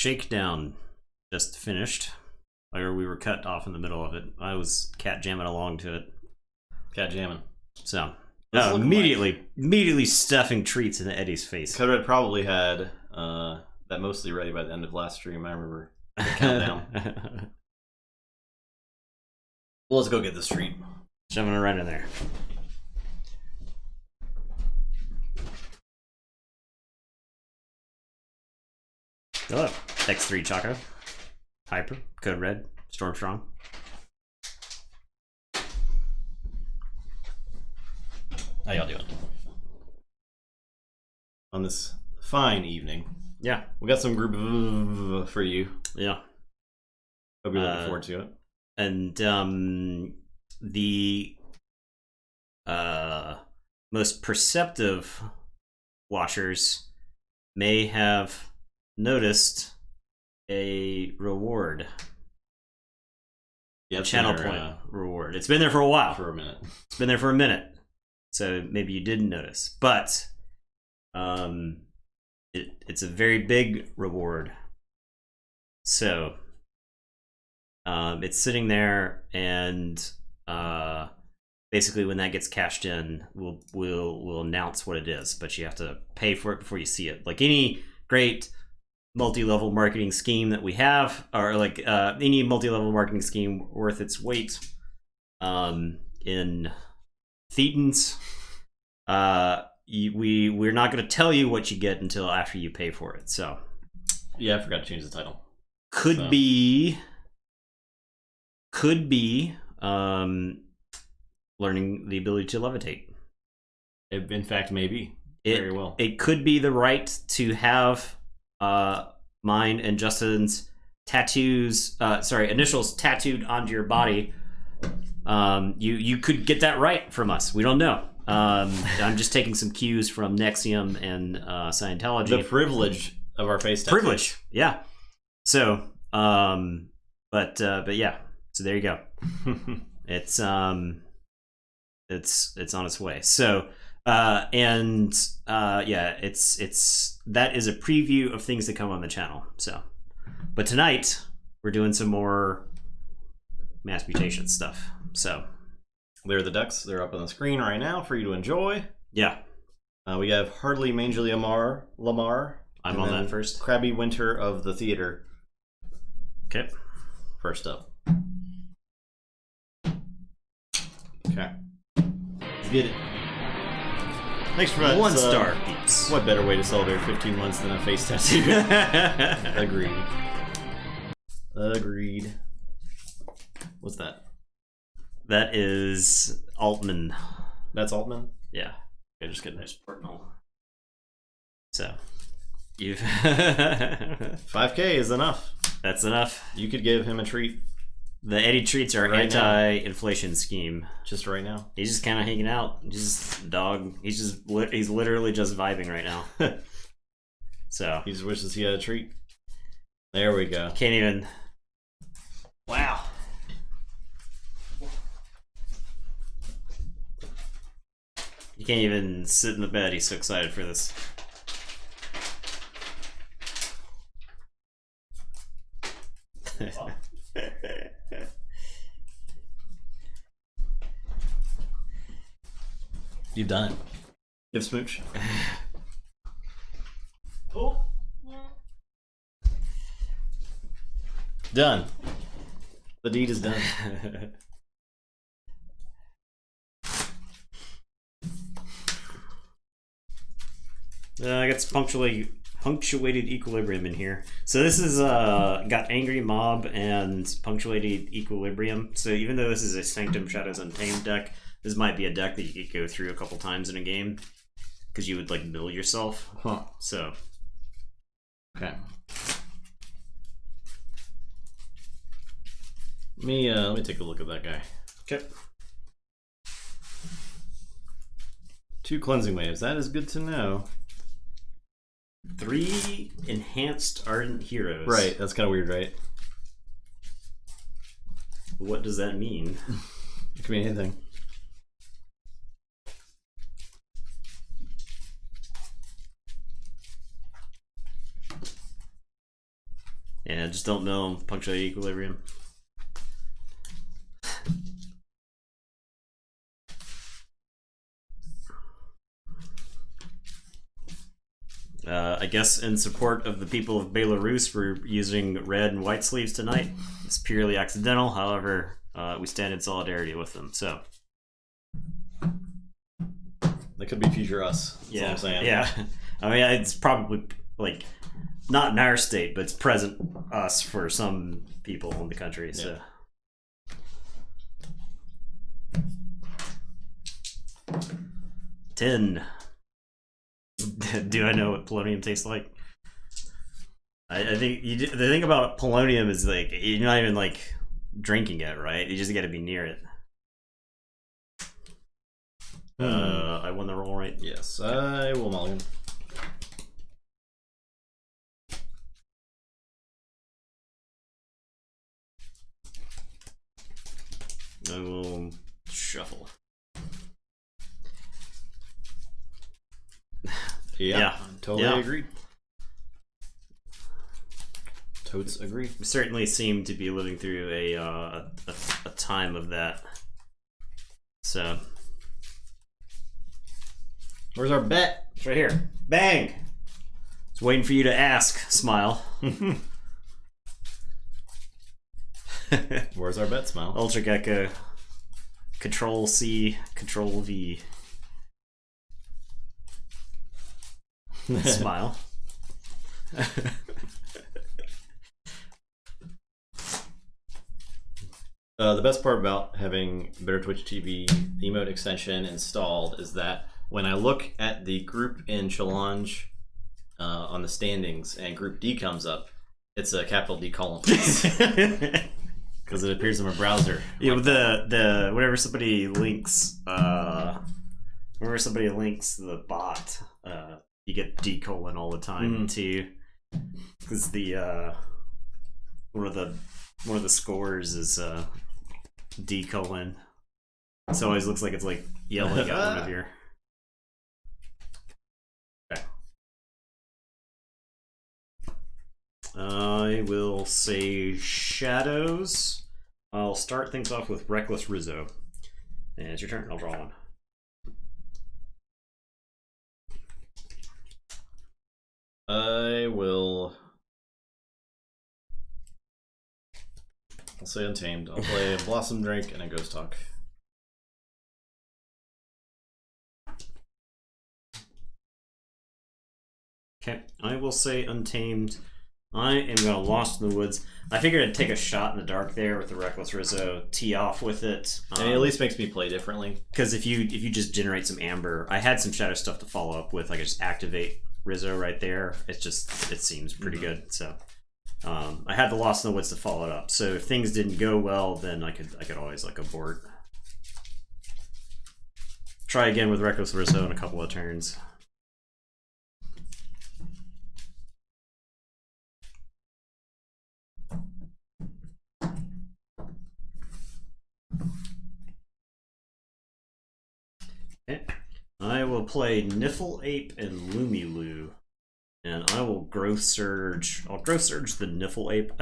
shakedown just finished. Or we were cut off in the middle of it. I was cat jamming along to it. Cat jamming. So immediately stuffing treats into Eddie's face. Code Red probably had that mostly ready by the end of last stream. I remember the countdown. Well, let's go get this treat. Shoving it right in there. Hello, X3 Chaco, Hyper, Code Red, Storm Strong. How y'all doing? On this fine evening. Yeah. We got some group for you. Yeah. Hope you're looking forward to it. And the most perceptive watchers may have noticed a reward. Yeah, channel point reward. It's been there for a while. For a minute. It's been there for a minute. So maybe you didn't notice. But it's a very big reward. So it's sitting there, and basically when that gets cashed in, we'll announce what it is, but you have to pay for it before you see it. Like any great multi-level marketing scheme that we have, or like any multi-level marketing scheme worth its weight in thetans, we're not going to tell you what you get until after you pay for it. So yeah, I forgot to change the title. Could be learning the ability to levitate. In fact, maybe. Very well. It could be the right to have mine and Justin's initials tattooed onto your body. You could get that right from us. We don't know. I'm just taking some cues from Nexium and Scientology. The privilege of our face tattoos. Privilege, yeah. So, but yeah. So there you go. It's on its way. So, yeah, it's that is a preview of things to come on the channel. So, but tonight we're doing some more mass mutation stuff. So, there are the decks. They're up on the screen right now for you to enjoy. Yeah. We have Hardly Mangely Lamar. I'm on that first. Crabby Winter of the Theater. Okay. First up. Okay. Let's get it. Thanks for that. 1 star, peeps. What better way to celebrate 15 months than a face tattoo? Agreed. What's that? That is Altman. That's Altman? Yeah. Okay, just kidding. There's Portnoy. So, you've 5K is enough. That's enough. You could give him a treat. The Eddie treats are Right anti-inflation scheme. Just right now. He's just kind of hanging out. Just dog. He's literally just vibing right now. So he just wishes he had a treat. There we go. Can't even. Wow. You can't even sit in the bed. He's so excited for this. You've done it. Give smooch. Oh. Done. The deed is done. I got some punctuated equilibrium in here. So this is got Angry Mob and punctuated equilibrium. So even though this is a Sanctum Shadows Untamed deck, this might be a deck that you could go through a couple times in a game because you would like mill yourself. Huh. So okay. Let me take a look at that guy. Okay. 2 cleansing waves. That is good to know. 3 enhanced ardent heroes. Right, that's kind of weird, right? What does that mean? It could mean anything. Yeah, just don't know punctuated equilibrium. I guess in support of the people of Belarus, we're using red and white sleeves tonight. It's purely accidental. However, we stand in solidarity with them. So That could be future us. That's all I'm saying. Yeah. I mean, it's probably like not in our state, but it's present us for some people in the country. So. Yeah. 10. Do I know what polonium tastes like? I think the thing about polonium is like you're not even like drinking it, right? You just got to be near it. I won the roll, right? Yes, I will mulligan. I will shuffle. Yeah. Totally agreed. Totes agree. We certainly seem to be living through a time of that. So, where's our bet? It's right here. Bang! It's waiting for you to ask. Smile. Where's our bet? Smile. Ultra Gecko. Control C, Control V. Smile. The best part about having Better Twitch TV emote extension installed is that when I look at the group in Challenge on the standings and Group D comes up, it's a capital D column because it appears in my browser. Yeah, with the whenever somebody links the bot, you get D colon all the time too, because the one of the scores is D colon. So it always looks like it's like yelling at one of your. Okay. I will say shadows. I'll start things off with Reckless Rizzo. And it's your turn. I'll draw one. I'll say Untamed. I'll play Blossom Drink and a Ghost Talk. Okay, I will say Untamed. I am gonna Lost in the Woods. I figured I'd take a shot in the dark there with the Reckless Rizzo, tee off with it. And it at least makes me play differently. Because if you just generate some amber, I had some shadow stuff to follow up with. I could just activate Rizzo right there. It seems pretty good. So I had the Lost in the Woods to follow it up. So if things didn't go well, then I could always like abort. Try again with Reckless Rizzo in a couple of turns. Okay. I will play Niffle Ape and Lumiloo. And I will Growth Surge. I'll Growth Surge the Niffle Ape.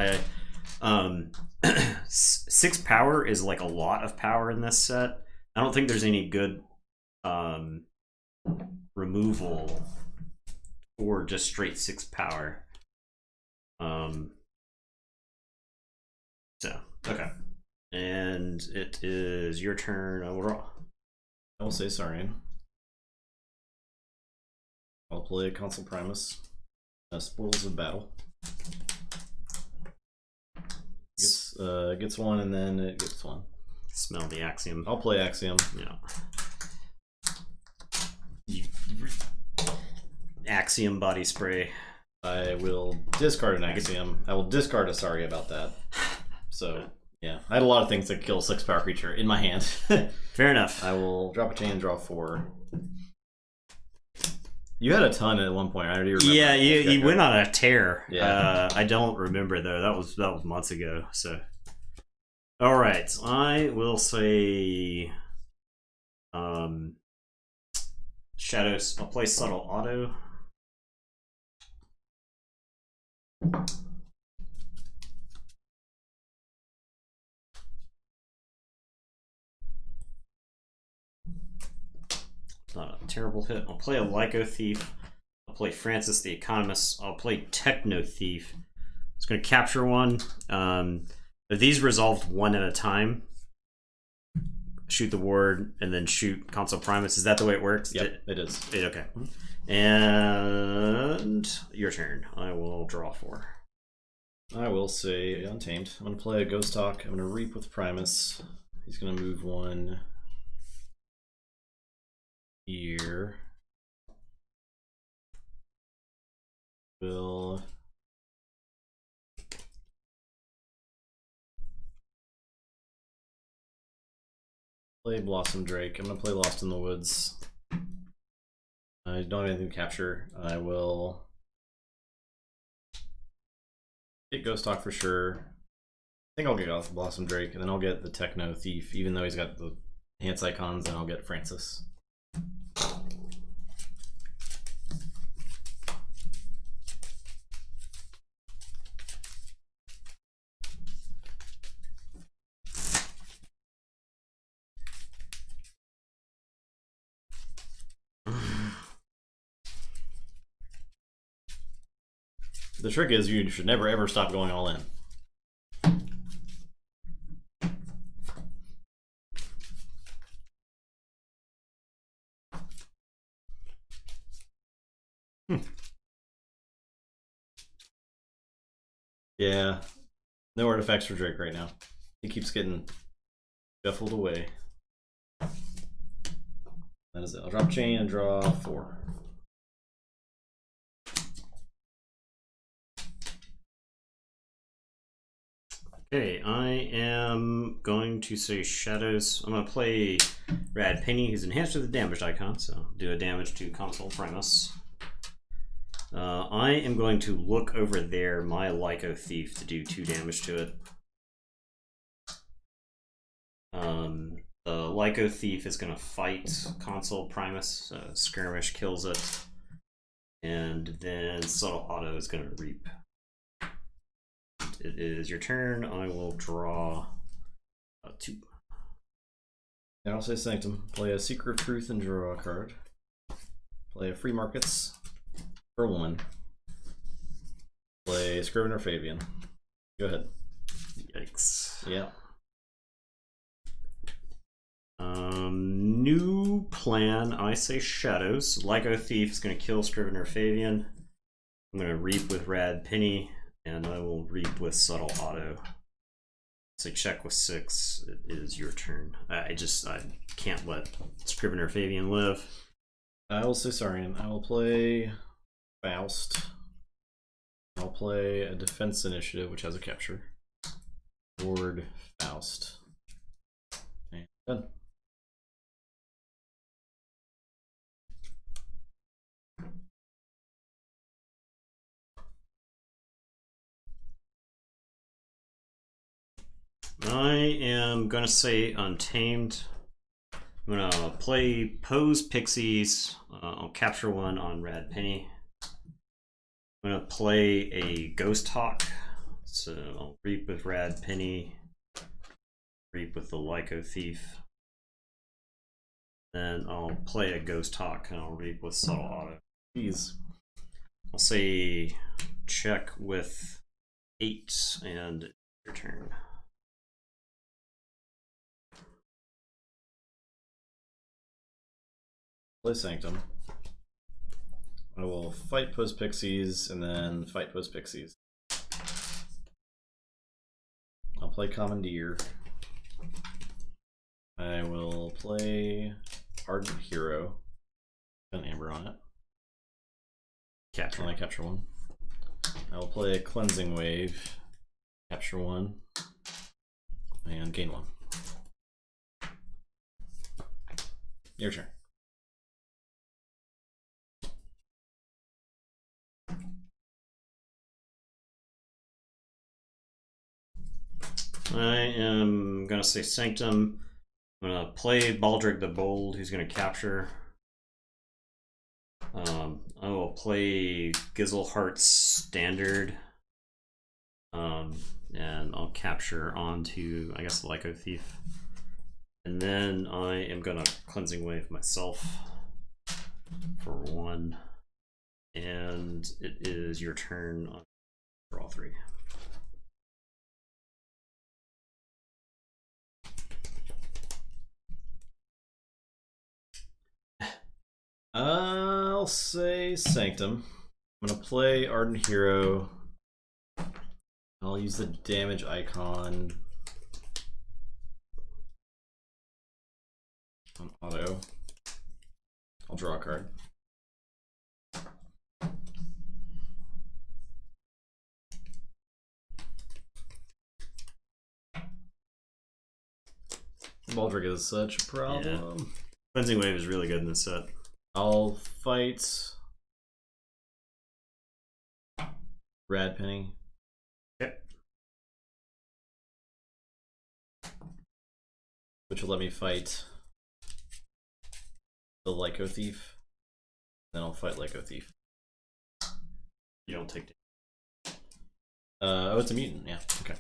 6 power is like a lot of power in this set. I don't think there's any good removal for just straight 6 power. So, okay. And it is your turn. I will draw. I will say Saurian. I'll play Consul Primus. Spoils of Battle. Gets one and then it gets one. Smell the Axiom. I'll play Axiom. Yeah. Axiom body spray. I will discard an Axiom. I will discard a Sorry about that. So, yeah. I had a lot of things that kill 6 power creature in my hand. Fair enough. I will drop a chain and draw 4. You had a ton at one point. I already remember. Yeah, you went on a tear. Yeah. I don't remember though. That was months ago. So, all right. I will say, Shadows. I'll play Subtle Auto. terrible hit. I'll play a Lyco Thief. I'll play Francis the Economist. I'll play Techno Thief. It's going to capture one. These resolved one at a time. Shoot the ward and then shoot Console Primus. Is that the way it works? Yep, it is. Okay. And your turn. I will draw 4. I will say Untamed. I'm going to play a Ghost Talk. I'm going to Reap with Primus. He's going to move 1 here. Will play Blossom Drake. I'm going to play Lost in the Woods. I don't have anything to capture. I will get Ghost Talk for sure. I think I'll get Blossom Drake, and then I'll get the Techno Thief, even though he's got the enhance icons, and I'll get Francis. The trick is you should never ever stop going all in. Yeah, no artifacts for Drake right now. He keeps getting shuffled away. That is it. I'll drop chain and draw 4. Okay, I am going to say Shadows. I'm going to play Rad Penny, who's enhanced with the damaged icon, so do a damage to Console Primus. I am going to look over there, my Lyco Thief, to do 2 damage to it. The Lyco Thief is going to fight Console Primus, Skirmish kills it, and then Subtle Auto is going to Reap. It is your turn. I will draw 2. And I'll say Sanctum. Play a Secret of Truth and draw a card. Play a Free Markets for 1. Play Scrivener Fabian. Go ahead. Yikes. Yeah. New plan. I say Shadows. Lyco Thief is going to kill Scrivener Fabian. I'm going to Reap with Rad Penny, and I will Reap with Subtle Auto. So check with 6. It is your turn. I can't let Scrivener Fabian live. I will say Saurian. I will play Faust. I'll play a Defense Initiative, which has a capture. Ward Faust. And done. I am going to say Untamed. I'm going to play Pose Pixies. I'll capture 1 on Rad Penny. I'm going to play a Ghost Hawk. So I'll Reap with Rad Penny. Reap with the Lyco Thief. Then I'll play a Ghost Hawk and I'll Reap with Subtle Auto. Please. I'll say check with 8 and your turn. Play Sanctum. I will fight Post Pixies and then fight Post Pixies. I'll play Commandeer. I will play Ardent Hero. An Amber on it. Capture. And I capture 1. I will play a Cleansing Wave. Capture 1. And gain 1. Your turn. I am going to say Sanctum. I'm going to play Baldric the Bold, who's going to capture. I will play Gizelhart's Standard. And I'll capture onto, I guess, Lyco Thief. And then I am going to Cleansing Wave myself. for 1. And it is your turn on draw 3. I'll say Sanctum. I'm gonna play Ardent Hero. I'll use the damage icon on auto. I'll draw a card. Baldric is such a problem. Yeah. Cleansing Wave is really good in this set. I'll fight Rad Penny. Okay. Which will let me fight the Lyco Thief. Then I'll fight Lyco Thief. You don't take damage. Oh, it's a mutant, yeah. Okay.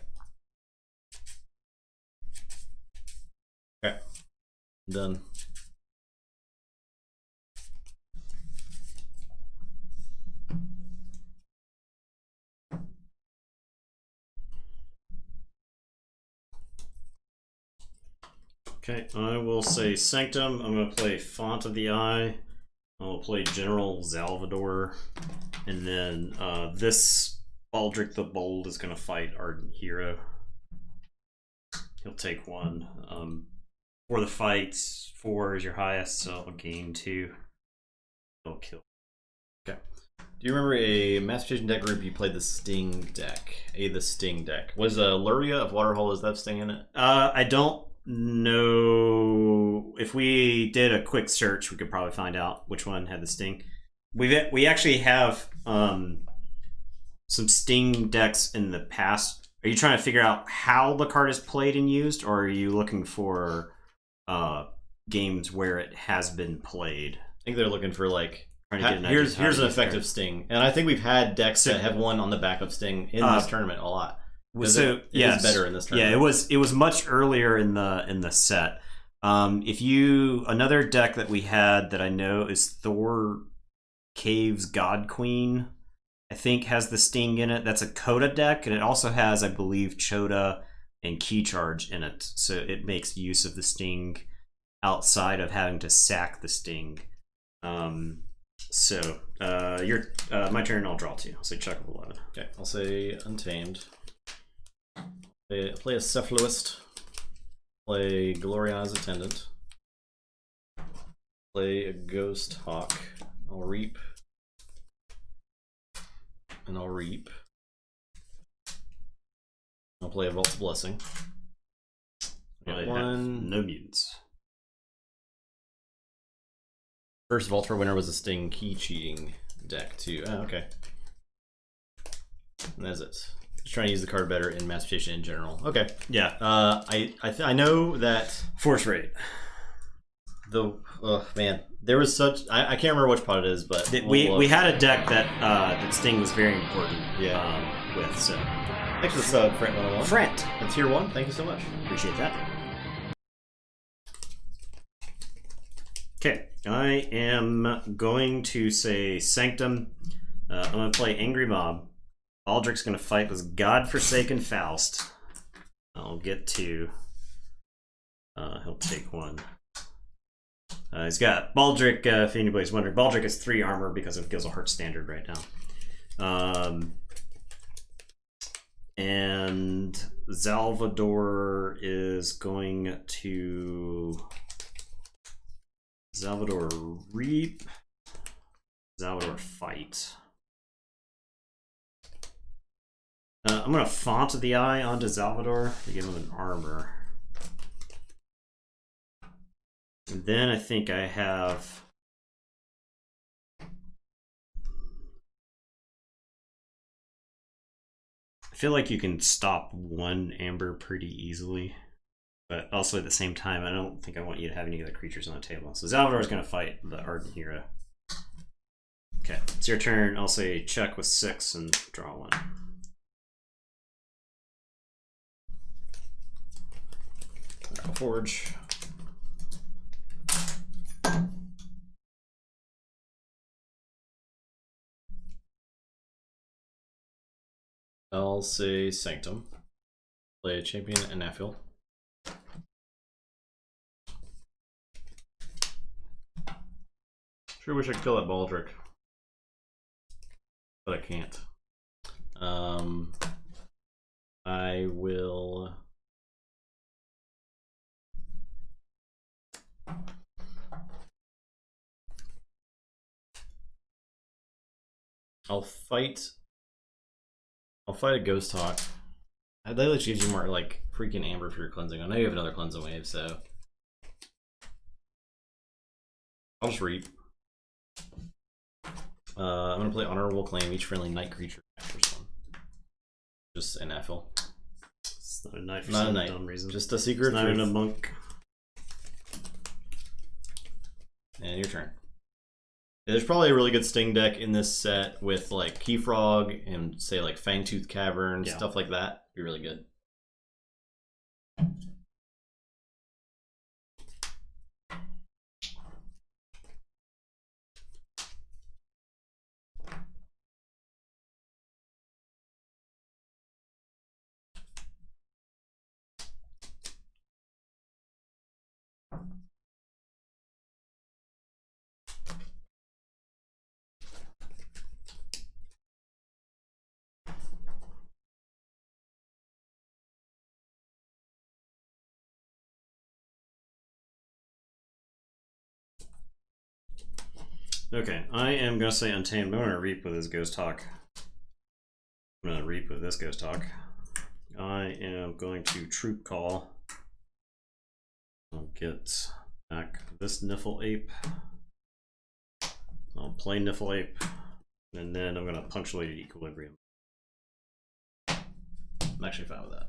Okay. Done. Okay, I will say Sanctum. I'm going to play Font of the Eye. I'll play General Salvador. And then this Baldric the Bold is going to fight Ardent Hero. He'll take 1. For the fight, 4 is your highest, so I'll gain 2. He'll kill. Okay. Do you remember a Mutation deck group you played the Sting deck? The Sting deck. Was Luria of Waterhole, is that Sting in it? I don't know. If we did a quick search, we could probably find out which one had the Sting. We actually have some Sting decks in the past. Are you trying to figure out how the card is played and used, or are you looking for games where it has been played? I think they're looking for like here's an effective Sting, and I think we've had decks that have one on the back of Sting in this tournament a lot. So it is better in this tournament. Yeah, it was much earlier in the set. Another deck that we had that I know is Thor Cave's God Queen. I think has the Sting in it. That's a Coda deck, and it also has, I believe, Chota and Key Charge in it. So it makes use of the Sting outside of having to sack the Sting. My turn. I'll draw 2. I'll say check of 11. Okay, I'll say Untamed. Play a Cephaloist. Play Glorion's Attendant. Play a Ghost Hawk. I'll Reap. And I'll Reap. I'll play a Vault's Blessing. I have no mutants. First Vaulter winner was a Sting Key Cheating deck too. Oh, okay. And that's it. Just trying to use the card better in Mutation in general. Okay. Yeah. I know that Force Rate. Man, there was such I can't remember which pod it is, but we had a deck that Sting was very important. Yeah. With so. Thanks for the sub, Front 101. Front. And Tier 1. Thank you so much. Appreciate that. Okay, I am going to say Sanctum. I'm going to play Angry Mob. Baldric's going to fight this godforsaken Faust. I'll get 2. He'll take 1. He's got Baldric, if anybody's wondering. Baldric has 3 armor because of Gizelhart standard right now. And Salvador is going to Salvador Reap, Salvador Fight. I'm going to Font of the Eye onto Salvador to give him an armor. And then I think I have... I feel like you can stop 1 Amber pretty easily. But also at the same time, I don't think I want you to have any other creatures on the table. So Salvador is going to fight the Ardent Hero. Okay, it's your turn. I'll say check with 6 and draw 1. Forge. I'll say Sanctum. Play a champion and Nafil. Sure wish I could kill that Baldric, but I can't. I will. I'll fight a Ghost Hawk. That literally gives you more like freaking amber for your cleansing. I know you have another cleansing wave, so I'll just reap. I'm gonna play Honorable Claim. Each friendly night creature captures one. Just an Nafil. It's not a knight for Not a some knight. dumb reason. Just a secret. It's not even a monk. And your turn. There's probably a really good Sting deck in this set with like Keyfrog and say like Fangtooth Cavern, stuff like that. Be really good. Okay, I am gonna say Untamed. I'm gonna reap with his Ghost Hawk. I'm gonna reap with this Ghost Hawk. I am going to Troop Call. I'll get back this Niffle Ape. I'll play Niffle Ape, and then I'm gonna Punctuated Equilibrium. I'm actually fine with that.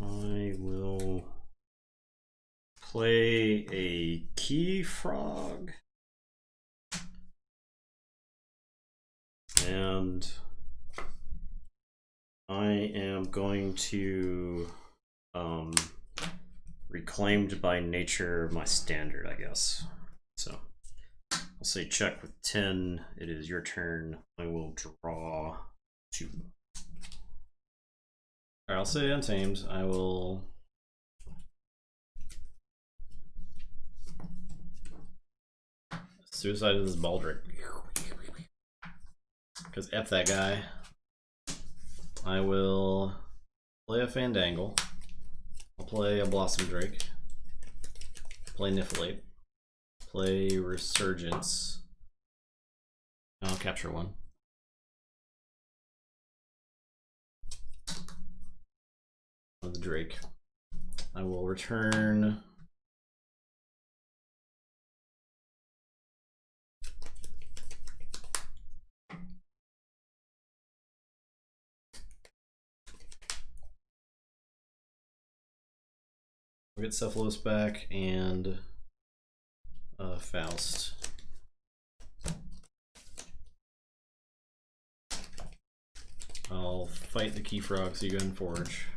I will play a Keyfrog. And I am going to Reclaimed by Nature my standard, I guess. So I'll say check with 10. It is your turn. I will draw 2. Alright, I'll say Untamed. I will Suicide of this Baldric. Because F that guy. I will play a Fandangle. I'll play a Blossom Drake. Play Niffle-Ape. Play Resurgence. I'll capture one. Of the Drake. I will return we'll get Cephalos back and Faust. I'll fight the Keyfrog, so you go and Forge.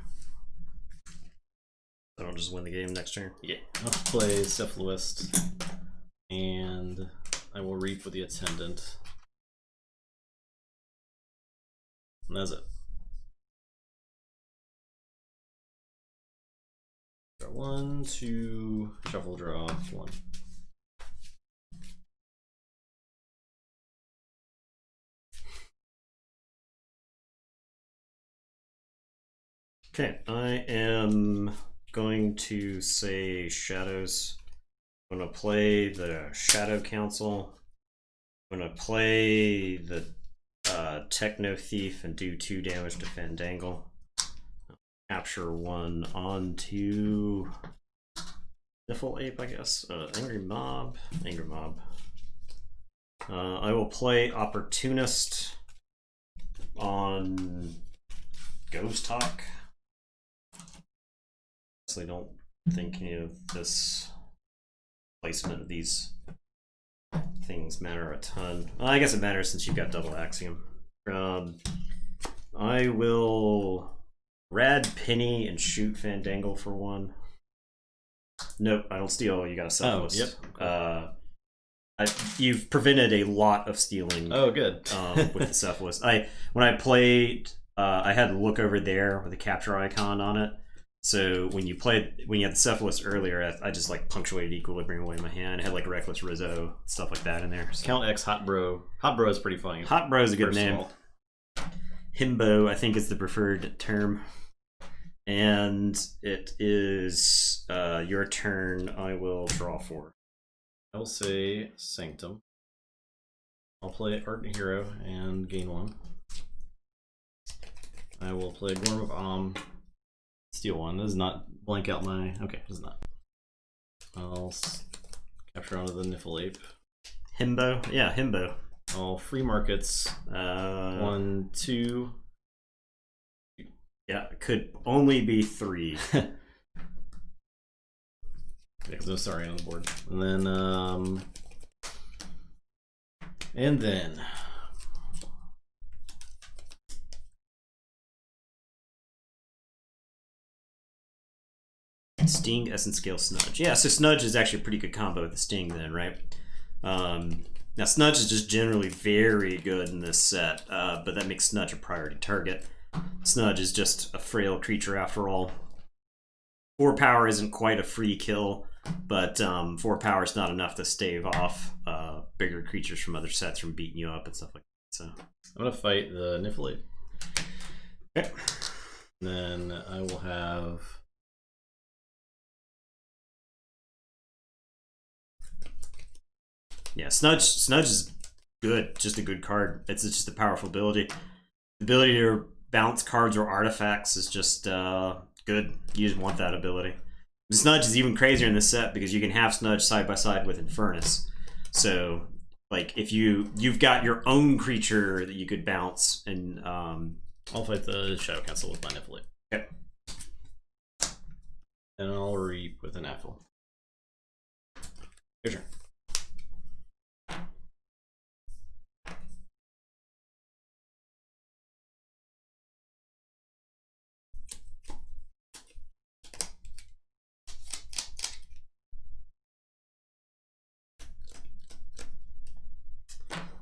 I don't just win the game next turn. Yeah. I'll play Cephalist, and I will reap with the Attendant. And that's it. Got 1, 2, shuffle, draw, 1. Okay, I am going to say Shadows. I'm going to play the Shadow Council. I'm going to play the Techno Thief and do 2 damage to Fandangle. Capture 1 onto Niffle Ape, I guess. Angry Mob. Angry Mob. I will play Opportunist on Ghost Hawk. I don't think any of this placement of these things matter a ton. Well, I guess it matters since you've got double Axiom. I will Rad Penny and shoot Fandangle for 1. Nope, I don't steal. You got a Cephalus. Yep. Cool. you've prevented a lot of stealing. Oh, good. With the Cephalus. When I played, I had to look over there with a capture icon on it. So when you had the Cephalus earlier, I just like punctuated equilibrium away in my hand. I had like Reckless Rizzo, stuff like that in there. So. Count X Hot Bro. Hot Bro is pretty funny. Hot Bro is a good name. Himbo, I think, is the preferred term. And it is your turn. I will draw 4. I will say Sanctum. I'll play Art Hero and gain 1. I will play Gorm of steal 1. This does not blank out my... Okay, it does not. I'll capture onto the Niffle Ape. Himbo? Yeah, Himbo. All free markets. 1, 2. Yeah, it could only be 3. Yeah, because I'm sorry on the board. And then Sting, Essence Scale, Snudge. Yeah, so Snudge is actually a pretty good combo with the Sting then, right? Now Snudge is just generally very good in this set, but that makes Snudge a priority target. Snudge is just a frail creature after all. 4 power isn't quite a free kill, but 4 power is not enough to stave off bigger creatures from other sets from beating you up and stuff like that. So I'm gonna fight the Niffle Ape. Okay. And then I will have Snudge is good, just a good card. It's just a powerful ability. The ability to bounce cards or artifacts is just good. You just want that ability. Snudge is even crazier in this set because you can have Snudge side by side with Infernus. So, like, if you've got your own creature that you could bounce, and I'll fight the Shadow Council with my Niffle Ape. Okay. And I'll reap with an Apple. Your turn.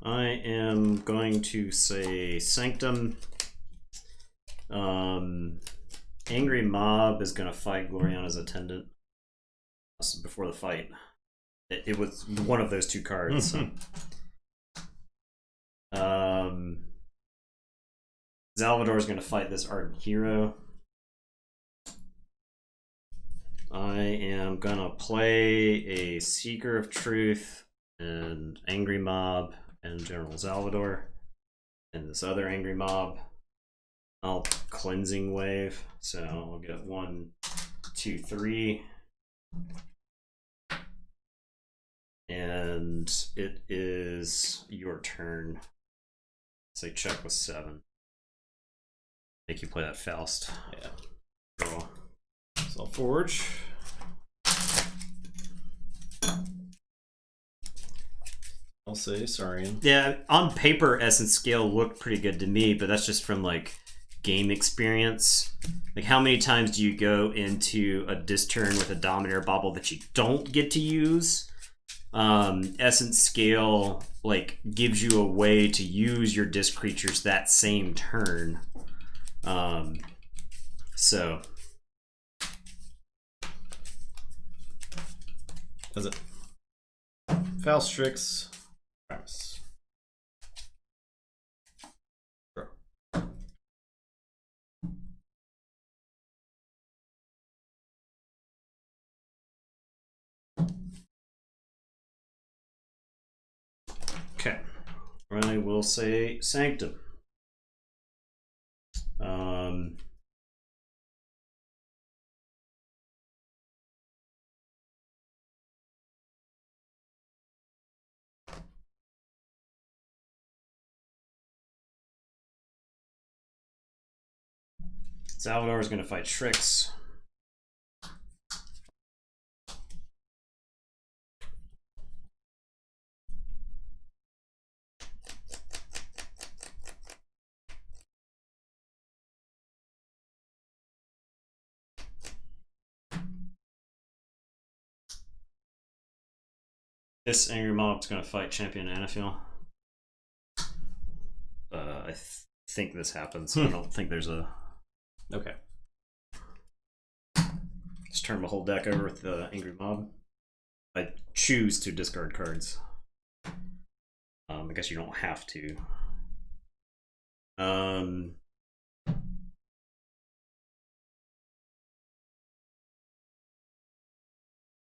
I am going to say Sanctum. Angry Mob is going to fight Gloriana's Attendant before the fight. It was one of those 2 cards. So. Salvador is going to fight this Ardent Hero. I am going to play a Seeker of Truth and Angry Mob and General Salvador and this other Angry Mob. I'll Cleansing Wave, so I'll get 1, 2, 3. And it is your turn. Say check with 7. Make you play that Faust. Yeah. Draw. So I'll forge. I'll say Saurian. Yeah, on paper, Essence Scale looked pretty good to me, but that's just from like game experience. Like, how many times do you go into a disc turn with a Dominator Bauble that you don't get to use? Essence Scale like gives you a way to use your disc creatures that same turn. So Does it? Falstrix. Travis. Draw. okay, I will say Sanctum. Salvador is going to fight Strix. This angry mob's gonna fight Champion Anafil. I think this happens. I don't think there's a. Okay. Just turn my whole deck over with the angry mob. I choose to discard cards. I guess you don't have to.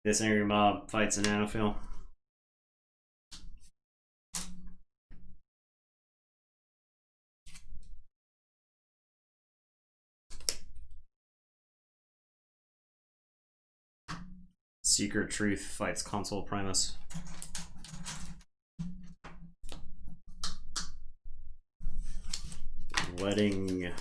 This angry mob fights an Anafil. Secret Truth fights Console Primus. Letting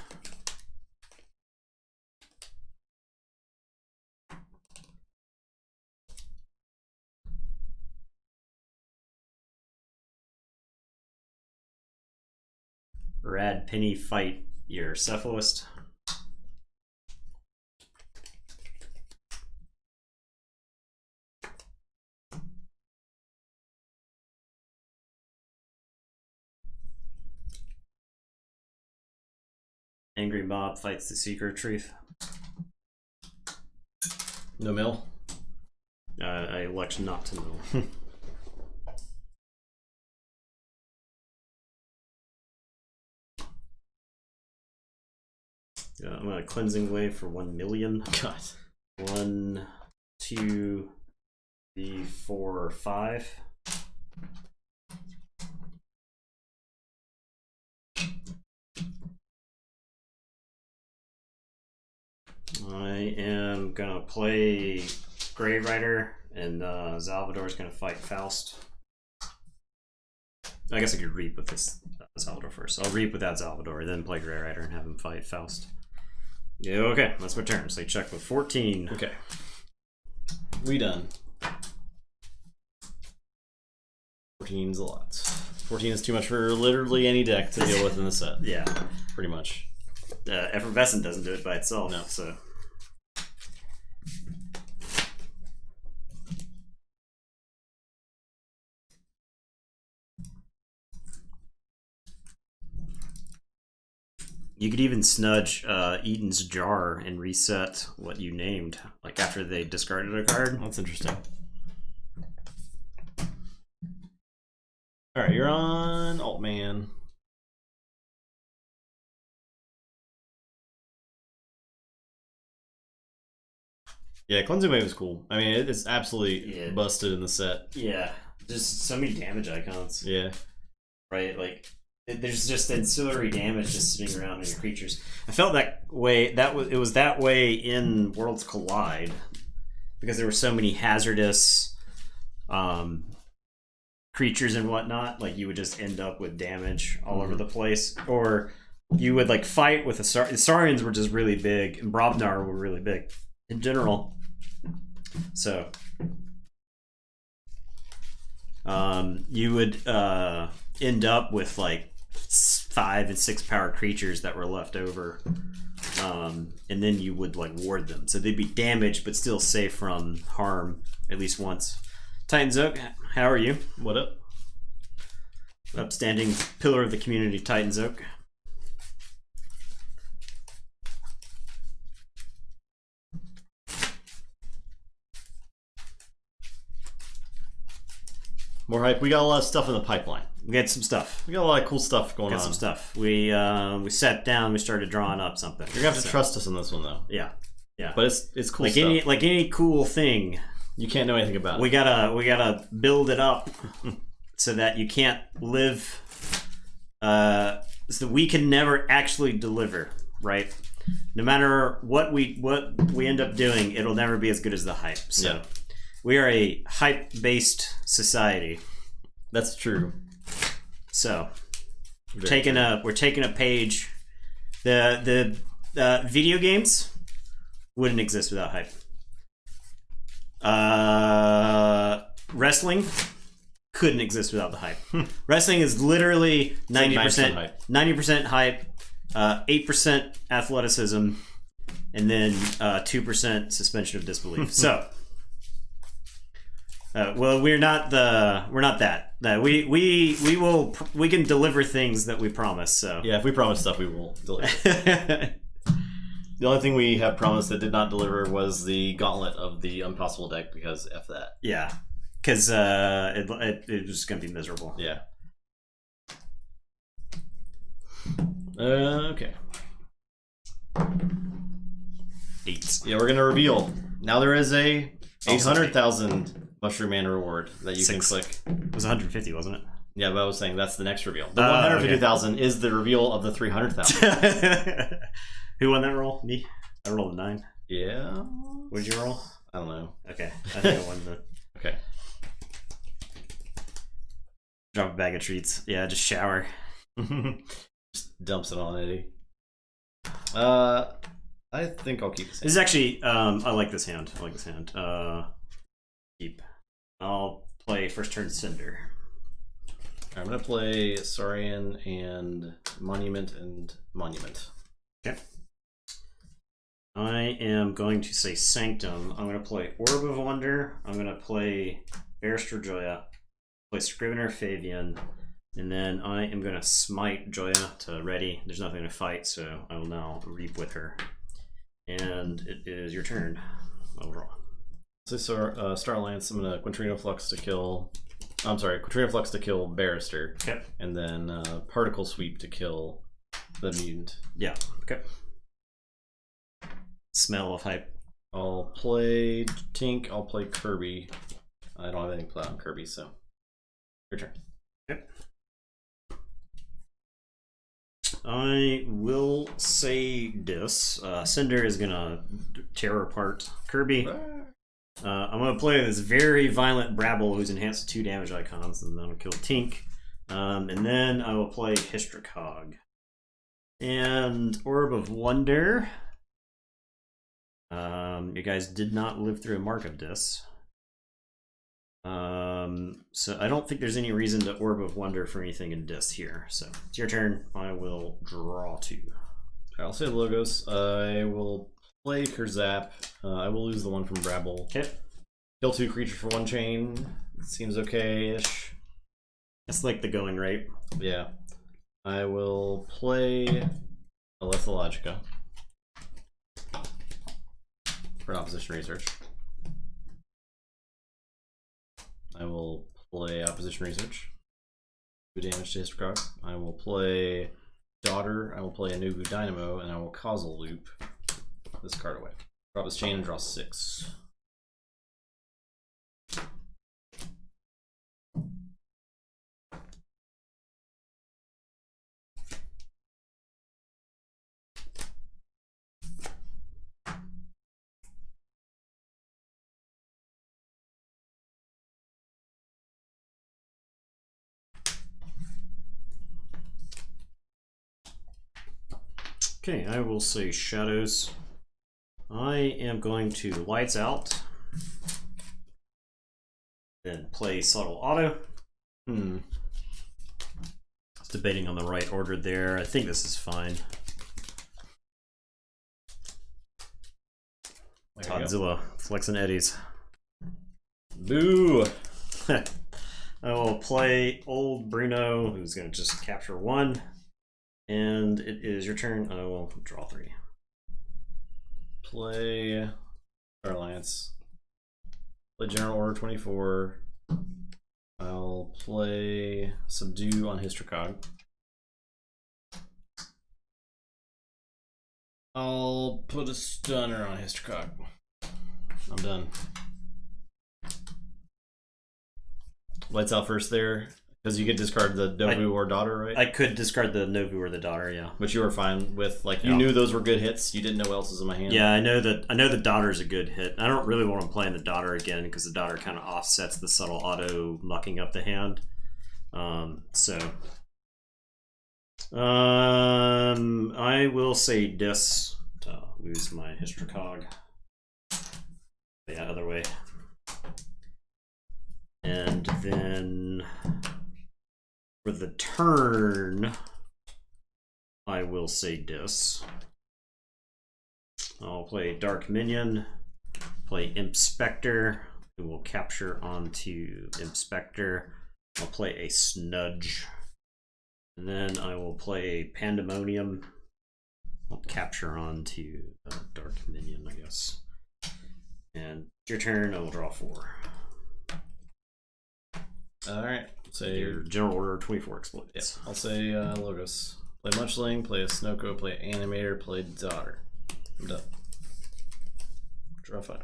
Rad Penny fight your Cephalist. Angry Mob fights the Secret Truth. No mill. I elect not to mill. I'm gonna Cleansing Wave for 1 million. God. 1, 2, 3, 4, 5. I am gonna play Grave Rider, and Salvador's gonna fight Faust. I guess I could reap with this Salvador first. I'll reap without Salvador, then play Grey Rider and have him fight Faust. Yeah, okay, that's my turn. So you check with 14. Okay. We done. 14's a lot. 14 is too much for literally any deck to deal with in the set. Yeah. Pretty much. Effervescent doesn't do it by itself. No. So. You could even snudge Eaton's Jar and reset what you named, like after they discarded a card. That's interesting. Alright, you're on Altman. Yeah, Cleansing Wave is cool. I mean, it's absolutely busted in the set. Yeah, just so many damage icons. Yeah. Right, like there's just ancillary damage just sitting around in your creatures. I felt that way. It was that way in Worlds Collide because there were so many hazardous creatures and whatnot. Like you would just end up with damage all over the place, or you would like fight with the Saurians were just really big, and Brobnar were really big in general. So you would end up with like 5 and 6 power creatures that were left over, and then you would like ward them, so they'd be damaged but still safe from harm at least once. Titan's Oak, how are you? What up? Upstanding pillar of the community, Titan's Oak. More hype. We got a lot of stuff in the pipeline. We got some stuff. We got a lot of cool stuff going on. Got some stuff. We sat down. We started drawing up something. You're gonna have to trust us on this one, though. Yeah, yeah. But it's cool like stuff. any cool thing. You can't know anything about it. We gotta build it up so that you can't live. So we can never actually deliver, right? No matter what we end up doing, it'll never be as good as the hype. So. Yeah. We are a hype-based society. That's true. So we're taking a page. The video games wouldn't exist without hype. Wrestling couldn't exist without the hype. Wrestling is literally 90% hype, 8% athleticism, and then 2% suspension of disbelief. So. Well, we're not that. No, we can deliver things that we promise. So Yeah, if we promise stuff, we will deliver. The only thing we have promised that did not deliver was the Gauntlet of the Impossible deck, because F that. Yeah, because it was gonna be miserable. Yeah. Okay. 8. Yeah, we're gonna reveal. Now there is a 800,000 Mushroom Man reward that you 6. can click. It was 150, wasn't it? Yeah, but I was saying that's the next reveal. The 150,000 is the reveal of the 300,000. Who won that roll? Me. I rolled a 9. Yeah. What did you roll? I don't know. Okay, I think I won the. Okay. Drop a bag of treats. Yeah, just shower. Just dumps it on Eddie. I think I'll keep this. This is actually, I like this hand. Keep. I'll play first turn Cinder. I'm gonna play Saurian and Monument and Monument. Okay. I am going to say Sanctum. I'm going to play Orb of Wonder. I'm going to play Barrister Joya. Play Scrivener Fabian. And then I am going to smite Joya to ready. There's nothing to fight, so I will now reap with her. And it is your turn. I'll draw. So Star Alliance, I'm gonna Quintrino Flux to kill. I'm sorry, Quintrino Flux to kill Barrister. Okay. And then Particle Sweep to kill the mutant. Yeah. Okay. Smell of hype. I'll play Tink. I'll play Kirby. I don't have anything to play on Kirby, so your turn. Yep. I will say this. Cinder is gonna tear apart Kirby. I'm gonna play this very violent Brabble who's enhanced to 2 damage icons, and then I'll kill Tink. And then I will play Hystricog. And Orb of Wonder. You guys did not live through a Mark of Dis. So I don't think there's any reason to Orb of Wonder for anything in Dis here. So it's your turn. I will draw 2. I'll say Logos. I will play Kurzap. I will lose the one from Brabble. Okay. Kill 2 creatures for 1 chain. Seems okay-ish. That's like the going rate. Yeah. I will play Alethologica for an opposition research. I will play opposition research. 2 damage to Hystricog. I will play Daughter. I will play a Nubu Dynamo, and I will Causal Loop this card away. Drop this chain and draw 6. Okay, I will say Shadows. I am going to Lights Out. Then play Subtle Auto. I was debating on the right order there. I think this is fine. Godzilla, flexing eddies. Boo! I will play Old Bruno, who's going to just capture 1. And it is your turn. I will draw 3. Play Star Alliance. Play General Order 24. I'll play Subdue on Hystricog. I'll put a Stunner on Hystricog. I'm done. Lights out first there. Because you could discard the Novu or Daughter, right? I could discard the Novu or the Daughter, yeah. But you were fine with, like, you knew those were good hits. You didn't know what else was in my hand. Yeah, I know the Daughter is a good hit. I don't really want to play in the Daughter again because the Daughter kind of offsets the Subtle Auto mucking up the hand. I will say Dis to lose my Hystricog. Yeah, other way. And then for the turn, I will say Dis. I'll play Dark Minion, play Imp Spectre, We will capture onto Inspector. I'll play a Snudge. And then I will play Pandemonium. I'll capture onto Dark Minion, I guess. And your turn, I will draw 4. Alright. Say your general order 24 explodes. Yep. I'll say Logos. Play Munchling, play a Snoko, play Animator, play Daughter. I'm done. Draw 5.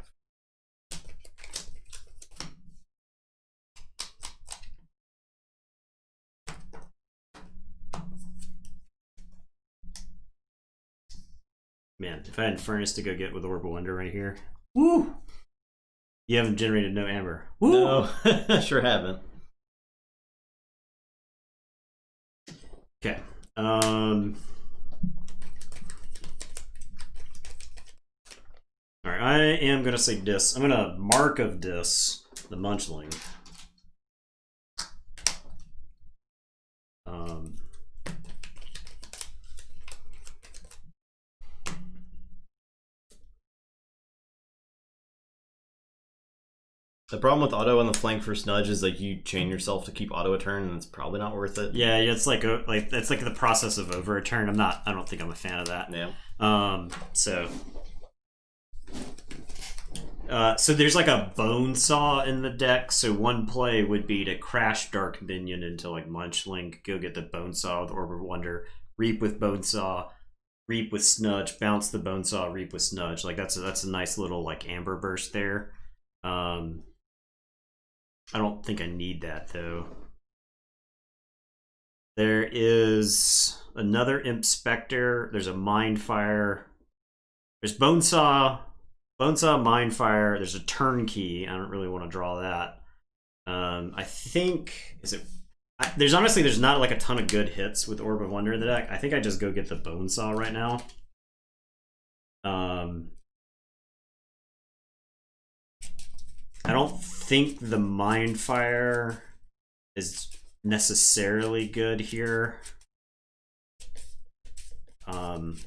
Man, if I had Furnace to go get with Orb of Wonder right here. Woo! You haven't generated no amber. Woo! No, sure haven't. Okay. Alright, I am gonna say Dis. I'm gonna Mark of Dis, the Munchling. The problem with auto on the flank for Snudge is like you chain yourself to keep auto a turn, and it's probably not worth it. Yeah, it's like it's like the process of over a turn. I don't think I'm a fan of that. Yeah. So there's like a Bone Saw in the deck. So one play would be to crash Dark Minion into like Munchling, go get the Bone Saw with Orb of Wonder, reap with Bone Saw, reap with Snudge, bounce the Bone Saw, reap with Snudge. Like that's a nice little like Amber Burst there. I don't think I need that though. There is another Imp Spectre. There's a Mind Fire. There's Bone Saw, Mind Fire. There's a Turnkey. I don't really want to draw that. I think there's not like a ton of good hits with Orb of Wonder in the deck. I think I just go get the Bone Saw right now. I don't think the Mind Fire is necessarily good here.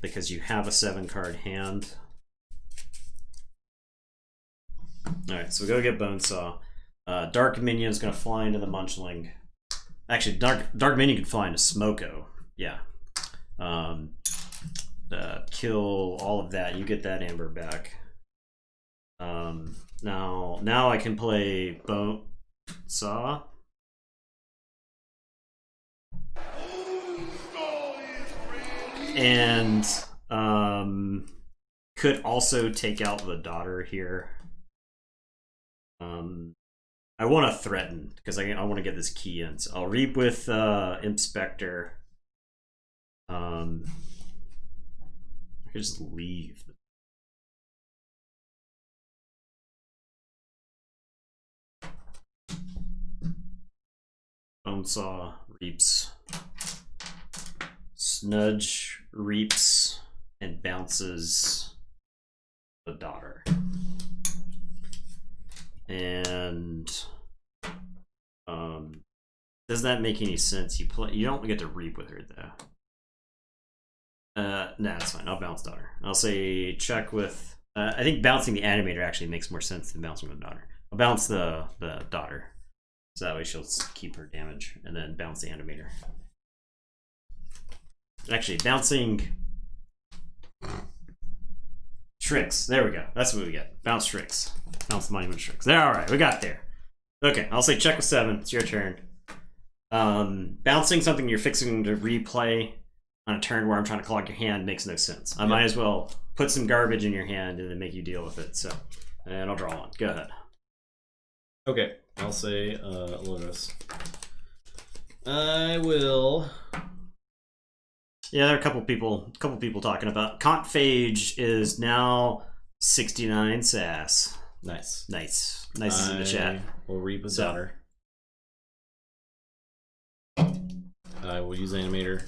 Because you have a 7-card hand. Alright, so we go get Bone Saw. Dark Minion is going to fly into the Munchling. Actually, Dark Minion can fly into Smoko. Yeah. Kill all of that. You get that Amber back. Now I can play Bone Saw. And could also take out the Daughter here. I want to threaten because I want to get this key in. So I'll reap with Imp Spectre. I could just leave. Bone Saw reaps. Snudge reaps and bounces the Daughter. And does that make any sense? You don't get to reap with her though. Nah, it's fine. I'll bounce Daughter. I'll say check with. I think bouncing the Animator actually makes more sense than bouncing the Daughter. I'll bounce the Daughter, so that way she'll keep her damage, and then bounce the Animator. Actually, bouncing Shrix. There we go. That's what we get. Bounce Shrix. Bounce the Monument Shrix. There, alright, we got there. Okay, I'll say check with 7. It's your turn. Bouncing something you're fixing to replay on a turn where I'm trying to clog your hand makes no sense. I might as well put some garbage in your hand and then make you deal with it. So, and I'll draw one. Go ahead. Okay, I'll say Lotus. I will. Yeah, there are a couple people talking about Kant Phage is now 69 sass. Nice. Nice is in the chat. We'll reap a Daughter. I will use Animator.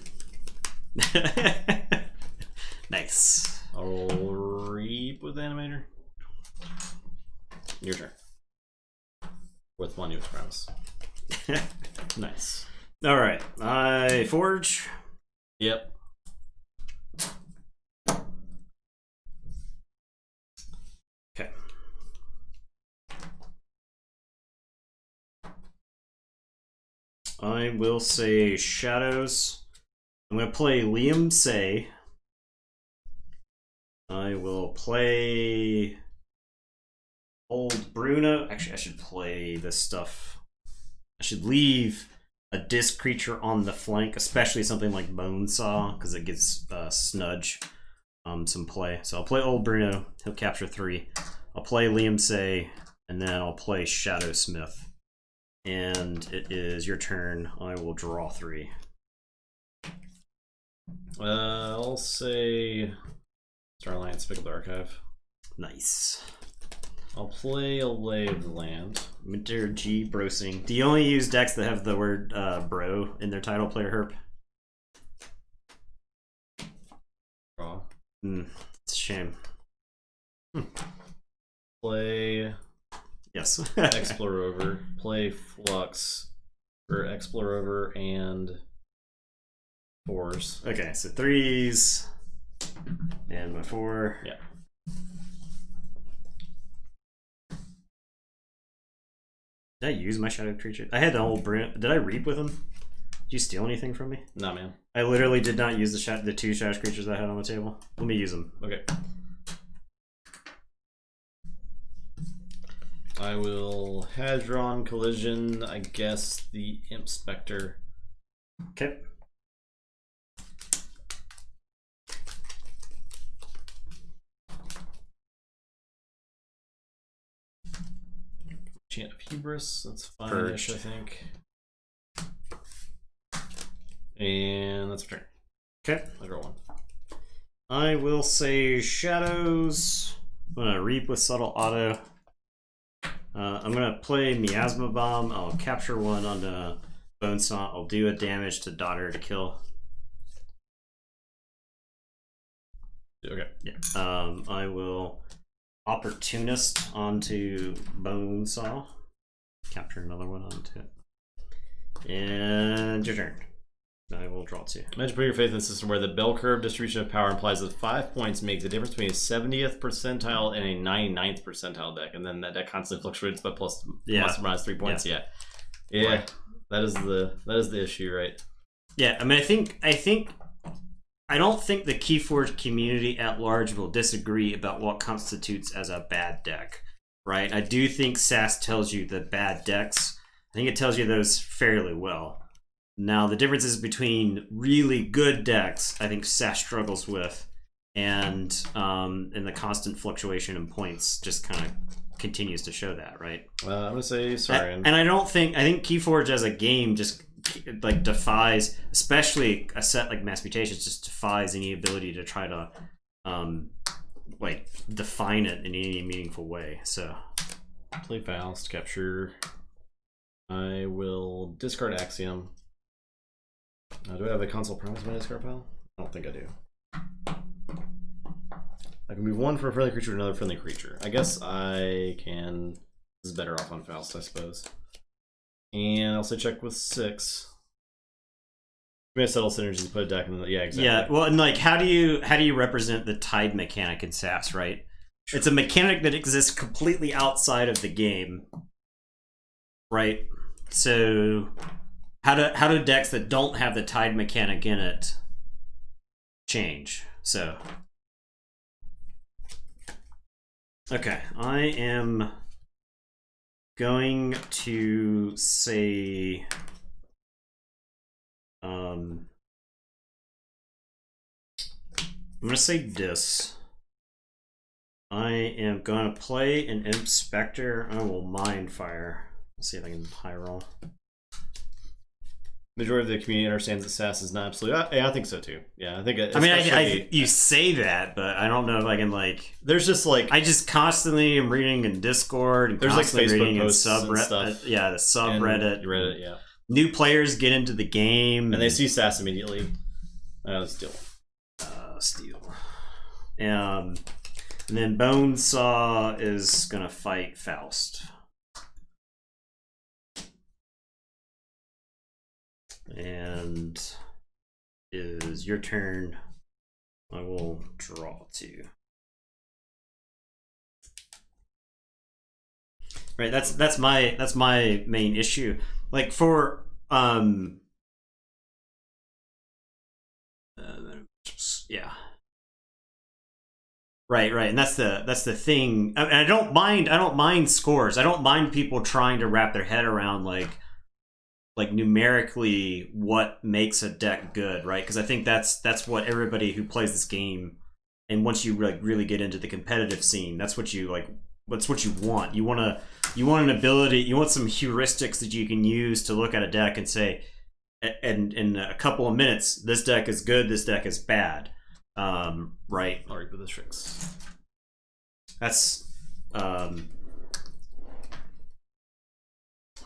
Nice. I'll reap with Animator. Your turn. With Monument's Promise. Nice. All right, I forge. Yep. Okay. I will say Shadows. I'm going to play Liam Say. I will play Old Bruno. Actually, I should play this stuff. I should leave a disc creature on the flank, especially something like Bonesaw, because it gives Snudge some play. So I'll play Old Bruno. He'll capture 3. I'll play Liam Say, and then I'll play Shadow Smith. And it is your turn. I will draw 3. I'll say Starlight, Pick up the Archive. Nice. I'll play a Lay of the Land. Winter G Brosing. Do you only use decks that have the word bro in their title, player Herp? Draw. It's a shame. Play Yes. Explore Over. Play Flux for Explore Over and 4s. Okay, so 3s and my 4. Yeah. Did I use my shadow creature? I had the whole Did I reap with him? Did you steal anything from me? Nah, man. I literally did not use the 2 shadow creatures I had on the table. Let me use them. Okay. I will Hadron Collision, I guess the Imp Spectre. Okay. Chant of Hubris, that's fine-ish, I think. And that's a turn. Okay. I draw 1. I will say Shadows. I'm gonna reap with Subtle Auto. I'm gonna play Miasma Bomb. I'll capture 1 on the Bonesaw. I'll do a damage to Daughter to kill. Okay. Yeah. I will Opportunist onto Bonesaw. Capture another 1 onto it. And your turn. I will draw 2. Imagine putting your faith in a system where the bell curve distribution of power implies that 5 points make the difference between a 70th percentile and a 99th percentile deck, and then that deck constantly fluctuates by plus or minus 3 points. Yeah. Right. That is the issue, right? Yeah, I mean, I don't think the Keyforge community at large will disagree about what constitutes as a bad deck, right? I do think SAS tells you the bad decks. I think it tells you those fairly well. Now, the differences between really good decks, I think SAS struggles with, and the constant fluctuation in points just kind of continues to show that, right? I'm gonna say sorry. And I think Keyforge as a game just like defies, especially a set like Mass Mutations, just defies any ability to try to like define it in any meaningful way. So play Faust, capture. I will discard Axiom. Do I have the console promise in my discard pile? I don't think I do. I can move 1 from a friendly creature to another friendly creature. I guess I can. This is better off on Faust, I suppose. And I'll say check with 6. We have subtle synergies. Put a deck in the exactly. Yeah, well, and like, how do you represent the tide mechanic in SAS? Right, sure. It's a mechanic that exists completely outside of the game, right? So, how do decks that don't have the tide mechanic in it change? So, okay, I am going to say I'm gonna say this. I am gonna play an Imp Spectre. I will Mind Fire. Let's see if I can high roll. Majority of the community understands that SAS is not absolute. Yeah, I think so too. Yeah, I think. I mean, you say that, but I don't know if I can like. There's just like I just constantly am reading in Discord and there's constantly like Facebook reading posts in subreddit. and stuff. Yeah, the subreddit. And Reddit, yeah. New players get into the game and they see SAS immediately. Steal. Steal. And then Bonesaw is gonna fight Faust. And is your turn. I will draw 2. Right, that's my main issue. Like for yeah. Right, and that's the thing. And I don't mind scores. I don't mind people trying to wrap their head around like numerically what makes a deck good, right? Because I think that's what everybody who plays this game, and once you like really get into the competitive scene, that's what you like. That's what you want. You want an ability. You want some heuristics that you can use to look at a deck and say, and in a couple of minutes, this deck is good. This deck is bad. Right. I'll read with the tricks. That's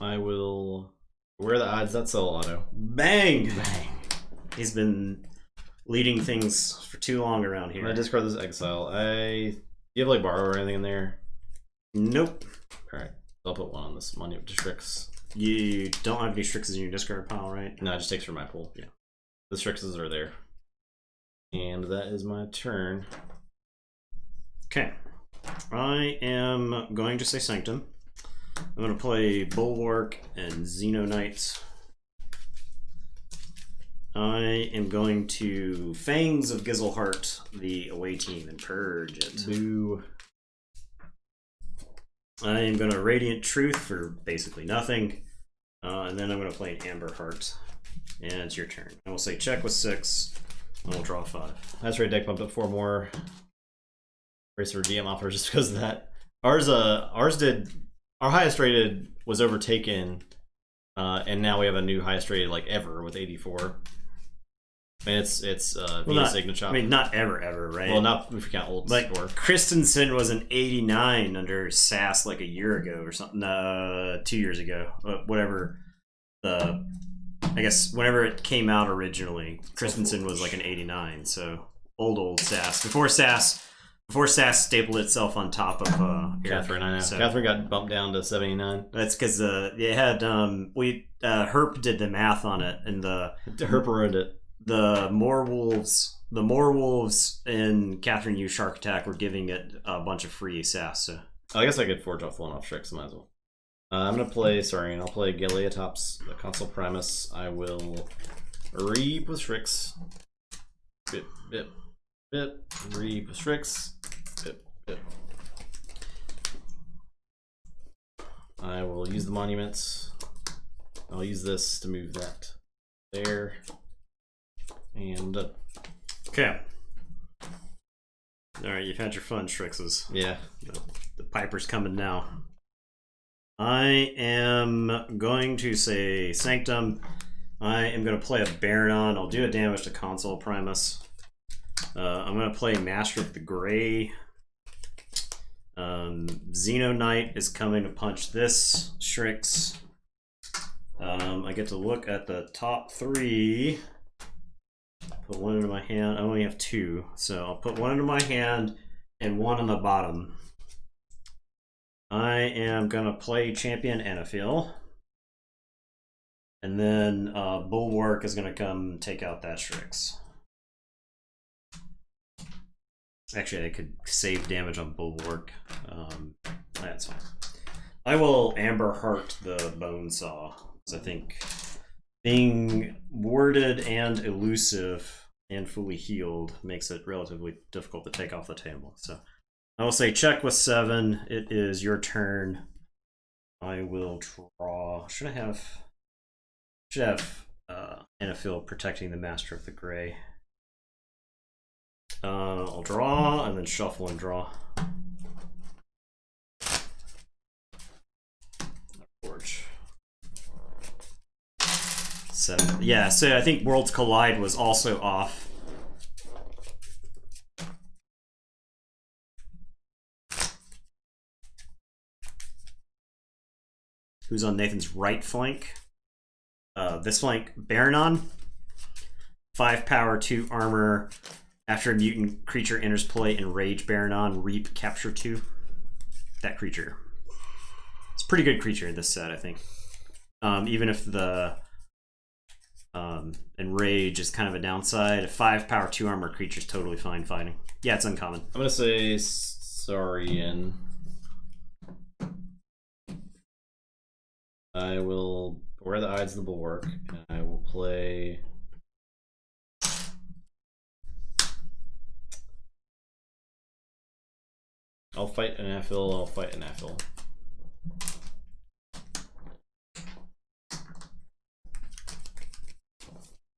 I will. Where are the odds? That's all auto. Bang! He's been leading things for too long around here. I discard this exile. You have like borrow or anything in there? Nope. Alright. I'll put one on this money to Strix. You don't have any Strixes in your discard pile, right? No, it just takes from my pool. Yeah. The Strixes are there. And that is my turn. Okay. I am going to say Sanctum. I'm going to play Bulwark and Xeno Knights. I am going to Fangs of Gizelheart, the away team, and purge it. Boo. I am going to Radiant Truth for basically nothing. And then I'm going to play an Amber Heart. And it's your turn. I will say check with 6. And we'll draw 5. That's right, deck bumped up 4 more. Racer DM offers just because of that. Our highest rated was overtaken, and now we have a new highest rated like ever with 84. And it's Venus Ignachop. I mean, not ever, right? Well, not if you count old like score. Christensen was an 89 under SAS like a year ago or something. 2 years ago, whatever. I guess whenever it came out originally, Christensen was like an 89. So old SAS before SAS stapled itself on top of Catherine. I know. So, Catherine got bumped down to 79. That's because they had Herp did the math on it, and Herp ruined it. The Moorwolves and Catherine U Shark Attack were giving it a bunch of free SAS. So I guess I could forge off one off Strix, might as well. I'm gonna play I'll play Galeatops, the Consul Primus. I will reap with Strix. Bip. Reap with Strix. Bip. I will use the monuments. I'll use this to move that there. And okay. Alright, you've had your fun, Strixes. Yeah. The Piper's coming now. I am going to say Sanctum. I am going to play a Baronon. I'll do a damage to Consul Primus. I'm going to play Master of the Gray. Xeno Knight is coming to punch this Strix. I get to look at the top 3. Put one into my hand. I only have 2, so I'll put one into my hand and one on the bottom. I am gonna play Champion Anafil, and then Bulwark is gonna come take out that Strix. Actually, I could save damage on Bulwark. That's fine. I will Amber Heart the Bonesaw, because I think being warded and elusive and fully healed makes it relatively difficult to take off the table. So I will say check with 7. It is your turn. I will draw. Should have Anafil protecting the Master of the Gray. I'll draw and then shuffle and draw. Forge. 7. Yeah, so I think Worlds Collide was also off. Who's on Nathan's right flank? This flank, Baronon. 5 power, 2 armor. After a mutant creature enters play, Enrage Baronon, reap, capture 2. That creature. It's a pretty good creature in this set, I think. Even if the Enrage is kind of a downside, a 5 power, 2 armor creature is totally fine fighting. Yeah, it's uncommon. I'm gonna say Saurian. I will where the odds the bulwark, and I will play. I'll fight an Aphil. I'll fight an Aphil.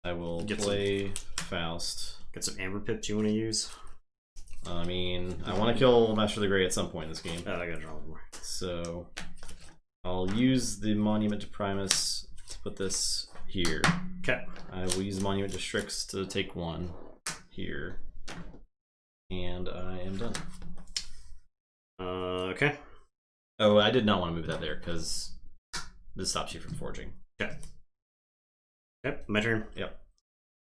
I will play Faust. Get some Amber Pips you want to use? I mean, I want to kill Master of the Grey at some point in this game. Oh, I gotta draw one more. So I'll use the Monument to Primus to put this here. Okay. I will use Monument to Strix to take one here. And I am done. Okay. Oh, I did not want to move that there because this stops you from forging. Okay. Yep, my turn. Yep.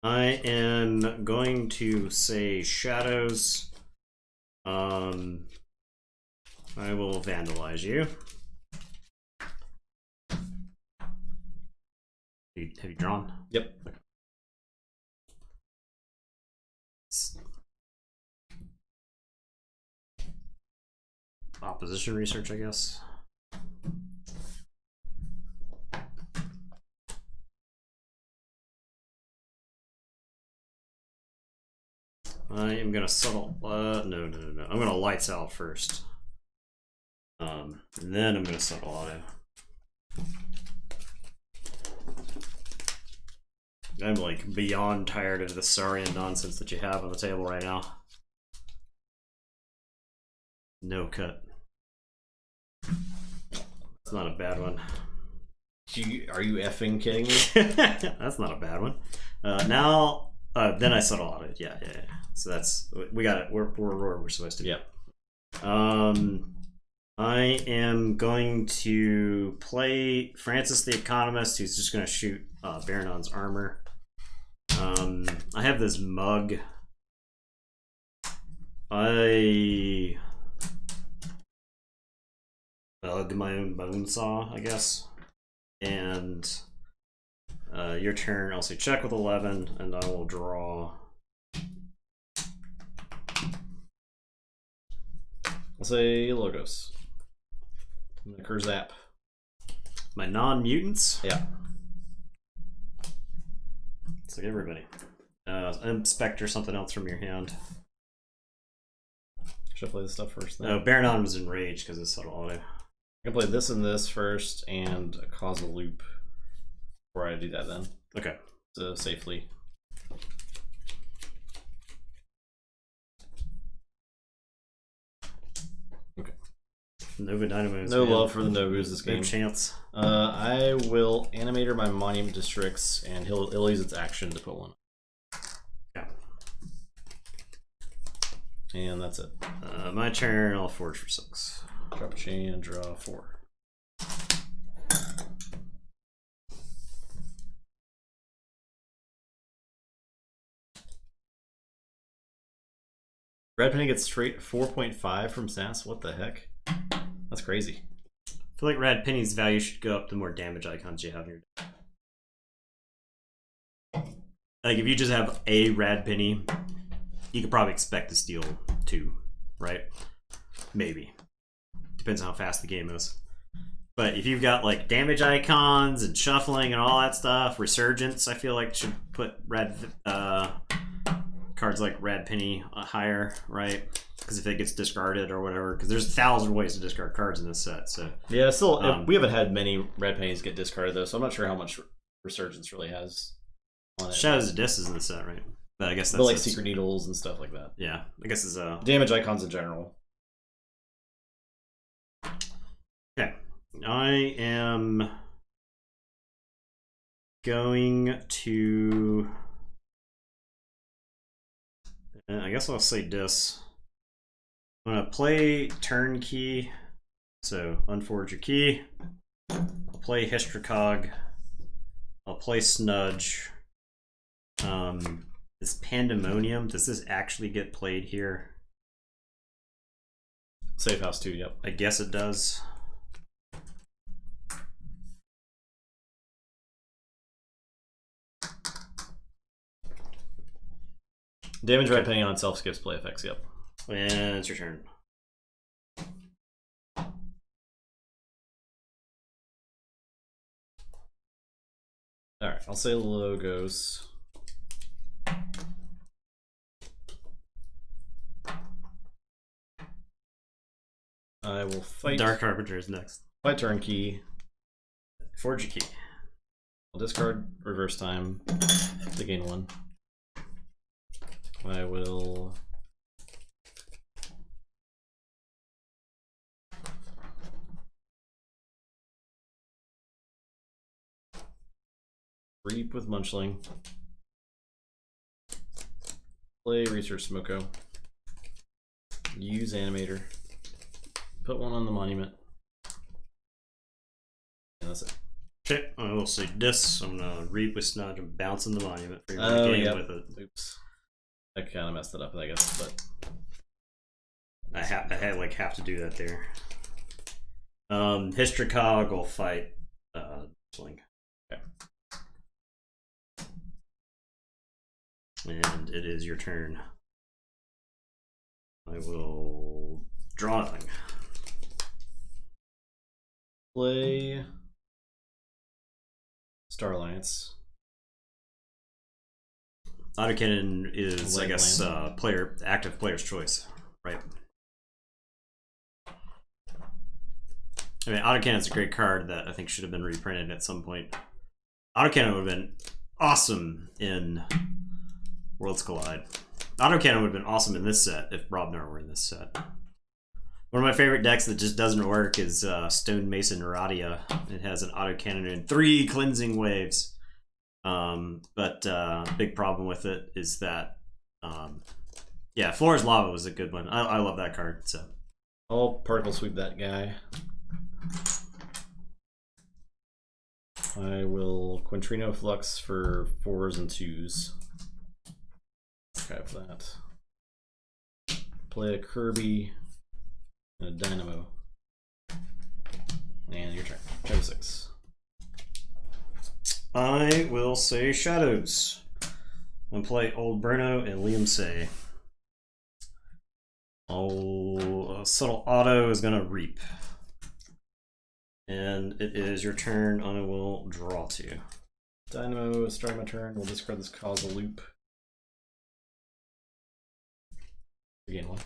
I am going to say Shadows. I will vandalize you. Have you drawn? Yep. Opposition research, I guess. I am gonna subtle. No. I'm gonna lights out first. And then I'm gonna subtle auto. I'm like beyond tired of the Saurian nonsense that you have on the table right now. No cut. It's not a bad one. Are you effing kidding me? That's not a bad one. Now, then I settle on it. Yeah. So that's, we got it. We're where we're supposed to be. Yep. I am going to play Francis the Economist, who's just going to shoot Baronon's armor. I have this mug. I mug my own bone saw, I guess. And your turn, I'll say check with 11, and I will draw. I'll say Logos. Kurzap. My non-mutants? Yeah. It's like everybody. Inspect or something else from your hand. Should I play this stuff first then? No, Baronon was enraged because it's subtle auto. I can play this and this first and a causal loop before I do that then. Okay. So safely. Okay. Nova Dynamos. No man. love for the Novus this game. No chance. I will animator my Monument to Strix and he'll use its action to put one. Yeah. And that's it. My turn, I'll forge for 6. Drop a chain and draw 4. Red Penny gets straight 4.5 from SAS. What the heck? That's crazy. I feel like Rad Penny's value should go up the more damage icons you have in your deck. Like if you just have a Rad Penny, you could probably expect to steal 2, right? Maybe. Depends on how fast the game is. But if you've got like damage icons and shuffling and all that stuff, Resurgence, I feel like should put cards like Rad Penny higher, right? Because if it gets discarded or whatever, because there's 1,000 ways to discard cards in this set. So yeah, still we haven't had many Red Pennies get discarded though, so I'm not sure how much Resurgence really has on it. Shadows of Dis is in the set, right? But I guess that's but like Secret Needles and stuff like that. Yeah, I guess it's damage icons in general. Okay, I am going to. I guess I'll say Dis. I'm gonna play Turnkey, so unforge your key. I'll play Hystricog. I'll play Snudge. This Pandemonium, does this actually get played here? Safe House 2, yep. I guess it does. Damage Red Penny on itself skips play effects, yep. And it's your turn. Alright, I'll say logos. I will fight. Dark Harbinger is next. Fight turn key. Forge a key. I'll discard reverse time to gain 1. I will Reap with Munchling. Play Research Smoko. Use Animator. Put 1 on the monument. And that's it. Okay, I will say this. I'm gonna Reap with Snodge and bouncing the monument for your game with it. Oops. I kind of messed it up, I guess, but I have to do that there. Histricog will fight Sling. Okay. And it is your turn. I will draw nothing. Play Star Alliance. Autocannon is, Land, I guess, active player's choice, right? I mean, Autocannon's a great card that I think should have been reprinted at some point. Autocannon would have been awesome in Worlds Collide. Autocannon would have been awesome in this set if Brobnar were in this set. One of my favorite decks that just doesn't work is Stone Mason Radia. It has an autocannon and 3 cleansing waves. But big problem with it is that, yeah, Flora's Lava was a good one. I love that card. So I'll particle sweep that guy. I will Quintrino Flux for 4s and 2s. Okay, for that. Play a Kirby and a Dynamo. And your turn. Turn 6. I will say Shadows. I'm gonna play Old Bruno and Liam Say. Oh, Subtle Auto is gonna Reap. And it is your turn. I will draw 2. Dynamo, starting my turn. We'll discard this Causal Loop. Gain 1.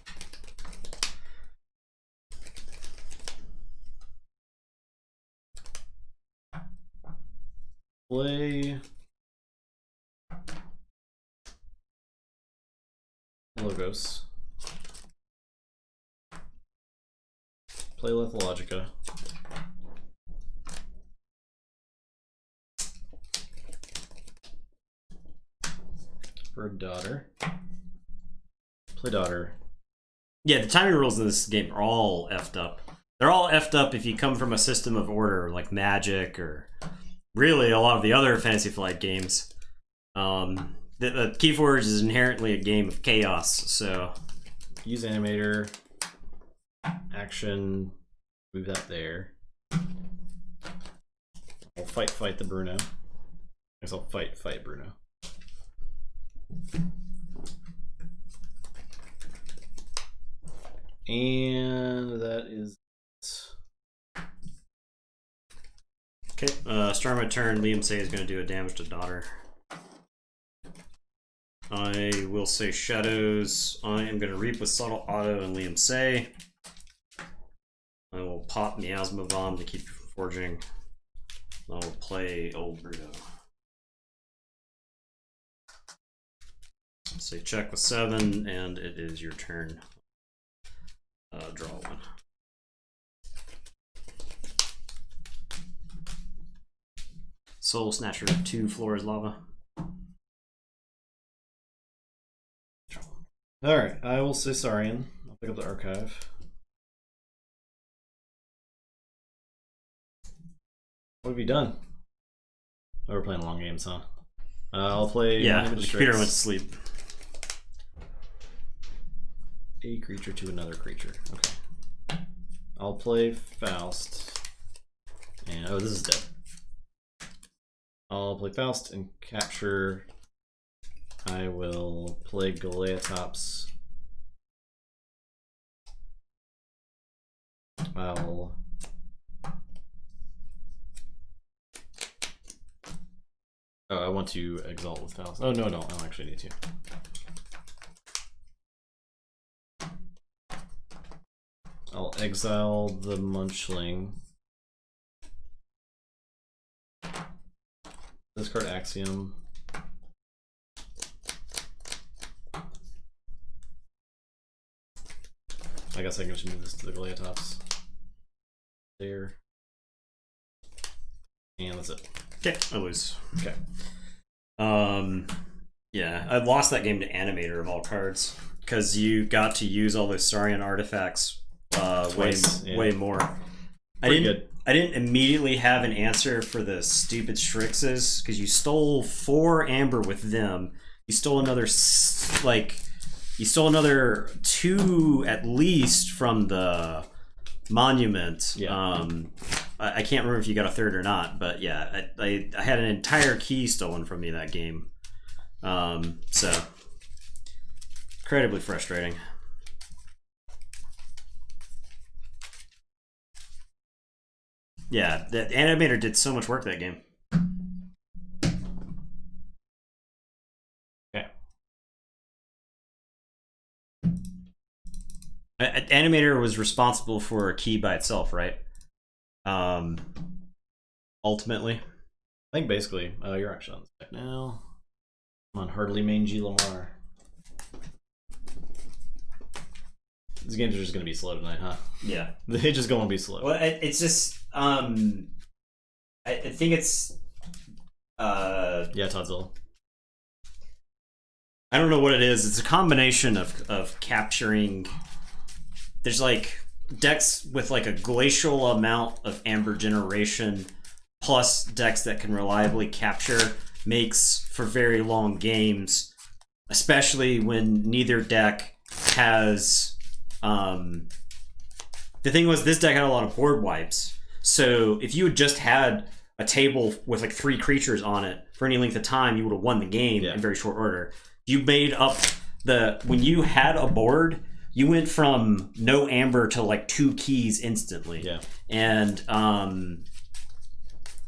Play Logos. Play Lethalogica. For Daughter. Play Daughter. Yeah, the timing rules in this game are all effed up. They're all effed up if you come from a system of order like Magic or really a lot of the other Fantasy Flight games. The Keyforge is inherently a game of chaos, so Use Animator. Action. Move that there. I'll fight the Bruno. I guess I'll fight Bruno. And that is okay. Start my turn. Liam Say is going to do a damage to Daughter. I will say Shadows. I am going to Reap with Subtle Auto and Liam Say. I will pop Miasma Bomb to keep you from forging. I will play Old Bruno. Say check with 7, and it is your turn. Draw 1. Soul Snatcher 2, Flora's Lava. alright. I will say Saurian. I'll pick up the archive. What have you done? Oh, we're playing long games, huh? I'll play. Yeah, the computer went to sleep. A creature to another creature. Okay. I'll play Faust. And oh, this is dead. I'll play Faust and capture. I will play Galeatops. I'll Oh, I want to exalt with Faust. Oh, no, I don't actually need to. I'll exile the Munchling. Discard Axiom. I guess I can just move this to the Galeatops. There. And that's it. Okay, I lose. Okay. Yeah, I lost that game to Animator of all cards because you got to use all those Saurian artifacts way more. I didn't immediately have an answer for the stupid Strixes because you stole 4 amber with them. You stole another 2 at least from the monument. Yeah. I can't remember if you got a 3rd or not, but yeah, I had an entire key stolen from me that game. So incredibly frustrating. Yeah, the Animator did so much work that game. Okay. Animator was responsible for a key by itself, right? Ultimately. I think basically, you're actually on the deck now. Come on, Hardly Mangy Lamar. These games are just going to be slow tonight, huh? Yeah. They're just going to be slow. Well, it's just, I think it's, yeah, Todzilla. I don't know what it is. It's a combination of capturing, there's like decks with like a glacial amount of amber generation plus decks that can reliably capture makes for very long games, especially when neither deck has the thing was this deck had a lot of board wipes, so if you had just had a table with like 3 creatures on it for any length of time, you would have won the game in very short order. You made up when you had a board, you went from no amber to like 2 keys instantly. Yeah. And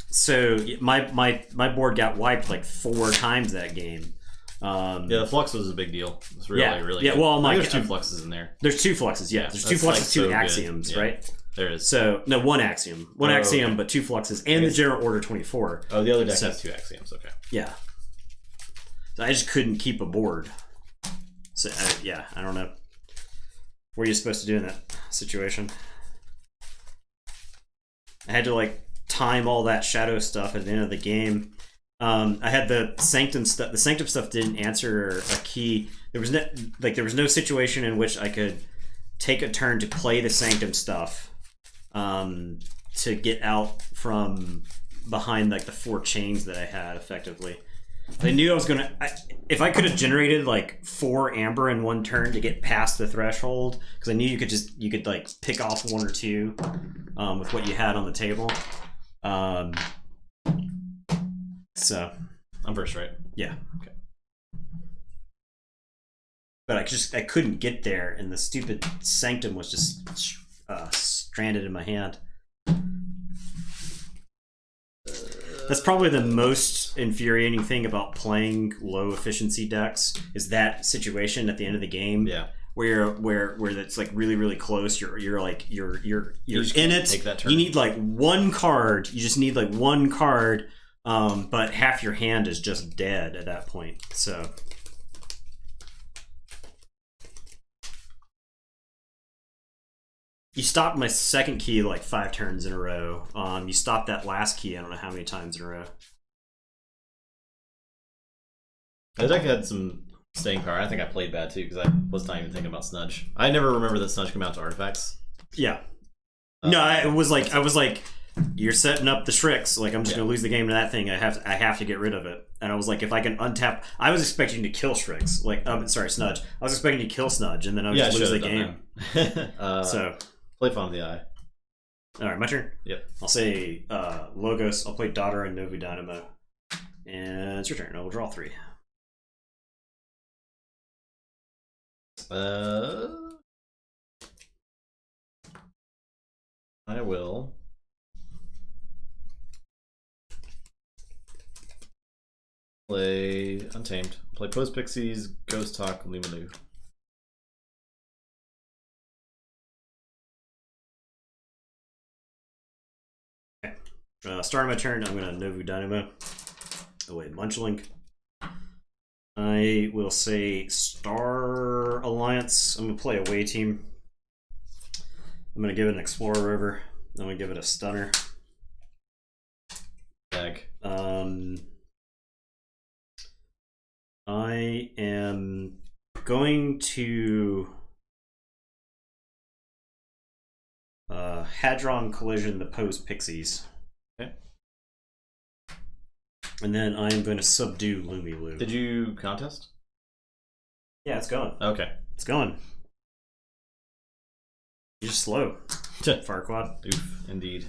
so my board got wiped like 4 times that game. Yeah, the flux was a big deal. It's really yeah. good. Well, there's 2 fluxes in there. There's 2 fluxes. Yeah, there's 2 fluxes, like 2 axioms, yeah, right? There is. So no, 1 axiom, 1 axiom, okay. but 2 fluxes, and the general order 24. Oh, the other deck has 2 axioms. Okay. Yeah. So I just couldn't keep a board. So yeah, I don't know. What are you supposed to do in that situation? I had to like time all that shadow stuff at the end of the game. I had the sanctum stuff. The sanctum stuff didn't answer a key. There was no situation in which I could take a turn to play the sanctum stuff to get out from behind like the 4 chains that I had effectively. I knew I was gonna. If I could have generated like 4 amber in 1 turn to get past the threshold, because I knew you could like pick off 1 or 2 with what you had on the table. So I'm first, right? Yeah. Okay. But I couldn't get there, and the stupid sanctum was just stranded in my hand. That's probably the most infuriating thing about playing low efficiency decks is that situation at the end of the game. Yeah. Where it's like really close. You're in it. Take that turn. You need like 1 card. You just need like 1 card. But half your hand is just dead at that point. So you stopped my second key like 5 turns in a row. You stopped that last key I don't know how many times in a row. The deck had some staying power. I think I played bad too because I was not even thinking about Snudge. I never remember that Snudge came out to artifacts. Yeah. No, I was like, you're setting up the Shrix. Like I'm just gonna lose the game to that thing. I have to get rid of it. And I was like, if I can untap, I was expecting to kill Shrix. Like, sorry, Snudge. I was expecting to kill Snudge, and then I would just lose the game. So play Fawn of the Eye. All right, my turn. Yep. I'll say Logos. I'll play Daughter and Novu Dynamo, and it's your turn. I will draw 3. I will Play Untamed. Play Post Pixies, Ghost Talk, Lumilu. Starting my turn, I'm going to Novu Dynamo. Oh wait, Munchlink. I will say Star Alliance. I'm going to play Away Team. I'm going to give it an Explorer River. I'm going to give it a Stunner. Bag. I am going to Hadron Collision the Post Pixies. Okay. And then I am going to subdue Lumilu. Did you contest? Yeah, it's going. Okay. It's going. You're just slow. Farquaad. Oof, indeed.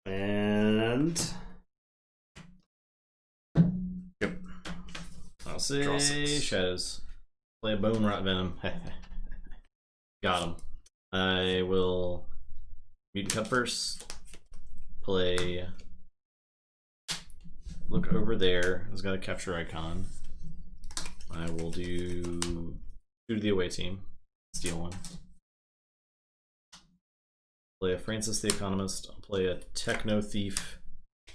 And yep. I'll say Shadows. Play a Bone Rot Venom. Got him. I will Mutant Cutburst. Play. Look over there. It's got a capture icon. I will do 2 to the away team. Steal 1. Play a Francis the Economist. I'll play a Techno Thief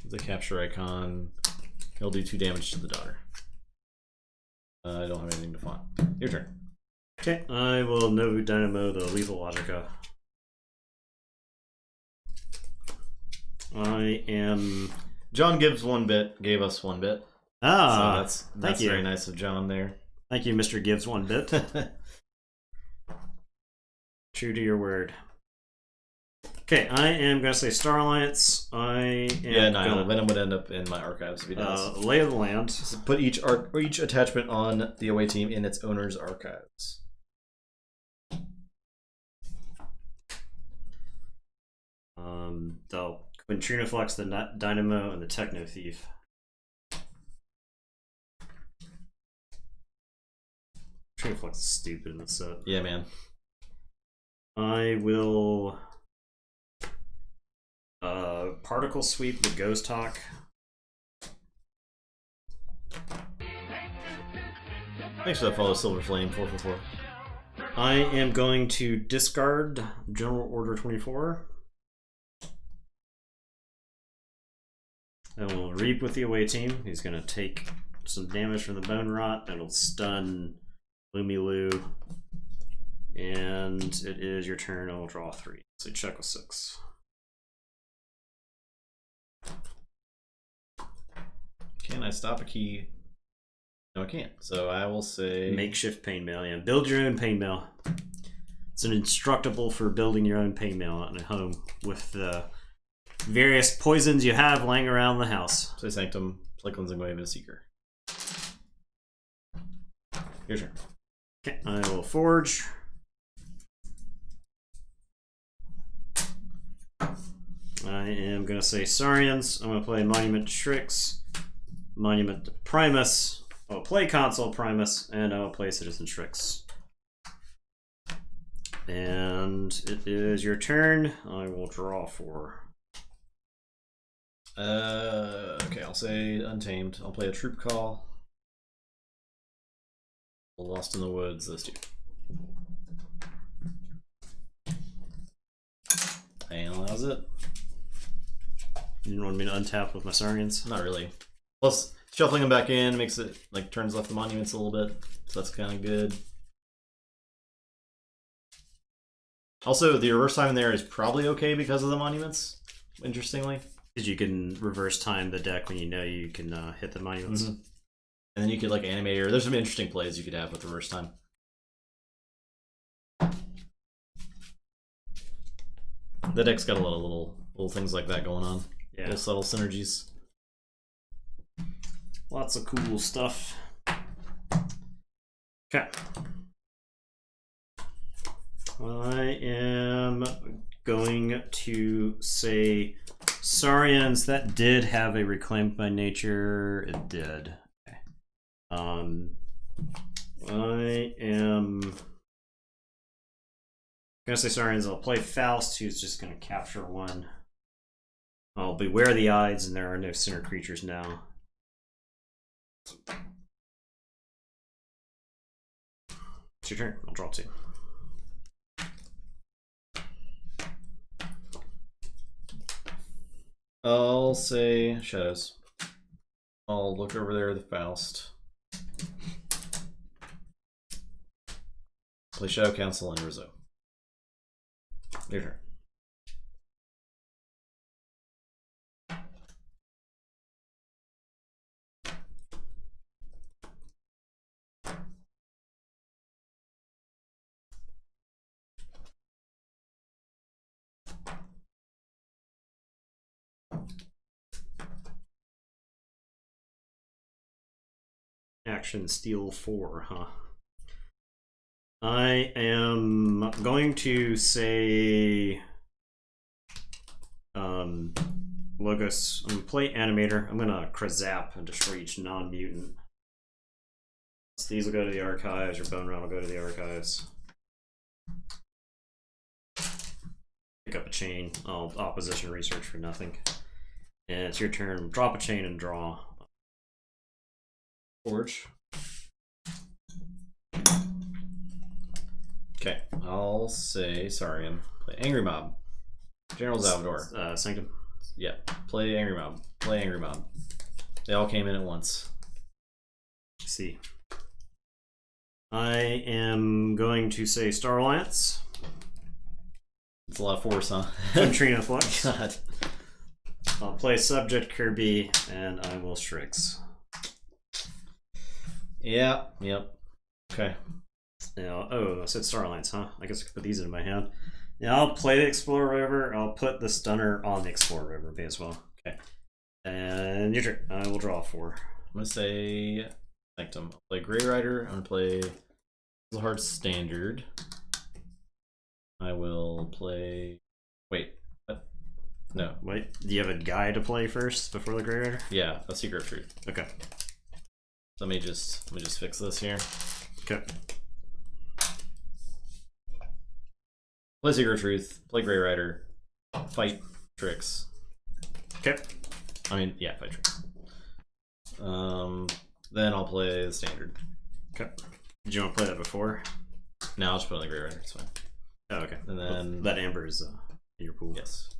with a capture icon. He'll do 2 damage to the daughter. I don't have anything to font. Your turn. Okay, I will Novu Dynamo the Lethal Logica. I am. John gives 1 bit. Gave us 1 bit. Ah, so that's thank you. very nice of John there. Thank you, Mr. Gives 1 bit. True to your word. Okay, I am going to say Star Alliance. I am no, Venom would end up in my archives if he does. Lay of the Land. So put each attachment on the away team in its owner's archives. They'll Quintrina Flex the Dynamo and the Techno Thief. Quintrina Flex is stupid in this set. Yeah, man. I will Particle Sweep the Ghost Hawk. Thanks for that follow, Silver Flame 444. I am going to discard General Order 24. I will Reap with the away team. He's going to take some damage from the Bone Rot. It'll stun Lumilu. And it is your turn. I will draw 3. So check with 6. Can I stop a key? No, I can't. So I will say Makeshift Pain Mail. Yeah, build your own Pain Mail. It's an instructable for building your own Pain Mail at home with the various poisons you have laying around the house. Say Sanctum, play Cleansing Wave, and a Seeker. Your turn. Okay, I will Forge. I am going to say Saurians. I'm going to play Monument to Strix, Monument to Primus. I'll play Console Primus, and I'll play Citizen Strix. And it is your turn. I will draw 4. Okay, I'll say Untamed. I'll play a Troop Call. Lost in the Woods, those 2. Analyze it. You didn't want me to untap with my Saurians? Not really. Plus, shuffling them back in makes it, like, turns off the monuments a little bit. So that's kind of good. Also, the reverse time in there is probably okay because of the monuments, interestingly. Because you can reverse time the deck when you know you can hit the monuments. Mm-hmm. And then you could, like, animate, or there's some interesting plays you could have with reverse time. The deck's got a lot of little things like that going on. Yeah. Little subtle synergies. Lots of cool stuff. Okay. I am going to say Saurians. That did have a Reclaimed by Nature. It did. Okay. I am gonna say Saurians. I'll play Faust, who's just gonna capture 1. I'll beware the eyes, and there are no center creatures now. It's your turn. I'll draw 2. I'll say shadows. I'll look over there at the Faust. Play Shadow Council and Rizzo. Your turn. Action steal 4, huh? I am going to say Logos. I'm gonna play Animator. I'm gonna Krazap and destroy each non-mutant. So these will go to the archives, or Bone Round will go to the archives. Pick up a chain. I'll opposition research for nothing. And it's your turn. Drop a chain and draw. Forge. Okay, I'll say Saurian. Play Angry Mob. General Salvador. Sanctum. Yeah, play Angry Mob. Play Angry Mob. They all came in at once. Let's see. I am going to say Star Alliance. It's a lot of force, huh? Neutrino Flux. God. I'll play Subject Kirby, and I will Strix. Yeah, yep. Okay. Now, oh, I said Star Alliance, huh? I guess I could put these into my hand. Now I'll play the Explorer River. I'll put the Stunner on the Explorer River as well. Okay. And your turn. I will draw 4. I'm gonna say Sanctum. I'll play Grey Rider. I'm gonna play Hard Standard. I will play. Wait. What? No. Wait. Do you have a guy to play first before the Grey Rider? Yeah, a Secret of Truth. Okay. Let me just fix this here. Okay. Play Secret of Truth. Play Grey Rider. Fight Tricks. Okay. I mean, yeah, fight Tricks. Then I'll play the Standard. Okay. Did you want to play that before? Now I'll just put on the Grey Rider. It's fine. Oh, okay. And then that Amber is in your pool. Yes.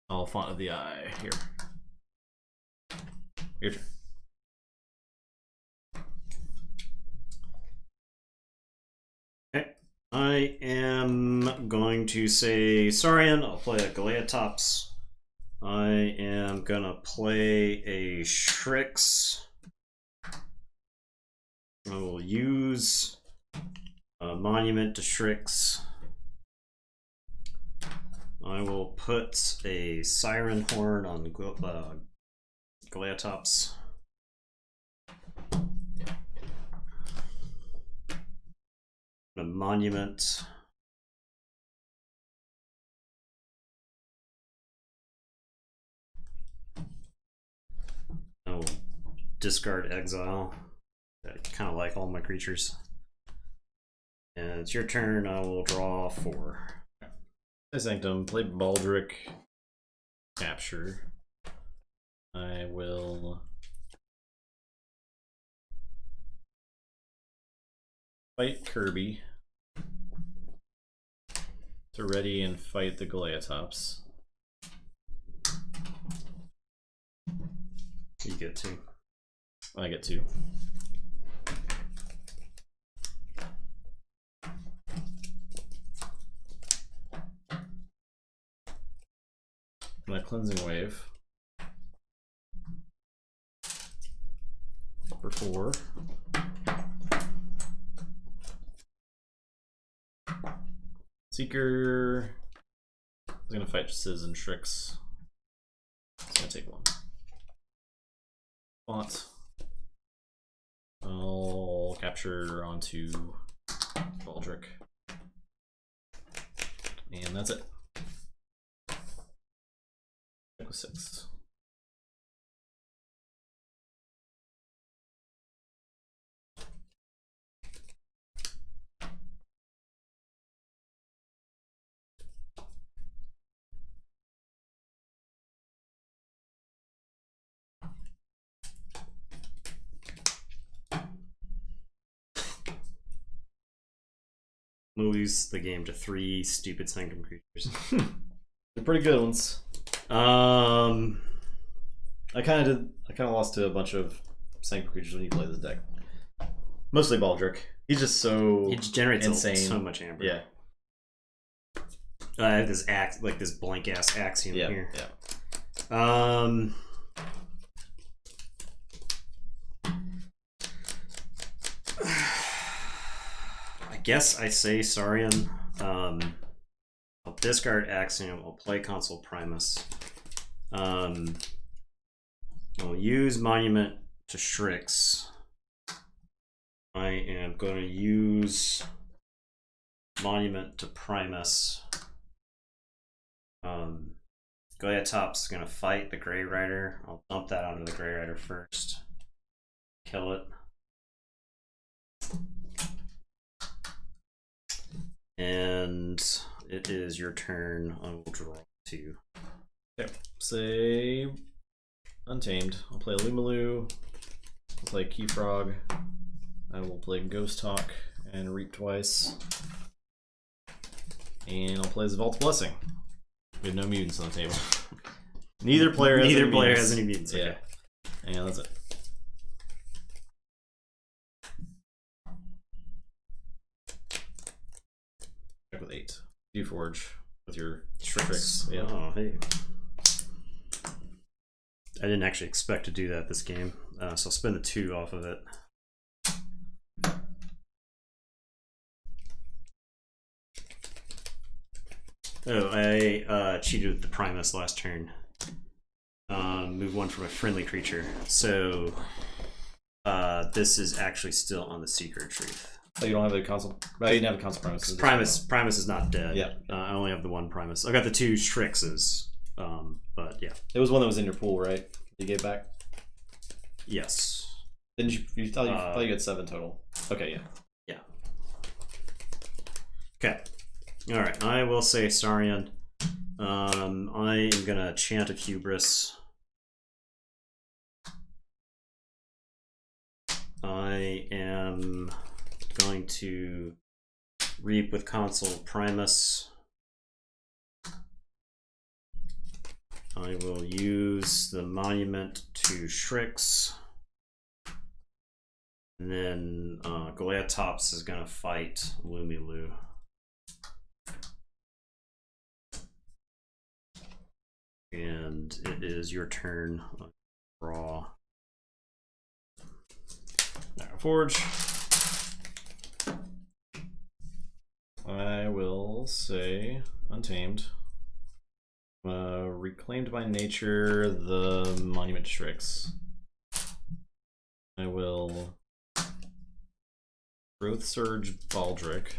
I'll Font of the Eye here. Your turn. Okay. I am going to say Saurian. I'll play a Galeatops. I am gonna play a Shrix. I will use a Monument to Shrix. I will put a Siren Horn on Galeatops. A Monument. I will discard Exile. I kind of like all my creatures. And it's your turn. I will draw 4. Play Sanctum. Play Baldric. Capture. I will fight Kirby to ready and fight the Galeatops. You get 2. I get 2. And a Cleansing Wave for 4. Seeker is gonna fight Citizen Shrix. It's gonna take 1. Font. I'll capture onto Baldric. And that's it. 6. gonna lose the game to 3 stupid Sanctum creatures. They're pretty good ones. I kind of lost to a bunch of Sanctum creatures when you play this deck. Mostly Baldric. He's just so it generates insane. So much amber. Yeah. I have this this blank ass axiom here. Yeah. I guess I say Saurian. I'll discard Axiom. I'll play Consul Primus. I'll use Monument to Strix. I am going to use Monument to Primus. Goya Top's going to fight the Grey Rider. I'll dump that onto the Grey Rider first. Kill it. And it is your turn. I will draw 2. Okay. Say Untamed. I'll play Lumilu. I'll play Keyfrog. I will play Ghost Talk and Reap twice. And I'll play Vault's Blessing. We have no mutants on the table. Neither player has any mutants. Yeah. Okay. And that's it. Check with 8. Keyforge with your tricks. Yeah. Oh, hey. I didn't actually expect to do that this game, so I'll spend the 2 off of it. Oh, I cheated with the Primus last turn. Move 1 from a friendly creature. So this is actually still on the Secret Truth. Oh, you don't have a console? No, you didn't have a console Primus. Primus is not dead. Yeah. I only have the 1 Primus. I got the 2 Strixes, but yeah. It was one that was in your pool, right? You gave back? Yes. Didn't you? You thought you had 7 total. Okay, yeah. Yeah. Okay. All right. I will say Saurian. I am gonna chant a Hubris. I am going to Reap with Consul Primus. I will use the Monument to Strix. And then Goliatops is going to fight Lumilu. And it is your turn. Draw. Forge. I will say Untamed. Reclaimed by Nature the Monument to Strix. I will Growth Surge Baldric.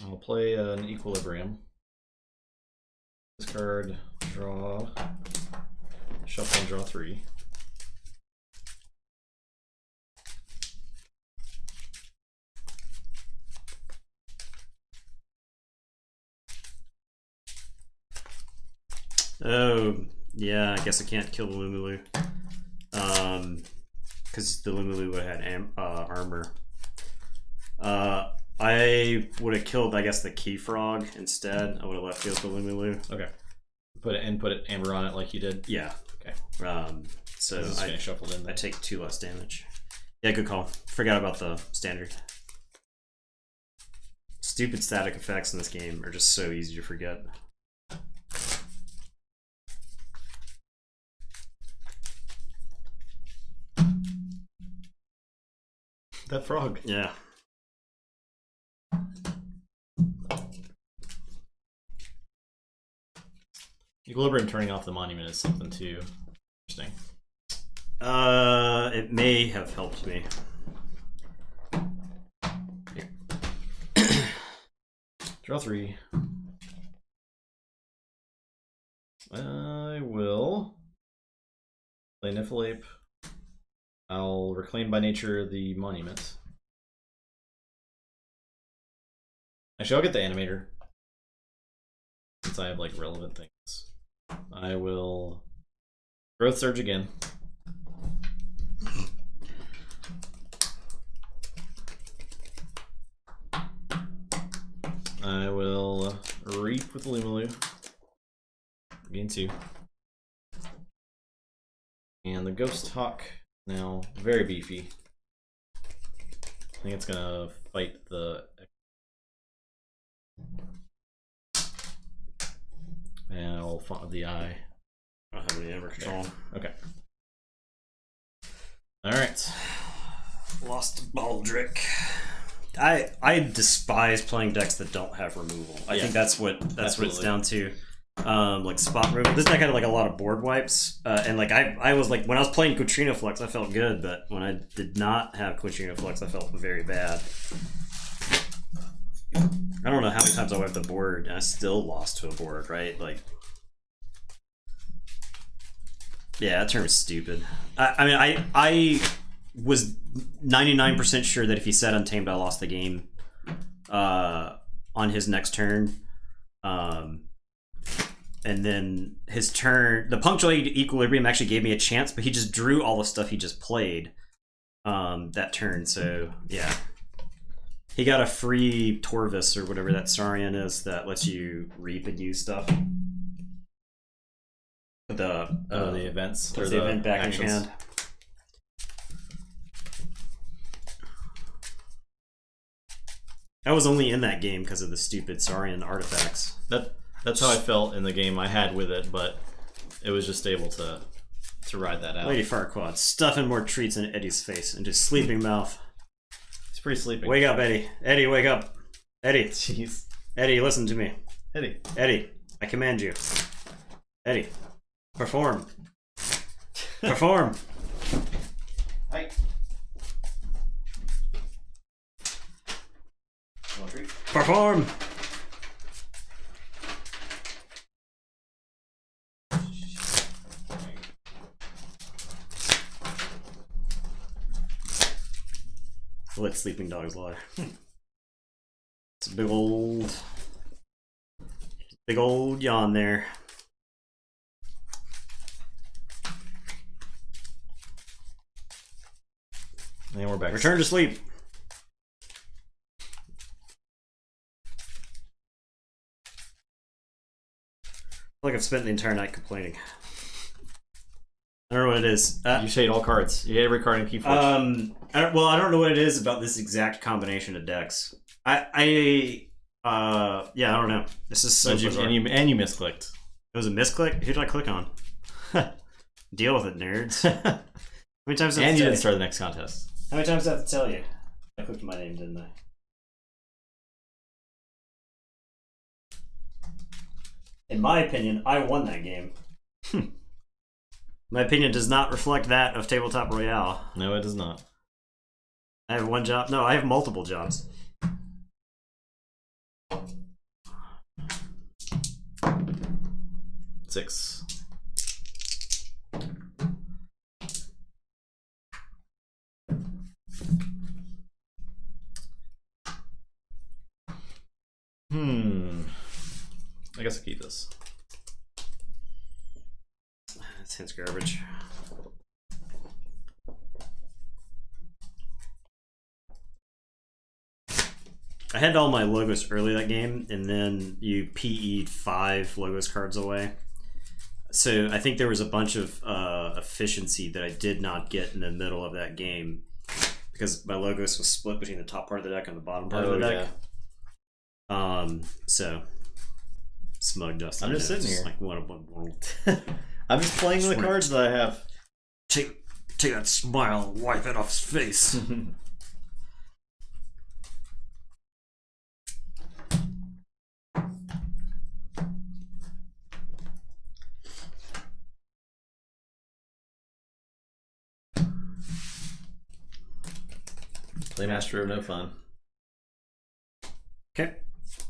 I'll play an Equilibrium. Discard, draw, shuffle and draw 3. Oh, yeah, I guess I can't kill the Lumilu. Because the Lumilu would have had armor. I would have killed, I guess, the Keyfrog instead. I would have left you with the Lumilu. Okay. Put amber on it like you did? Yeah. Okay. So I shuffled in. I take 2 less damage. Yeah, good call. Forgot about the standard. Stupid static effects in this game are just so easy to forget. That frog. Yeah. Equilibrium turning off the monument is something too interesting. It may have helped me. Draw 3. I will play Niffleape. I'll Reclaim by Nature the Monument. Actually, I'll get the Animator, since I have like relevant things. I will Growth Surge again. I will Reap with Lumilu. Gain 2. And the Ghost Hawk, now very beefy. I think it's gonna fight the... And I'll font with the eye. I don't have any ever control. Okay. Alright. Lost Baldric. I despise playing decks that don't have removal. I think that's what it's down to. Like spot removal. This deck had like a lot of board wipes, and like I was like when I was playing Quatrino Flux, I felt good, but when I did not have Quatrino Flux, I felt very bad. I don't know how many times I wiped the board, and I still lost to a board, right? Like, yeah, that term is stupid. I mean, I was 99% sure that if he said Untamed, I lost the game on his next turn. And then his turn, the Punctuated Equilibrium actually gave me a chance, but he just drew all the stuff he just played that turn. So, yeah. He got a free Torvis or whatever that Saurian is that lets you reap and use stuff. The events. Or the event back actions in your hand. I was only in that game because of the stupid Saurian artifacts. That's how I felt in the game I had with it, but it was just able to ride that out. Lady Farquaad, stuffing more treats in Eddie's face into sleeping mouth. He's pretty sleeping. Wake up, Eddie. Eddie, wake up. Eddie. Jeez. Eddie, listen to me. Eddie. Eddie, I command you. Eddie, perform. Perform. Hi. Perform. Let sleeping dogs lie. It's a big old yawn there. And we're back. Return to sleep. I feel like I've spent the entire night complaining. I don't know what it is. You should hate all cards. You hate every card in Keyforge. I don't know what it is about this exact combination of decks. Yeah, I don't know. This is so bizarre. And you misclicked. It was a misclick? Who did I click on? Deal with it, nerds. How many times did I you didn't start the next contest. How many times did I have to tell you? I clicked my name, didn't I? In my opinion, I won that game. My opinion does not reflect that of Tabletop Royale. No, it does not. I have one job. No, I have multiple jobs. Six. I guess I'll keep this. That seems garbage. I had all my Logos early that game, and then you PE'd 5 Logos cards away. So I think there was a bunch of efficiency that I did not get in the middle of that game because my Logos was split between the top part of the deck and the bottom part of the deck. Yeah. So smug Dustin. I'm just sitting here. Like, what a world. I'm just playing the cards that I have. Take that smile and wipe it off his face. Playmaster of no fun. Okay.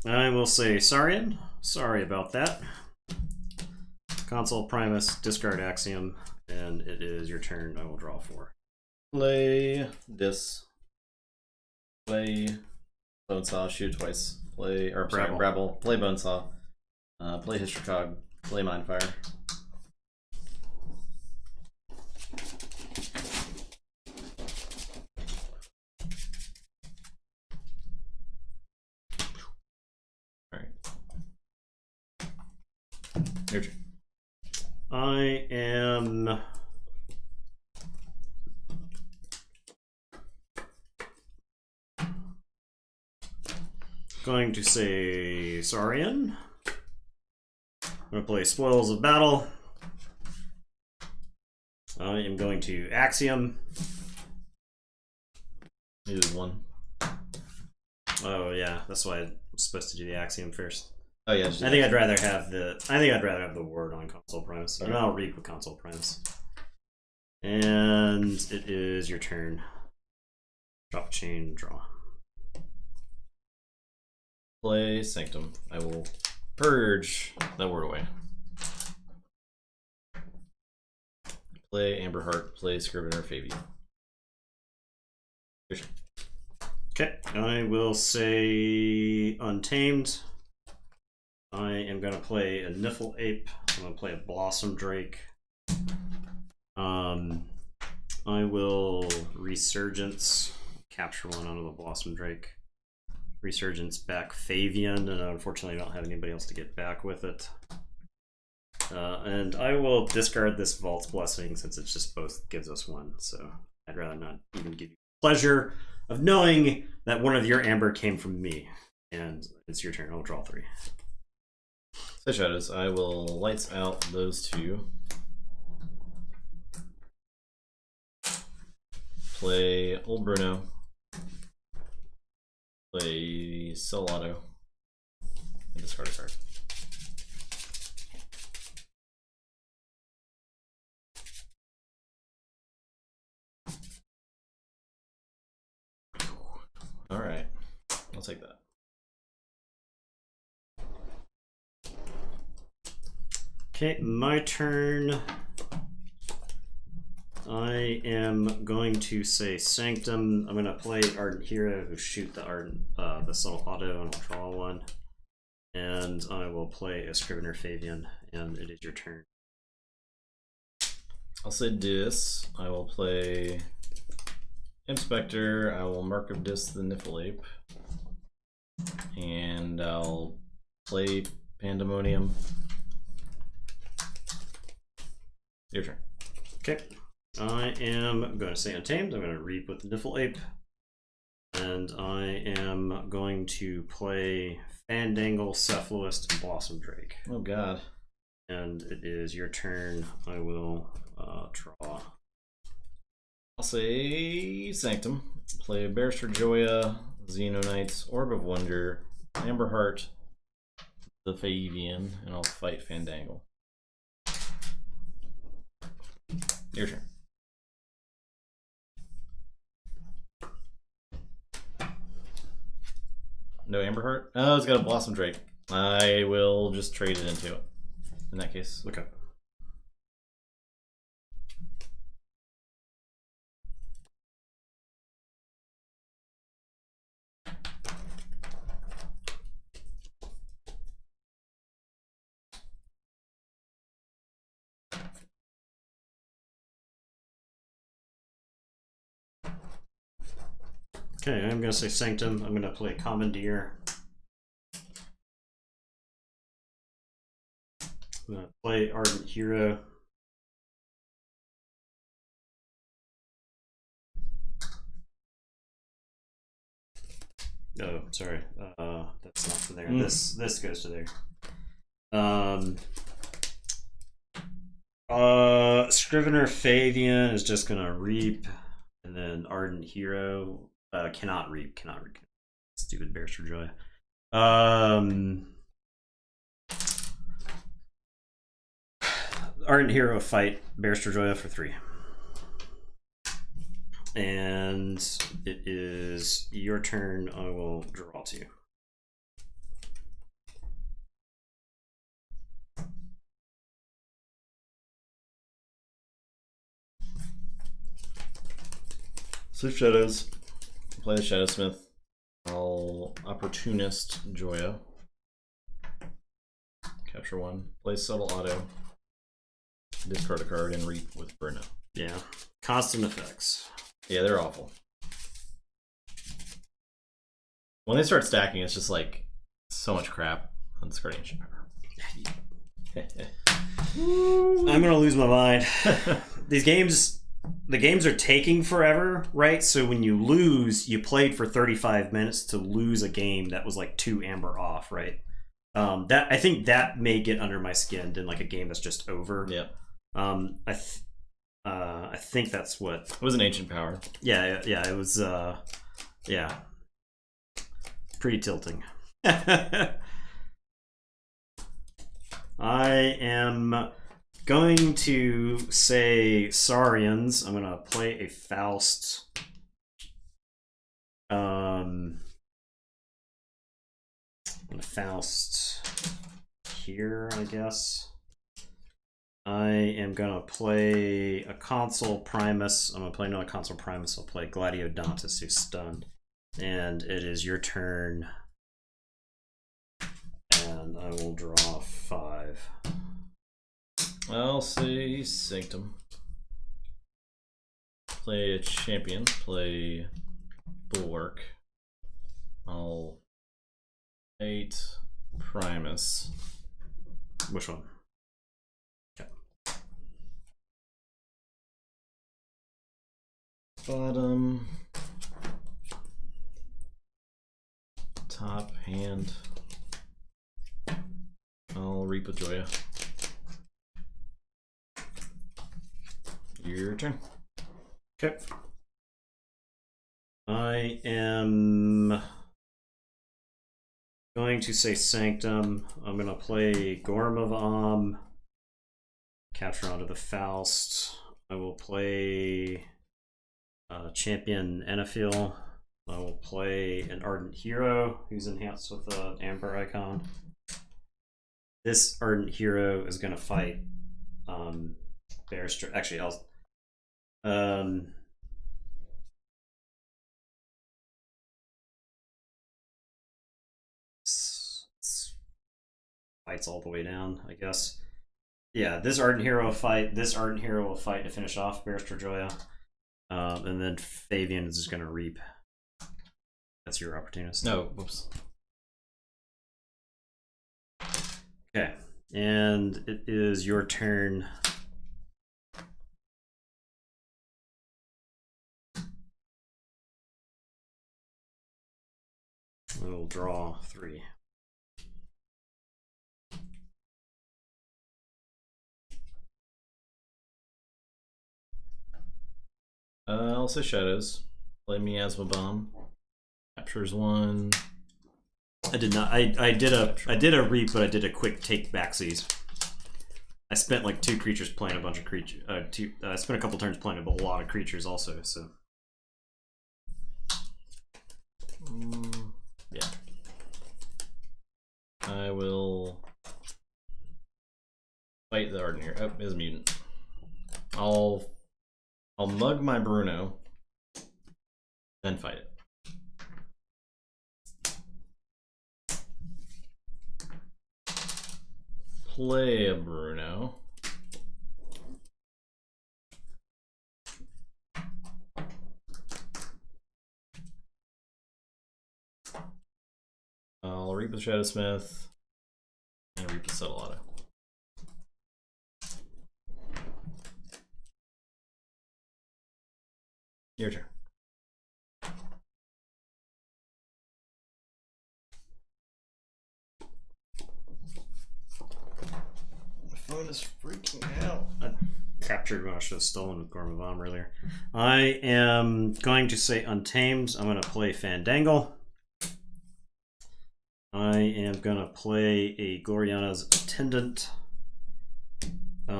I will say Saurian. Sorry about that. Console Primus, discard Axiom, and it is your turn. I will draw 4. Play this. Play Bonesaw, shoot twice. Play, or sorry, Brabble. Play Bonesaw. Play Histricog. Play Mindfire. Your turn. I am going to say Saurian. I'm going to play Spoils of Battle. I am going to Axiom. You lose 1. Oh yeah, that's why I'm supposed to do the Axiom first. Oh yeah. I think I'd rather have the word on Console Primus. Okay. And I'll read with Console Primus. And it is your turn. Drop chain, draw. Play Sanctum. I will purge that word away. Play Amberheart. Play Scrivener Fabian. Okay, I will say Untamed. I am going to play a Niffle Ape. I'm going to play a Blossom Drake. I will Resurgence. Capture one out of the Blossom Drake. Resurgence back Fabian, and unfortunately I don't have anybody else to get back with it. And I will discard this Vault's Blessing since it's just both gives us 1, so I'd rather not even give you the pleasure of knowing that one of your amber came from me. And it's your turn. I'll draw 3. So Shadows, I will lights out those 2. Play Old Bruno. Play Solado. And discard a card. Alright. I'll take that. Okay, my turn. I am going to say Sanctum. I'm going to play Ardent Hero, who shoot the Subtle Auto, and I'll draw 1. And I will play a Scrivener Fabian, and it is your turn. I'll say Dis. I will play Inspector. I will Mark of Dis the Niffle Ape. And I'll play Pandemonium. Your turn. Okay. I am going to say Untamed. I'm going to Reap with the Niffle Ape. And I am going to play Fandangle, Cephalist, and Blossom Drake. Oh god. And it is your turn. I will draw. I'll say Sanctum. Play Barrister Joya, Xenonites, Orb of Wonder, Amberheart, the Fabian, and I'll fight Fandangle. Your turn. No Amberheart? Oh, it's got a Blossom Drake. I will just trade it into it. In that case. Okay. Okay, I'm going to say Sanctum. I'm going to play Commandeer. I'm going to play Ardent Hero. Oh, sorry. That's not from there. This goes to there. Scrivener Fabian is just going to Reap, and then Ardent Hero cannot reap. Stupid Barrister Joy. Ardent Hero fight Barrister Joya for 3. And it is your turn. I will draw 2. Sleep Shadows. Play the Shadowsmith. I'll Opportunist Joya. Capture 1. Play Subtle Auto. Discard a card and Reap with Bruno. Yeah. Constant effects. Yeah, they're awful. When they start stacking, it's just like so much crap on discarding Ancient Power. I'm gonna lose my mind. These games, the games are taking forever, right? So when you lose, you played for 35 minutes to lose a game that was like 2 amber off, right? That I think that may get under my skin than like a game that's just over. Yeah. I think that's what it was. An ancient power. Yeah, it was. Yeah, pretty tilting. I am going to say Saurians. I'm gonna play a Faust. I'm gonna Faust here, I guess. I am gonna play a Consul Primus. I'm gonna play another Consul Primus. I'll play Gladiodontus, who's stunned. And it is your turn. And I will draw 5. I'll say Sanctum. Play a champion. Play Bulwark. I'll 8 Primus. Which one? Okay. Bottom. Top hand. I'll Reap with Joya. Your turn. Okay. I am going to say Sanctum. I'm going to play Gorm of Om. Capture onto the Faust. I will play Champion Enifil. I will play an Ardent Hero who's enhanced with an Amber icon. This Ardent Hero is going to fight Barrister. Actually, I'll fights all the way down, I guess. Yeah, this Ardent Hero will fight. This Ardent Hero will fight to finish off Barrister Joya. And then Fabian is just going to Reap. That's your opportunist. No, whoops. Okay, and it is your turn. We'll draw 3. I'll say Shadows. Play Miasma Bomb. Captures 1. I did not. I did a Reap, but I did a quick take backsies. I spent like 2 creatures playing a bunch of creatures. I spent a couple turns playing a lot of creatures also. So yeah, I will fight the Ardent Hero. Oh, it's a mutant. I'll mug my Bruno, then fight it. Play a Bruno. I'll Reap with Shadowsmith and Reap with Settlado. Your turn. My phone is freaking out. I captured when I should have stolen with Gorm of Om earlier. I am going to say Untamed. I'm going to play Fandangle. I am going to play a Gloriana's Attendant. I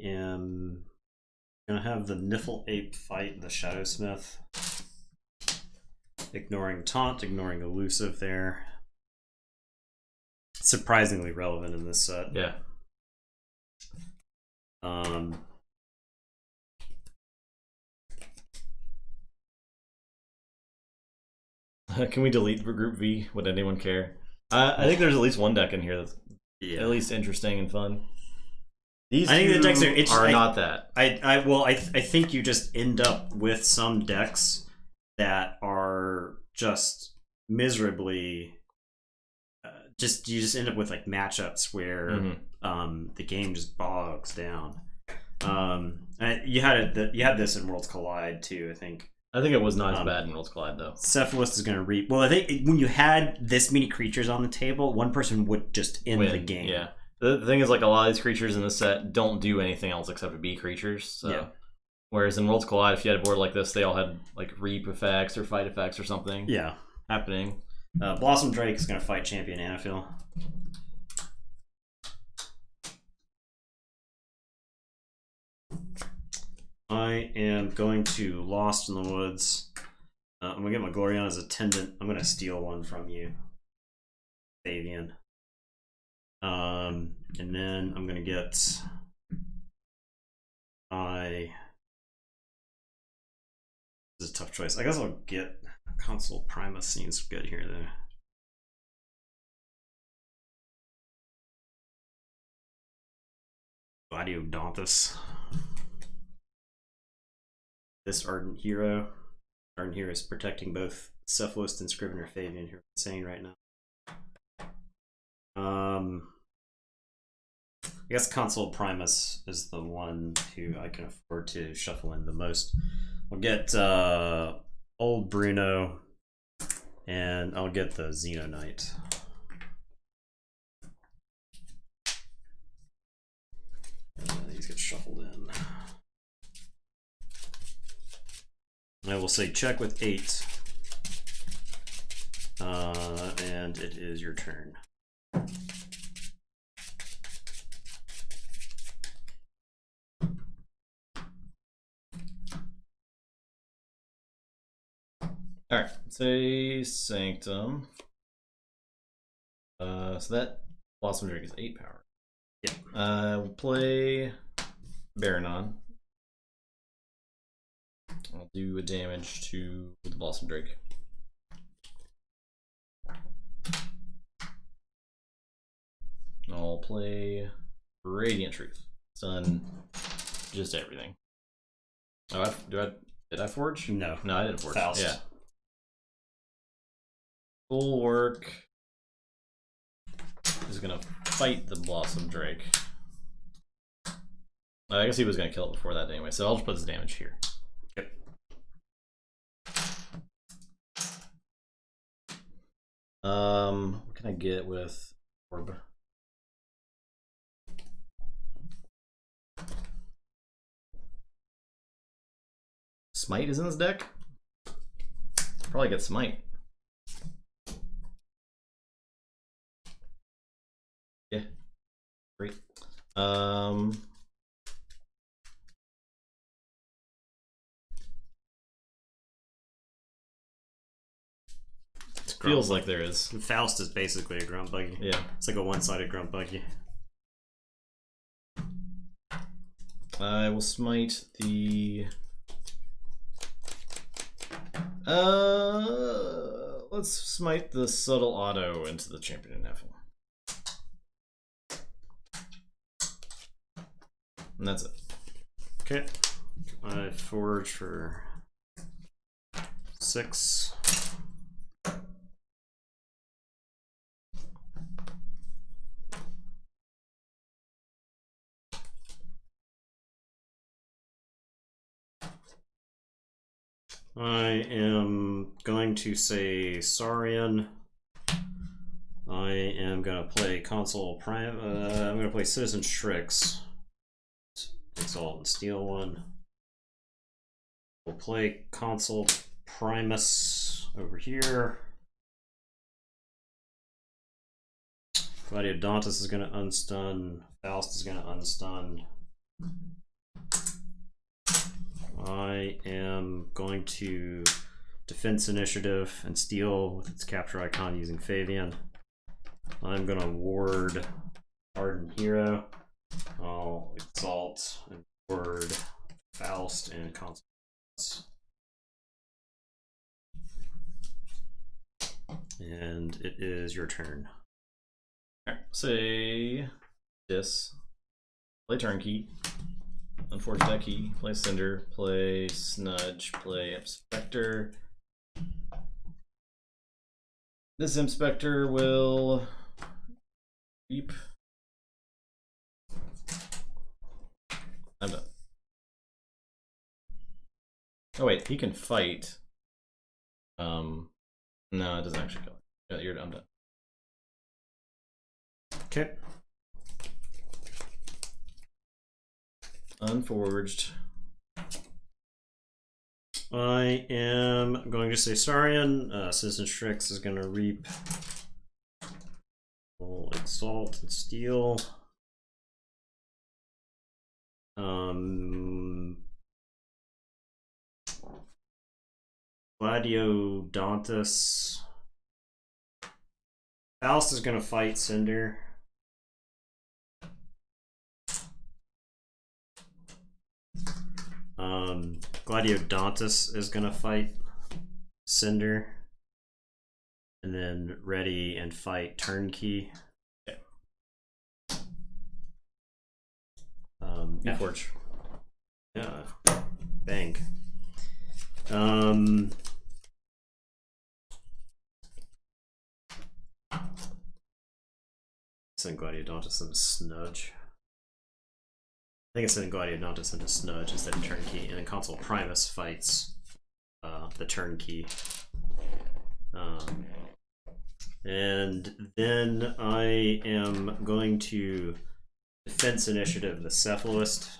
am going to have the Niffle Ape fight the Shadowsmith. Ignoring Taunt, ignoring Elusive there. Surprisingly relevant in this set. Yeah. Can we delete Group V? Would anyone care? I think there's at least one deck in here that's at least interesting and fun. These I think two the decks are not that. I think you just end up with some decks that are just miserably. You just end up with like matchups where the game just bogs down. You had this in Worlds Collide too, I think. I think it was not as bad in Worlds Collide though. Cephalist is going to reap. Well, I think when you had this many creatures on the table, one person would just end the game. Yeah. The thing is, like, a lot of these creatures in the set don't do anything else except to be creatures. So. Yeah. Whereas in Worlds Collide, if you had a board like this, they all had like reap effects or fight effects or something. Yeah. Happening. Blossom Drake is going to fight Champion Anafil. I am going to Lost in the Woods. I'm going to get my Gloriana's Attendant. I'm going to steal one from you, Fabian. And then I'm going to get my... This is a tough choice. I guess I'll get Console Primus. Seems good here, though. Gladiodontus. This Ardent Hero. Ardent Hero is protecting both Cephalist and Scrivener Fabian, who are insane right now. I guess Console Primus is the one who I can afford to shuffle in the most. I'll get Old Bruno, and I'll get the Xeno Knight. These get shuffled in. I will say check with 8. And it is your turn. Alright, say Sanctum. So that Blossom Drake is 8 power. Yeah. We'll play Baranon. I'll do a damage to the Blossom Drake. I'll play Radiant Truth. It's done just everything. Oh, did I forge? No. No, I didn't forge. Faust. Yeah. Bulwark is gonna fight the Blossom Drake. I guess he was gonna kill it before that anyway, so I'll just put this damage here. Yep. What can I get with Orb? Smite is in this deck? Probably get Smite. Yeah. Great. Feels like there is. Faust is basically a grunt buggy. Yeah. It's like a one-sided grunt buggy. I will smite the... let's smite the Subtle Auto into the Champion of Nephilim. And that's it. Okay. I forge for 6. I am going to say Saurian. I am going to play Console Prime. I'm going to play Citizen Strix. Exalt and steal one. We'll play Console Primus over here. Gladiodontus is going to unstun. Faust is going to unstun. I am going to Defense Initiative and steal with its capture icon using Fabian. I'm going to ward Ardent Hero. I'll Exalt and ward Faust and Consequence. And it is your turn. Alright, say this. Play Turnkey. Unforge that key. Play Cinder. Play Snudge. Play Inspector. This Inspector will beep. I'm done. Oh wait, he can fight. No, it doesn't actually kill. Yeah, I'm done. Okay. Unforged. I am going to say Saurian. Citizen Strix is going to reap. We'll Exalt and Steal. Gladiodontus. Faust is going to fight Cinder. Gladiodontus is going to fight Cinder. And then ready and fight Turnkey. Okay. Keyforge. Yeah. Bang. Send Gladiodontus and Snudge. I think it's sending Gladiodontus into Snudge instead of Turnkey, and then Consul Primus fights the Turnkey. And then I am going to Defense Initiative the Cephalist,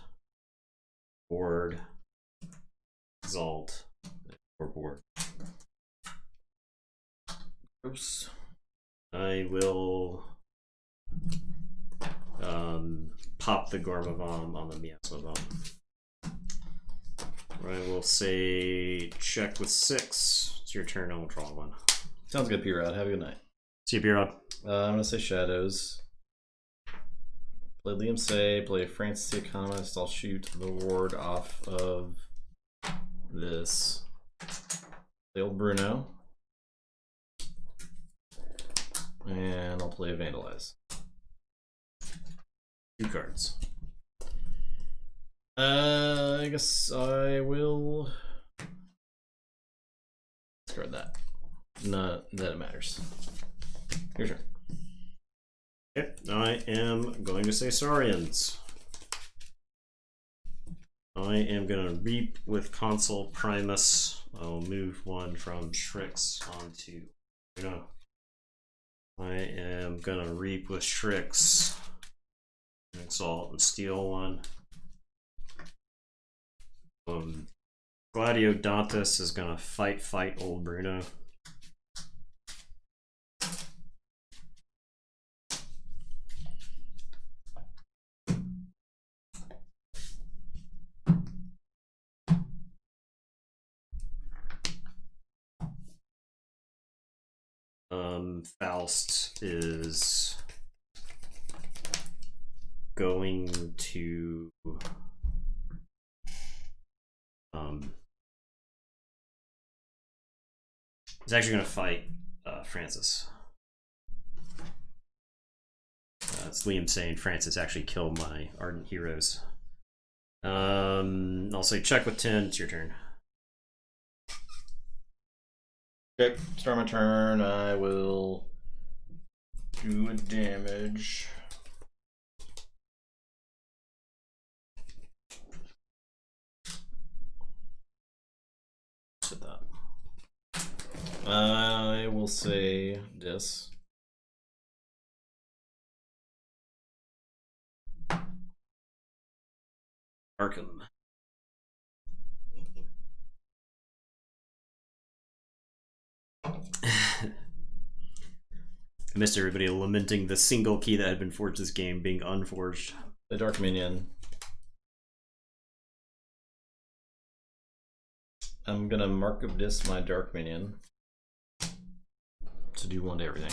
Board, Exalt, or Board. Oops. I will pop the Gormavom on the Miasma Bomb. I will say check with 6. It's your turn, I'll draw one. Sounds good, P-Rod. Have a good night. See you, P-Rod. I'm gonna say Shadows. Play Liam Say, play Francis the Economist. I'll shoot the ward off of this. Play old Bruno. And I'll play Vandalize. 2 cards. I guess I will discard that. Not that it matters. Your turn. Okay, I am going to say Saurians. I am going to reap with Consul Primus. I'll move one from Strix onto. I am going to reap with Strix. Exalt and steal one. Gladiodontus is going to fight old Bruno. Faust is going to he's actually going to fight Francis. It's Liam saying Francis actually killed my Ardent Heroes. I'll say check with 10. It's your turn. Okay, start my turn. I will do a damage. Hit that. I will say this. Arkham. I missed everybody lamenting the single key that had been forged this game being unforged. The Dark Minion. I'm gonna mark of this my Dark Minion to do 1 to everything.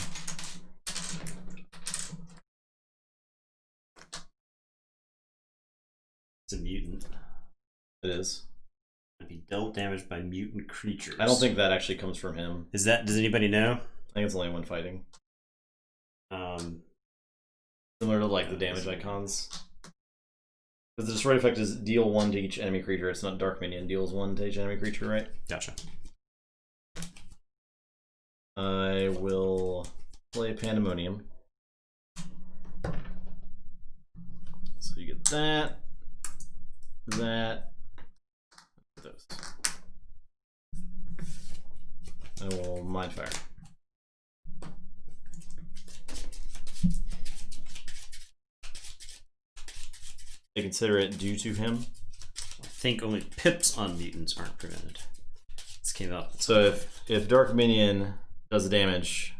It's a mutant. It is. Be dealt damage by mutant creatures. I don't think that actually comes from him. Is that? Does anybody know? I think it's only when fighting. Similar to like the damage icons. Because the destroyed effect is deal 1 to each enemy creature. It's not Dark Minion deals 1 to each enemy creature, right? Gotcha. I will play Pandemonium. So you get that, those. I will Mindfire. They consider it due to him. I think only pips on mutants aren't prevented. This came up. So if Dark Minion does the damage,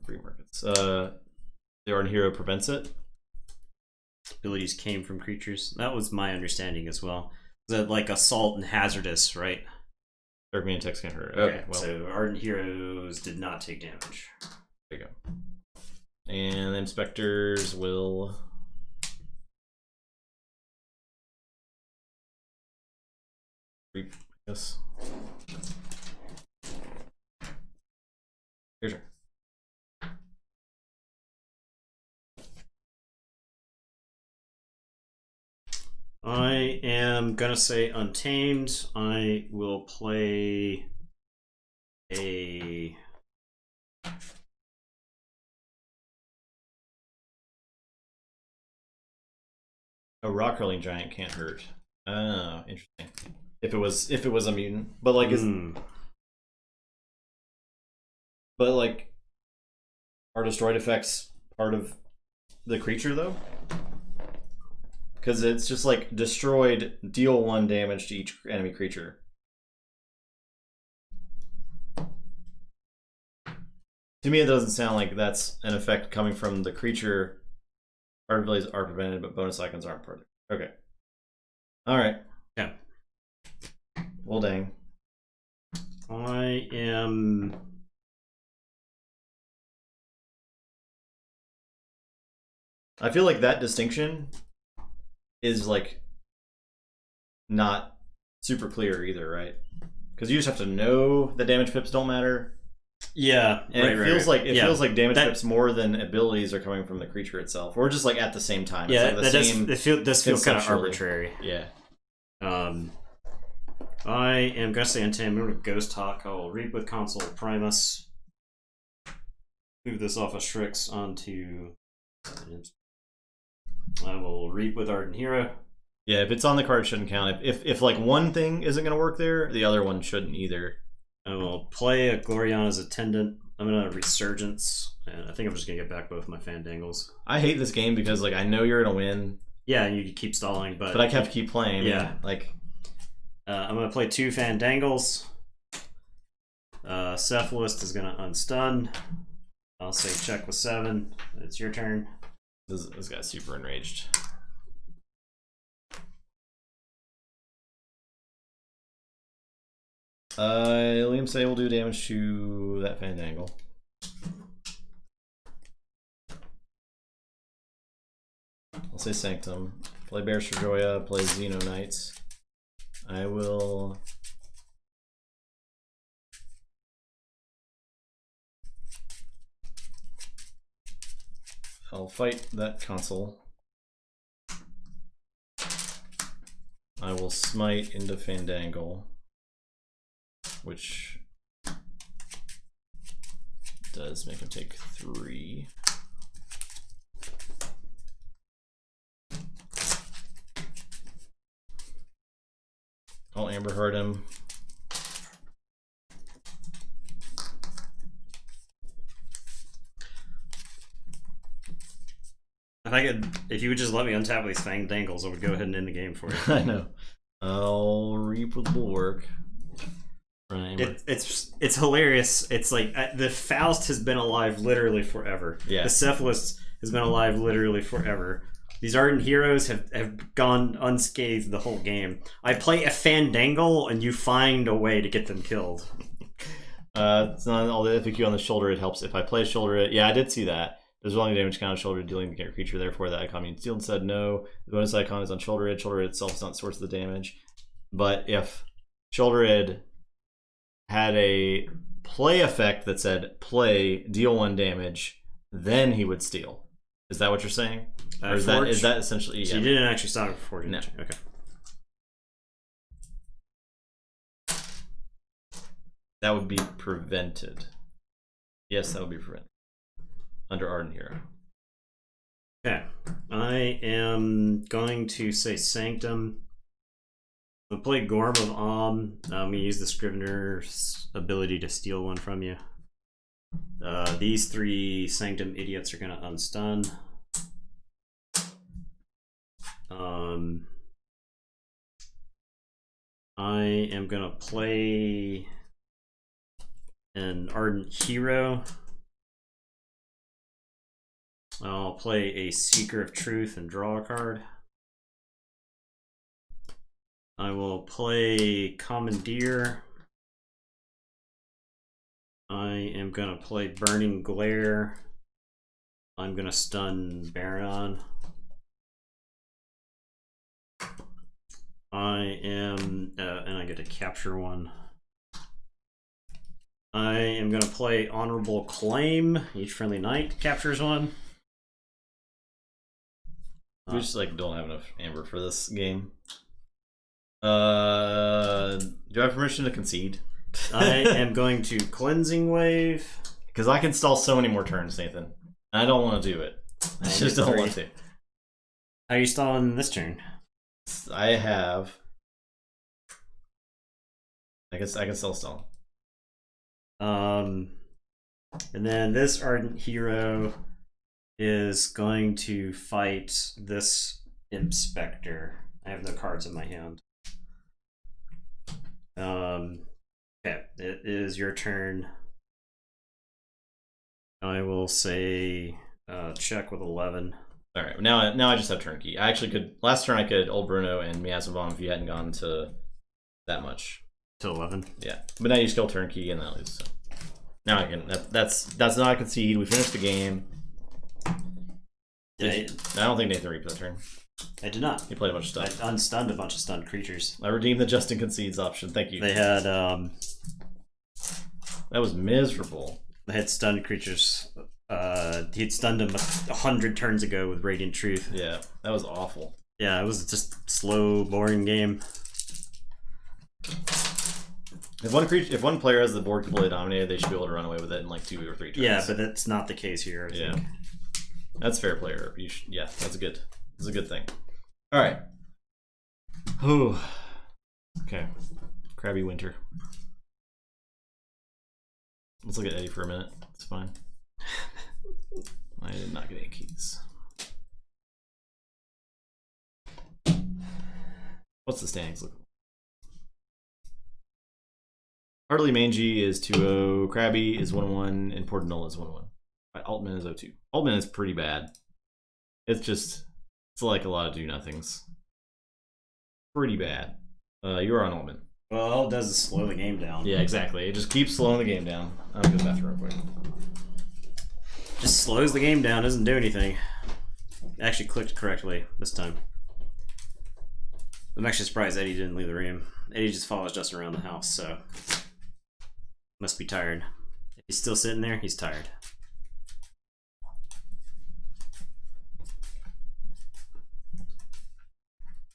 free markets, the Ardent Hero prevents it. Abilities came from creatures. That was my understanding as well. That like Assault and Hazardous, right? Dark Minion text can't hurt. Okay, well, so Ardent Heroes did not take damage. There you go. And the Inspectors will. Yes. Here's your. I am gonna say Untamed. I will play a Rock Hurling Giant can't hurt. Oh, interesting. If it was a mutant, but like but like, are destroyed effects part of the creature though? Because it's just like destroyed, deal 1 damage to each enemy creature. To me, it doesn't sound like that's an effect coming from the creature. Art abilities are prevented, but bonus icons aren't part of it. Okay. Alright. Yeah. Well, dang. I am. I feel like that distinction is like not super clear either, right? Because you just have to know the damage pips don't matter. Yeah, and right, it feels right. like feels like damage pips more than abilities are coming from the creature itself, or just like at the same time. Yeah, it's like the same, does feel kind of arbitrary. Yeah. I am gonna say Untamed. I'm gonna Ghost Hawk. I'll Reap with Console Primus. Move this off of Strix onto. I will Reap with Ardent Hero. Yeah, if it's on the card, it shouldn't count. If like one thing isn't going to work there, the other one shouldn't either. I will play a Gloriana's Attendant. I'm gonna Resurgence, and I think I'm just gonna get back both my Fandangles. I hate this game because like I know you're gonna win. Yeah, and you keep stalling, but I have to keep playing. Yeah, like I'm gonna play 2 Fandangles. Cephalist is gonna unstun. I'll say check with 7. It's your turn. This guy's super enraged. Liam say will do damage to that Fandangle. I'll say Sanctum. Play Bears for Joya, play Xeno Knights. I will. I'll fight that console. I will smite into Fandangle, which does make him take 3. I'll Amber Heart him. If you would just let me untap these Fangdangles, I would go ahead and end the game for you. I know. I'll Reap with Bulwark. It's hilarious. It's like the Faust has been alive literally forever. Yeah. The Cephalist has been alive literally forever. These Ardent Heroes have gone unscathed the whole game. I play a Fandangle and you find a way to get them killed. It's not all the FAQ on the shoulder. It helps if I play shoulder it. Yeah, I did see that. There's only damage count on shoulder dealing to a creature, therefore that icon means sealed. Said no. The bonus icon is on shoulder id. Shoulder id itself is not the source of the damage. But if shoulder id had a play effect that said play, deal 1 damage, then he would steal. Is that what you're saying? Or is that essentially? So you didn't actually stop it for Forge? No. Okay. That would be prevented. Yes, that would be prevented under Ardent Hero. Okay, I am going to say Sanctum. I'm gonna play Gorm of I'm gonna use the Scrivener's ability to steal one from you. These 3 Sanctum idiots are gonna unstun. I am gonna play an Ardent Hero. I'll play a Seeker of Truth and draw a card. I will play Commandeer. I am going to play Burning Glare. I'm going to stun Baron. I am, and I get to capture one. I am going to play Honorable Claim. Each friendly knight captures one. We just like don't have enough amber for this game. Do I have permission to concede? I am going to Cleansing Wave. Because I can stall so many more turns, Nathan. I don't want to do it. I just don't want to. How are you stalling this turn? I have. I can still stall. And then this Ardent Hero is going to fight this Inspector. I have no cards in my hand. Okay, it is your turn. I will say check with 11. All right, now I just have turn key. I actually could last turn I could Old Bruno and Miasma if you hadn't gone to that much. To 11. Yeah, but now you just go turn key and that lose. So. Now I can. That's not a concede. We finished the game. I don't think Nathan reaped that turn. I did not. He played a bunch of stuff. I unstunned a bunch of stunned creatures. I redeemed the Justin concedes option. Thank you. They had that was miserable. They had stunned creatures. He'd stunned them 100 turns ago with Radiant Truth. Yeah, that was awful. Yeah, it was just a slow, boring game. If one player has the board completely dominated, they should be able to run away with it in like 2 or 3 turns. Yeah, but that's not the case here. I think. That's fair player. Yeah, that's good. That's a good thing. All right. Whew. Okay. Crabby Winter. Let's look at Eddie for a minute. It's fine. I did not get any keys. What's the standings look like? Heartily Mangy is 2-0. Krabby is 1-1. And Portanola is 1-1. Altman is 0-2. Altman is pretty bad. It's like a lot of do-nothings. Pretty bad. You're on Altman. Well, all it does is slow the game down. Yeah, exactly. It just keeps slowing the game down. I'm gonna go to the bathroom real quick. Just slows the game down, doesn't do anything. It actually clicked correctly this time. I'm actually surprised Eddie didn't leave the room. Eddie just follows Justin around the house, so must be tired. If he's still sitting there, he's tired.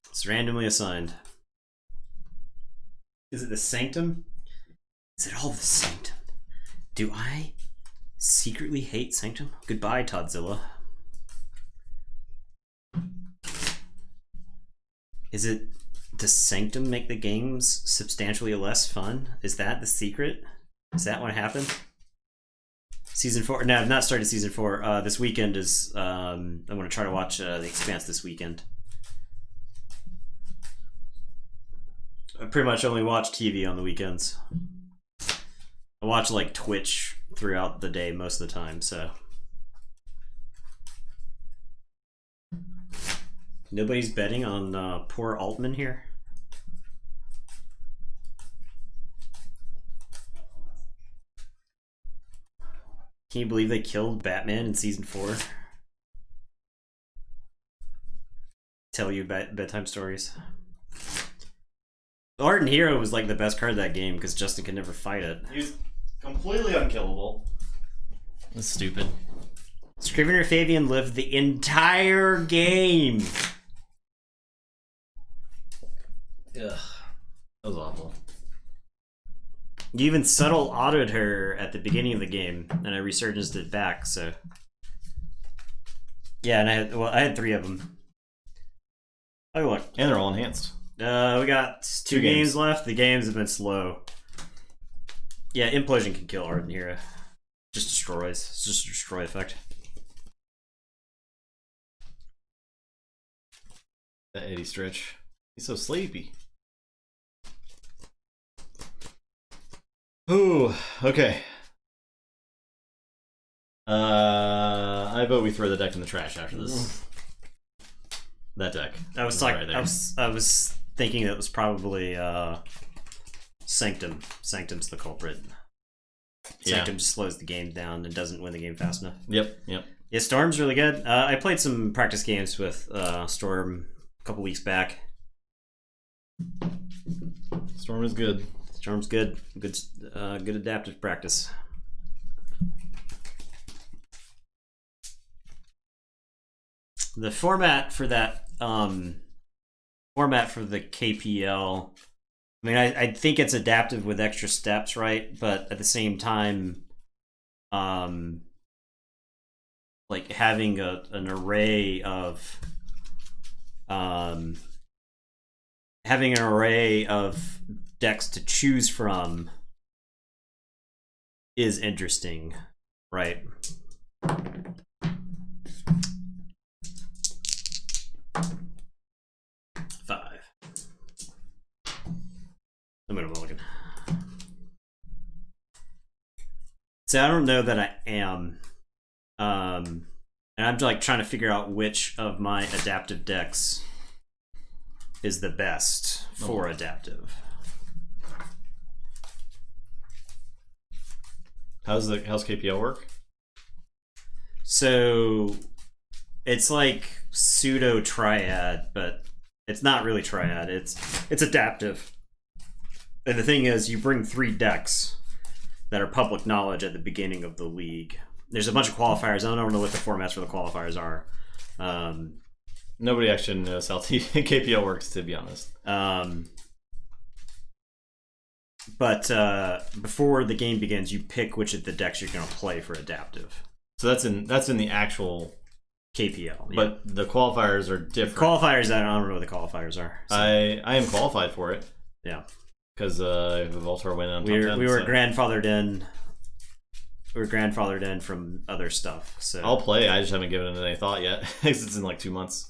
It's randomly assigned. Is it the Sanctum? Is it all the Sanctum? Do I secretly hate Sanctum? Goodbye, Toddzilla. Is it, does Sanctum make the games substantially less fun? Is that the secret? Is that what happened? Season 4, no, I've not started season 4. This weekend is, I'm going to try to watch The Expanse this weekend. I pretty much only watch TV on the weekends. I watch like Twitch throughout the day most of the time, so. Nobody's betting on poor Altman here? Can you believe they killed Batman in season 4? Tell you bedtime stories. The Ardent Hero was like the best card of that game because Justin could never fight it. He was completely unkillable. That's stupid. Scrivener Fabian lived the entire game. Ugh, that was awful. You even subtle autoed her at the beginning of the game, and I resurgenced it back. So yeah, and I had 3 of them. Oh look, and they're all enhanced. We got two games left. The games have been slow. Yeah, Implosion can kill Arden Hero. Just destroys. It's just a destroy effect. That Eddie Stretch. He's so sleepy. Ooh, okay. I vote we throw the deck in the trash after this. That deck. I was talking. Right, I was thinking it was probably Sanctum. Sanctum's the culprit. Sanctum just slows the game down and doesn't win the game fast enough. Yep. Yeah, Storm's really good. I played some practice games with Storm a couple weeks back. Storm is good. Storm's good. Good adaptive practice. The format for that format for the KPL, I mean, I think it's adaptive with extra steps, right? But at the same time, like having an array of decks to choose from is interesting, right? I'm gonna mulligan. So I don't know that I am. And I'm like trying to figure out which of my adaptive decks is the best for adaptive. How's KPL work? So it's like pseudo triad, but it's not really triad. It's adaptive. And the thing is, you bring 3 decks that are public knowledge at the beginning of the league. There's a bunch of qualifiers. I don't know what the formats for the qualifiers are. Nobody actually knows how KPL works, to be honest. But before the game begins, you pick which of the decks you're going to play for adaptive. So that's in the actual KPL. Yeah. But the qualifiers are different. Qualifiers, I don't know what the qualifiers are. So. I am qualified for it. Yeah. Because Voltar went on top 10. We were grandfathered in. We were grandfathered in from other stuff. So I'll play. I just haven't given it any thought yet. Because it's in like 2 months.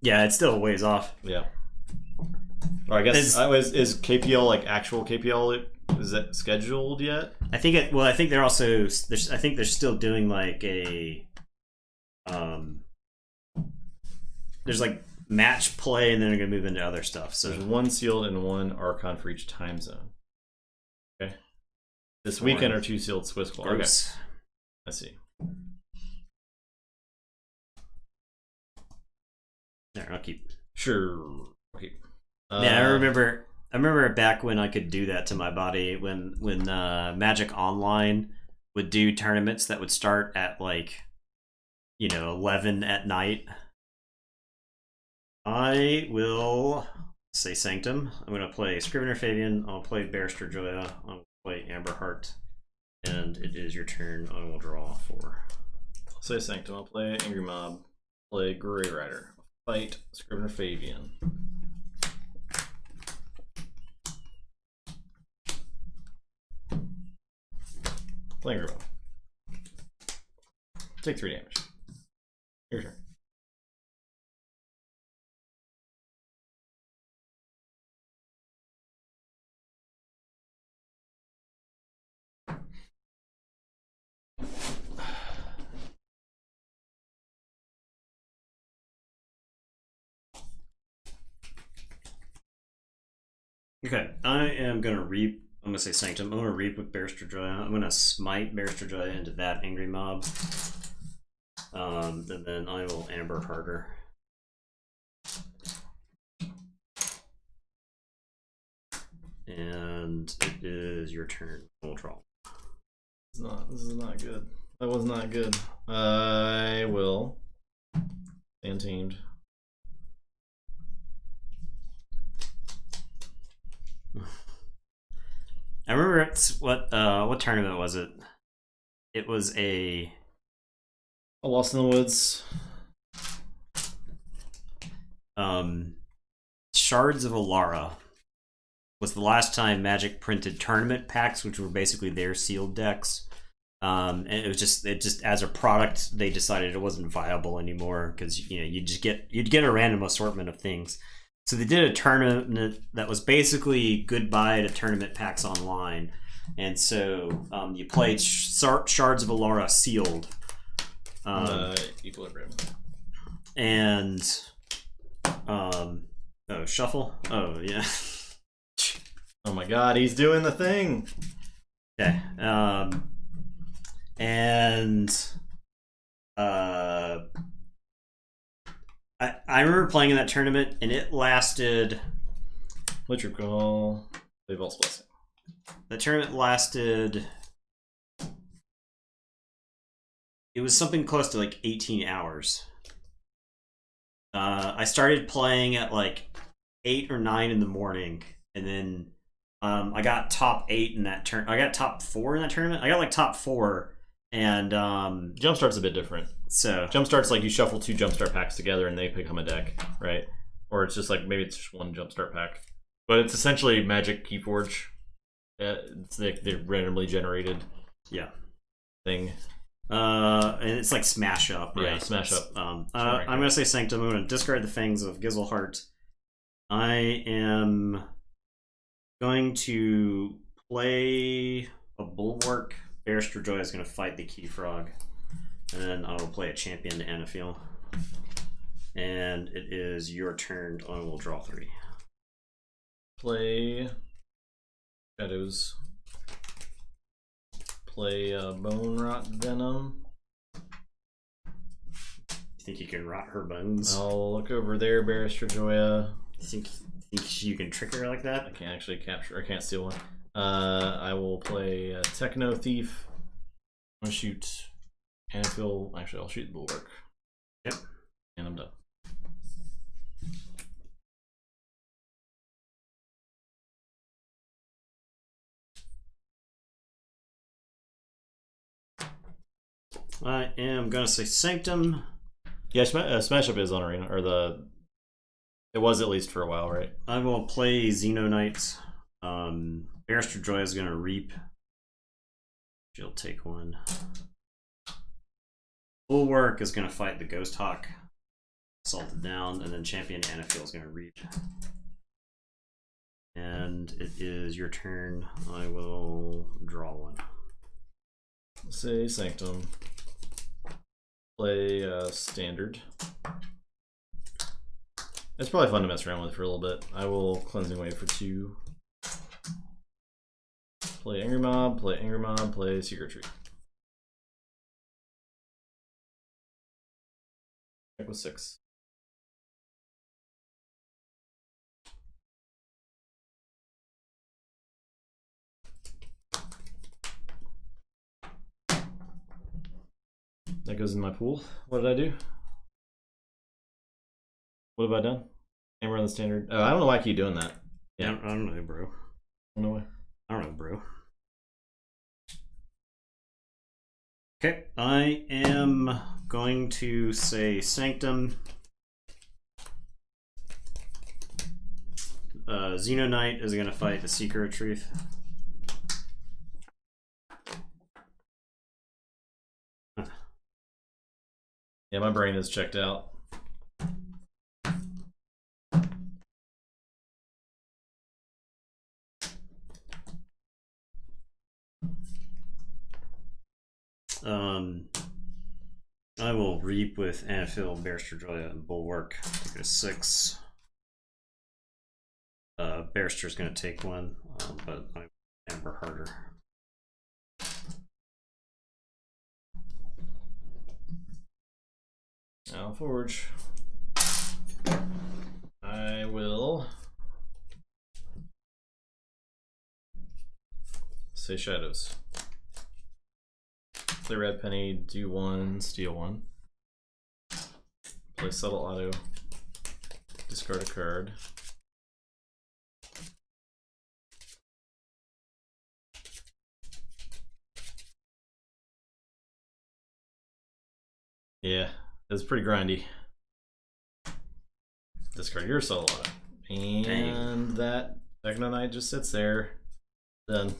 Yeah, it's still a ways off. Yeah. Or I guess is KPL like actual KPL? Is that scheduled yet? I think it. Well, I think they're also. I think they're still doing like a. There's like match play, and then they're gonna move into other stuff. So there's 1 sealed and 1 Archon for each time zone. Okay. This weekend are 2 sealed Swiss qual. Okay. Let's see. There, I'll keep. Sure. Okay. Yeah, I remember back when I could do that to my body when Magic Online would do tournaments that would start at like 11 at night. I will say Sanctum. I'm going to play Scrivener Fabian. I'll play Barrister Joya. I'll play Amber Heart. And it is your turn. I will draw 4. I'll say Sanctum. I'll play Angry Mob. Play Grey Rider. Fight Scrivener Fabian. Play Angry Mob. Take 3 damage. Your turn. Okay, I am going to reap. I'm going to say Sanctum. I'm going to reap with Barrister Joya. I'm going to smite Barrister Joya into that Angry Mob. And then I will Amber Harder. And it is your turn. We'll draw. This is not good. That was not good. I will stand tamed. I remember it's what tournament was it? It was a Lost in the Woods. Shards of Alara was the last time Magic printed tournament packs, which were basically their sealed decks. And it just as a product, they decided it wasn't viable anymore because you'd get a random assortment of things. So they did a tournament that was basically goodbye to tournament packs online, and so you played Shards of Alara sealed. Equilibrium. And shuffle. Oh yeah. Oh my God, he's doing the thing. Okay. I remember playing in that tournament, and it lasted. Electrical. Vault's Blessing. The tournament lasted. It was something close to like 18 hours. I started playing at like 8 or 9 in the morning, and then I got top 8 in that turn. I got top 4 in that tournament. I got like top 4, and Jumpstart's a bit different. So Jumpstart's like you shuffle 2 Jumpstart packs together and they become a deck, right? Or it's just like maybe it's just one Jumpstart pack, but it's essentially Magic Keyforge. It's the randomly generated thing. And it's like Smash Up, right? Yeah, Smash Up. I'm gonna say Sanctum. I'm gonna discard the Fangs of Gizzleheart. I am going to play a Bulwark. Barrister Joy is gonna fight the Key Frog, and then I will play a Champion to Anaphiel. And it is your turn. I will draw 3. Play Shadows. Play Bone Rot Venom. You think you can rot her bones? I'll look over there, Barrister Joya. You think you can trick her like that? I can't actually capture. I can't steal one. I will play Techno Thief. I'm gonna shoot Anaphiel. Actually, I'll shoot the Bulwark. Yep. And I'm done. I am gonna say Sanctum. Yeah, Smash Up is on Arena, or it was at least for a while, right? I will play Xenonite. Barrister Joy is gonna reap. She'll take 1. Bulwark is gonna fight the Ghost Hawk. Salted down, and then Champion Anaphiel is gonna reap. And it is your turn. I will draw 1. Say Sanctum. Play Standard. It's probably fun to mess around with for a little bit. I will Cleansing Wave for 2. Play Angry Mob, play Secret Tree. Deck with 6. That goes in my pool. What did I do? What have I done? Hammer on the Standard. I don't know why I keep doing that. Yeah, I don't know, bro. I don't know why. I don't know, bro. Okay, I am going to say Sanctum. Xenonite is going to fight the Seeker of Truth. Yeah, my brain is checked out. I will reap with Anaphiel, Barrister Joya, and Bulwark. Take it to 6. Barrister's going to take 1, but I hammer harder. Now Forge. I will say Shadows. Play red penny, do 1, steal 1. Play subtle auto, discard a card. Yeah, it's pretty grindy. Discard your subtle auto. And that Technonite just sits there. Done.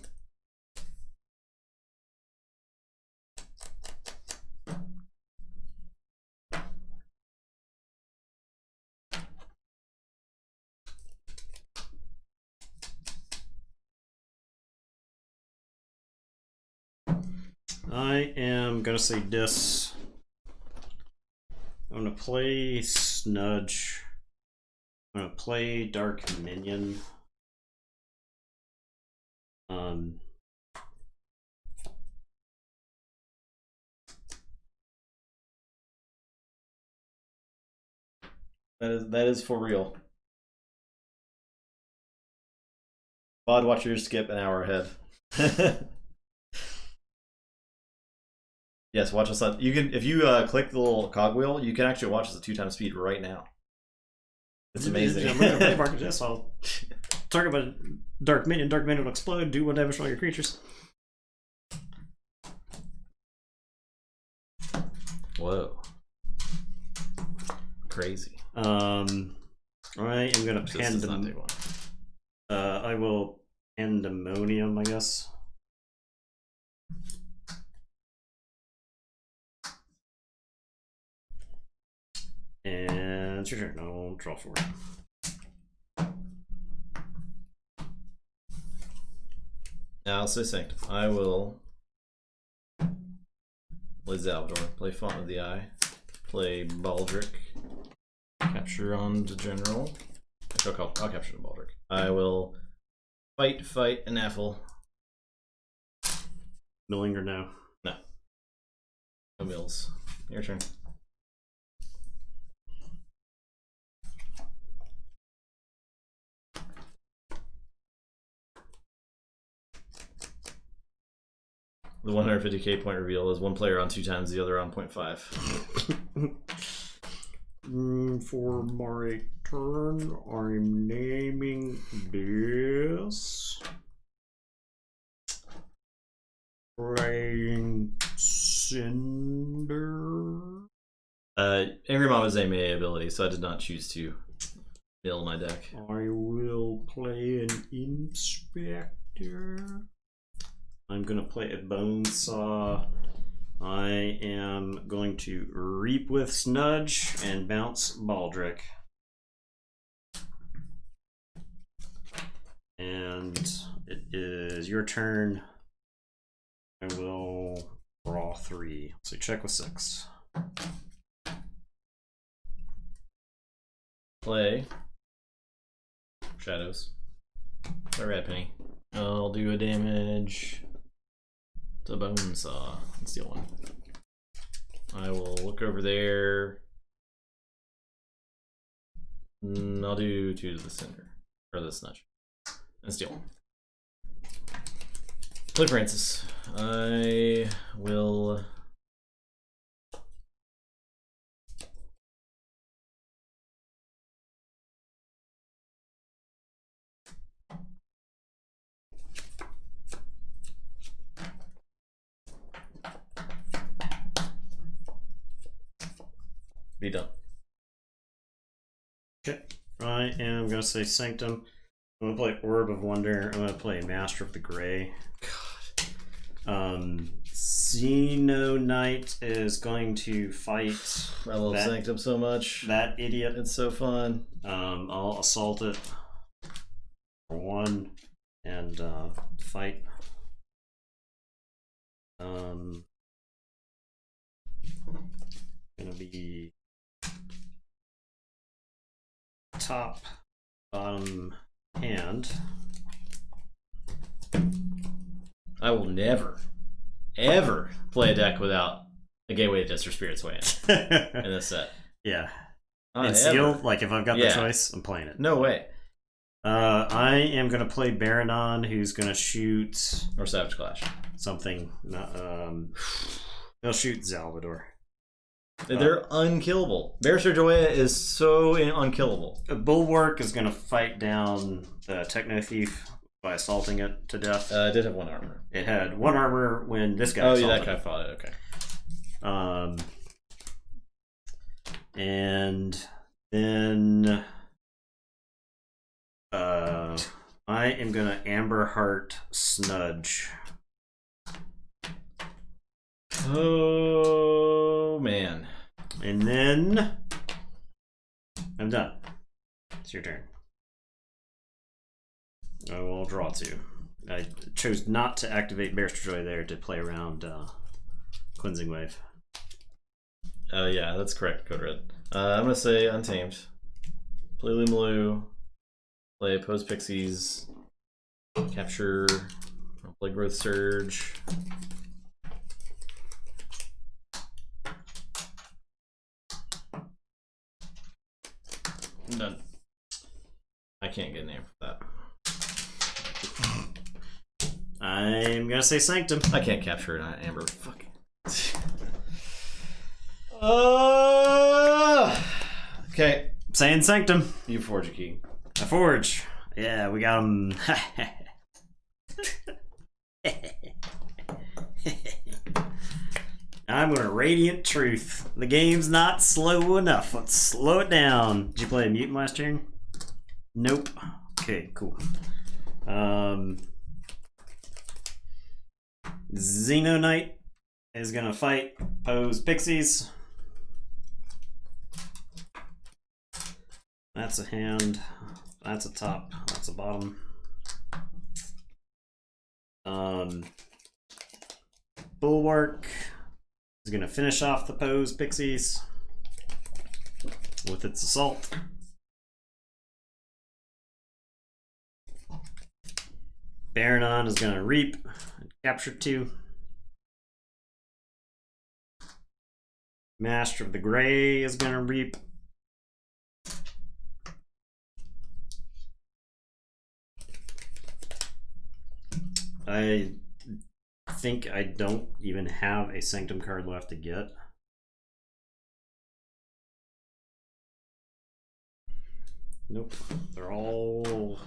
I am gonna say this. I'm gonna play Snudge. I'm gonna play Dark Minion. That is for real. VOD watchers skip an hour ahead. Yes, watch us on. You can, if you click the little cogwheel, you can actually watch us at 2 times speed right now. It's amazing. I'm gonna play Market Jess. I'll talk about Dark Minion. Dark Minion will explode. Do 1 damage to all your creatures. Whoa. Crazy. I am gonna Pandemonium. I will Pandemonium, I guess. And it's your turn. I'll draw 4. Now I'll say Sanctum. I will play Zaldor, play Font of the Eye, play Baldric, capture on to General. I'll capture the Baldric. I will fight an Affle. Milling or no? No. No mills. Your turn. The 150k point reveal is 1 player on 2 times, the other on 0.5. For my turn, I'm naming this. Playing Cinder. Angry Mob is a melee ability, so I did not choose to mill my deck. I will play an Inspector. I'm gonna play a Bone Saw. I am going to Reap with Snudge and bounce Baldric. And it is your turn. I will draw 3. So check with 6. Play Shadows. Play Red Penny. I'll do a damage to Bone Saw and steal 1. I will look over there. I'll do 2 to the Cinder. Or the Snudge. And steal 1. Play Francis. I will be done. Okay. I am going to say Sanctum. I'm going to play Orb of Wonder. I'm going to play Master of the Gray. God. Xeno Knight is going to fight. I love Sanctum so much. That idiot. It's so fun. I'll assault it for 1 and fight. Gonna be top, bottom hand. I will never, ever play a deck without a Gateway to Jester Spirit's Way in this set. Yeah. And Seal, like if I've got the choice, I'm playing it. No way. I am gonna play Baronon, who's gonna shoot or Savage Clash. Something. They'll shoot Salvador. They're unkillable. Barrister Joya is so unkillable. A Bulwark is going to fight down the Techno Thief by assaulting it to death. It did have 1 armor. It had 1 armor when this guy assaulted. assaulted. Yeah, that guy fought it. Okay. And then I am going to Amberheart Snudge. Oh, man. And then I'm done. It's your turn. I will draw 2. I chose not to activate Barrister Joy there to play around Cleansing Wave. Yeah, that's correct, Code Red. I'm going to say Untamed. Play Lumalu. Play Pose Pixies. Capture. Play Growth Surge. I'm done. I can't get a name for that. I'm gonna say Sanctum. I can't capture an Amber. Fuck. Okay. Saying Sanctum. You forge a key. I forge. Yeah, we got him. I'm gonna Radiant Truth. The game's not slow enough. Let's slow it down. Did you play a Mutant last turn? Nope. Okay, cool. Xenoknight is gonna fight Pose Pixies. That's a hand. That's a top. That's a bottom. Bulwark is gonna finish off the Pose Pixies with its assault. Baronon is gonna reap and capture 2. Master of the Gray is gonna reap. I think I don't even have a Sanctum card left to get. Nope, they're all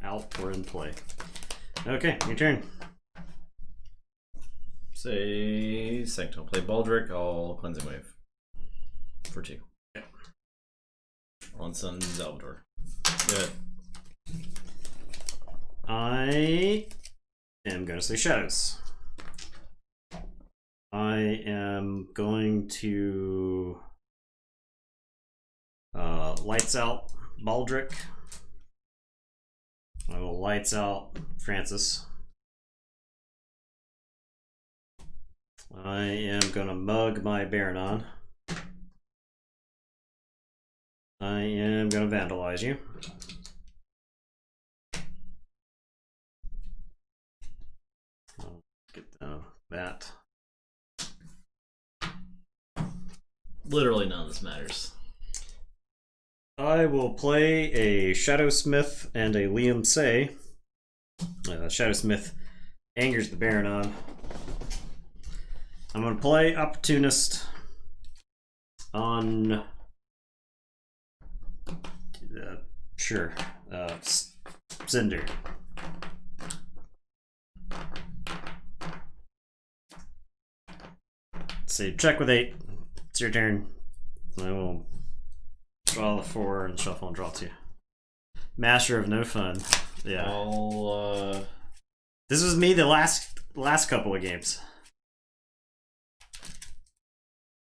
out or in play. Okay, your turn. Say Sanctum. Play Baldric, all Cleansing Wave. For 2. Okay. On Sun Salvador. Good. I am going to say Shadows. I am going to Lights Out Baldric. I will Lights Out Francis. I am going to mug my Baronon. I am going to vandalize you. I'll get that. Literally none of this matters. I will play a Shadowsmith and a Liam Say. Shadowsmith angers the Baronon. I'm going to play Opportunist on... sure. Cinder. So check with 8. It's your turn. I will draw the 4 and shuffle and draw 2. Master of No Fun. Yeah. I'll, This was me the last couple of games.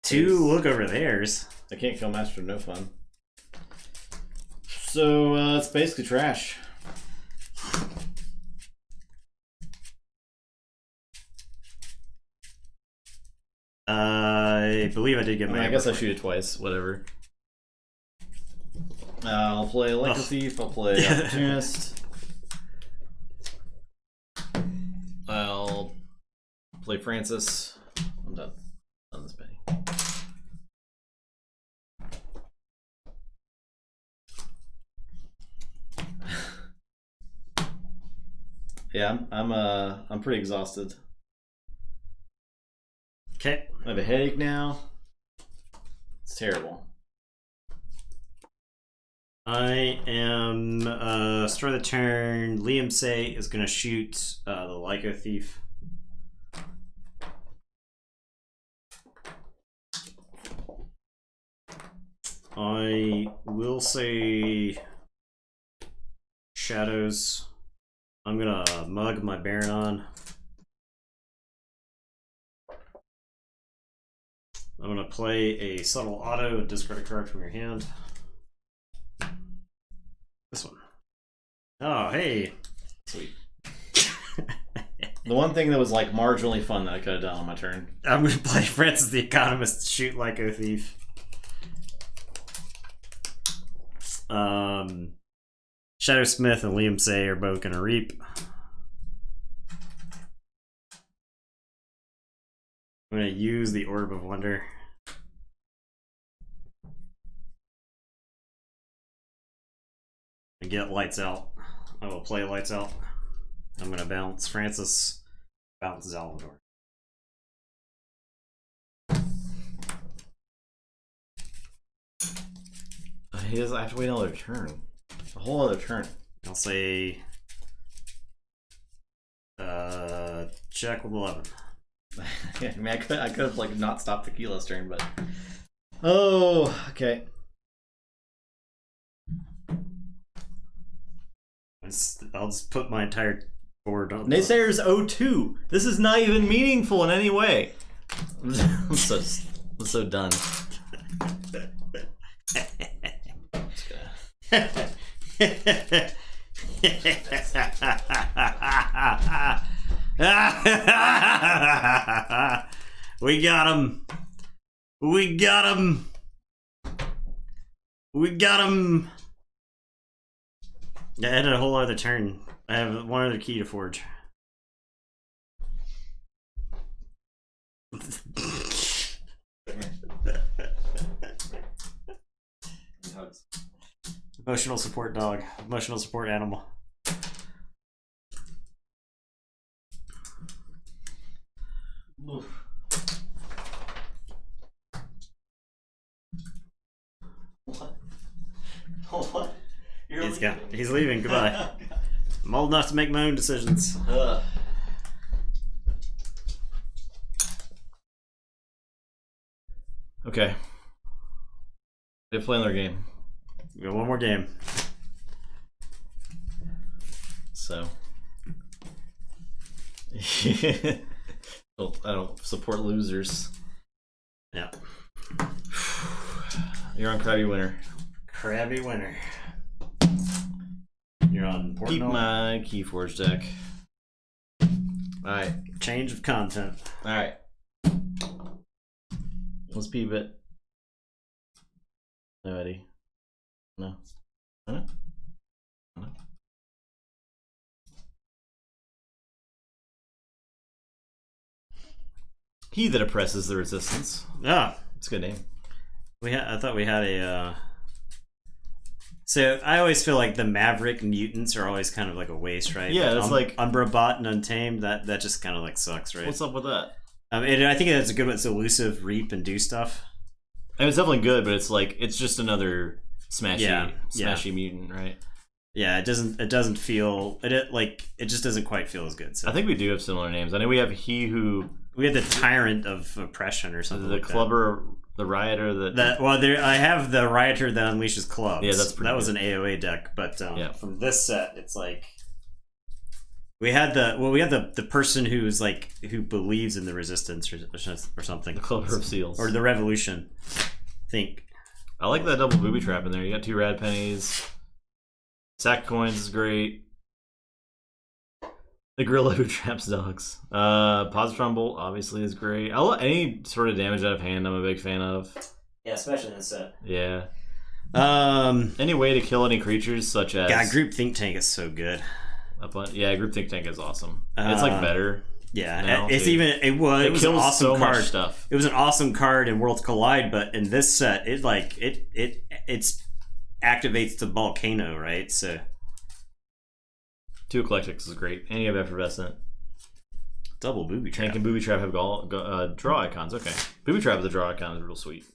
2 look over theirs. I can't kill Master of No Fun. So it's basically trash. I believe I did get my. I guess I shoot it twice. Whatever. I'll play Electro Thief. I'll play Opportunist. I'll play Francis. I'm done. Done this Benny. Yeah, I'm pretty exhausted. Okay. I have a headache now. It's terrible. I am start of the turn. Liam Say is gonna shoot the Lyco Thief. I will say Shadows. I'm gonna mug my Baron on. I'm gonna play a subtle auto and discard a card from your hand. This one. Oh, hey. Sweet. The one thing that was like marginally fun that I could have done on my turn. I'm gonna play Francis the Economist to shoot Lyco Thief. Shadow Smith and Liam Say are both gonna reap. I'm gonna use the Orb of Wonder. And get Lights Out. I will play Lights Out. I'm gonna bounce Francis, bounce Salvador. He doesn't have to wait another turn. A whole other turn. I'll say check with 11. Yeah, I mean, I could have like not stopped Tequila's turn, but oh, okay. I'll just put my entire board on. Naysayers 0-2. This is not even meaningful in any way. I'm so done. We got him. We got him. We got him. I added a whole other turn. I have one other key to forge. Emotional support dog. Emotional support animal. Oof. What? What? He's leaving. Goodbye. I'm old enough to make my own decisions. Okay. They play another game. We got one more game. So I don't support losers. Yeah. You're on Crabby Winner. Crabby Winner. You're on Portnoy. Keep my Keyforge deck. Alright. Change of content. Alright. Let's peep it. Nobody. No. No. No. He that oppresses the resistance. Ah, it's a good name. I thought we had a. So I always feel like the Maverick mutants are always kind of like a waste, right? Yeah, it's like Umbra Bot and Untamed. That just kind of like sucks, right? What's up with that? And I think that's a good one. It's elusive, reap, and do stuff. And it's definitely good, but it's like it's just another smashy mutant, right? Yeah, it doesn't feel it just doesn't quite feel as good. So I think we do have similar names. I know we have we have the Tyrant of Oppression or something. The like Clubber, the Rioter, I have the Rioter that unleashes clubs. Yeah, that was an AOA deck, but yeah. From this set, it's like we had the person who's like who believes in the resistance or something. The Clubber of Seals or the Revolution. I think. I like that double booby trap in there. You got 2 rad pennies. Sack coins is great. The Gorilla who traps dogs. Positron Bolt obviously is great. Any sort of damage out of hand I'm a big fan of. Yeah, especially in this set. Yeah. Any way to kill any creatures such as... Yeah, Group Think Tank is so good. Yeah, Group Think Tank is awesome. It's like better. Yeah, it was an awesome so card. Much stuff. It was an awesome card in Worlds Collide, but in this set, it activates the volcano, right? So 2 Eclectics is great, and you have Effervescent. Double booby trap. Tank and booby trap have draw icons. Okay, booby trap with the draw icon is real sweet.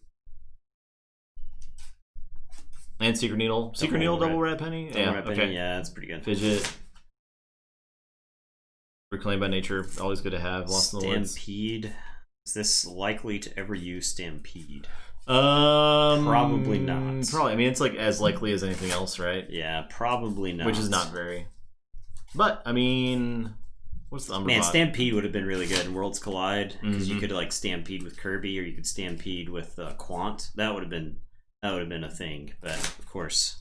And secret needle, double red penny. Yeah, that's pretty good. Fidget. Reclaimed by nature, always good to have. Lost in the Woods. Stampede. Is this likely to ever use Stampede? Probably not. Probably. I mean, it's like as likely as anything else, right? Yeah, probably not. Which is not very. But I mean, what's the Man, Stampede would have been really good in Worlds Collide because you could like Stampede with Kirby, or you could Stampede with Quant. That would have been a thing. But of course.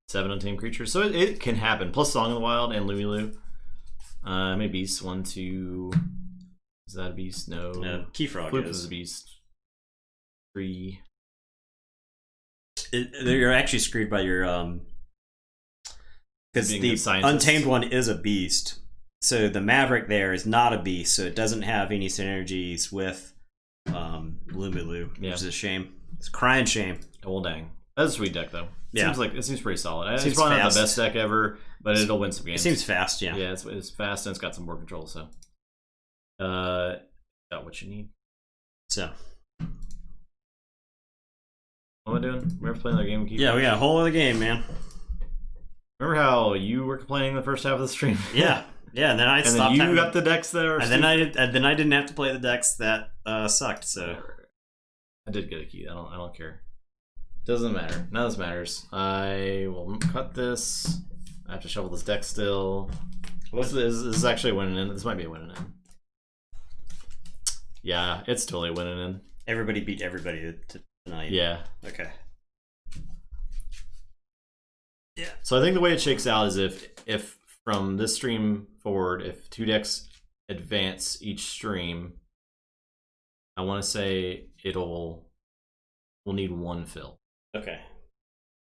7 untamed creatures, so it can happen. Plus Song of the Wild and Lumilu. Maybe beast 1, 2. Is that a beast? No. Keyfrog Flip is a beast. 3. You're actually screwed by your because the untamed one is a beast. So the Maverick there is not a beast, so it doesn't have any synergies with Lumilu, which is a shame. It's a crying shame. Oh, well, dang. That's a sweet deck, though. It seems pretty solid. It's seems probably fast. not the best deck ever, but it'll win some games. It seems fast, yeah. Yeah, it's fast and it's got some board control, so. Got what you need. So. What am I doing? We're playing another game. Yeah, we got a whole other game, man. Remember how you were complaining the first half of the stream? Yeah, and then I stopped. And then you got the decks that are. And then I didn't have to play the decks that sucked. So I did get a key. I don't care. Doesn't matter. None of this matters. I will cut this. I have to shuffle this deck still. This is actually a winning in. This might be a winning in. Yeah, it's totally a winning in. Everybody beat everybody tonight. Yeah. Okay. Yeah. So I think the way it shakes out is if from this stream forward, if 2 decks advance each stream, I want to say we'll need 1 fill. Okay.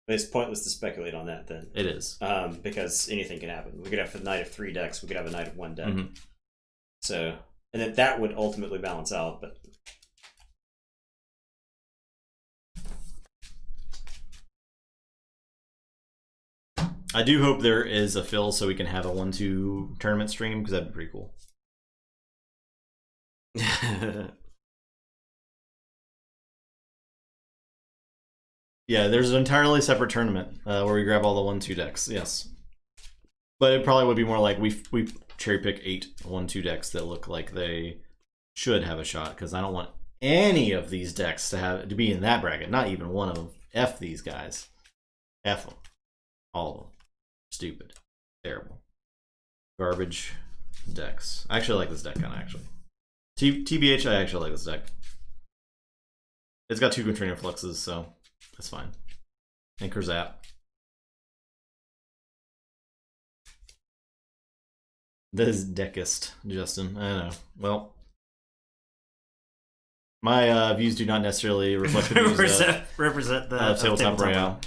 It's pointless to speculate on that then. It is. Because anything can happen. We could have a night of 3 decks. We could have a night of 1 deck. Mm-hmm. So, and then that would ultimately balance out. But I do hope there is a fill so we can have a 1-2 tournament stream because that'd be pretty cool. Yeah, there's an entirely separate tournament where we grab all the 1-2 decks. Yes, but it probably would be more like we cherry pick 8 1-2 decks that look like they should have a shot because I don't want any of these decks to be in that bracket. Not even one of them. F these guys. F them. All of them. Stupid. Terrible. Garbage decks. I actually like this deck kind of actually. TBH, I actually like this deck. It's got 2 Contrarian Fluxes, so that's fine. And Kurzap. That is deckist, Justin. I know. Well, my views do not necessarily reflect the views represent the Tabletop Royale.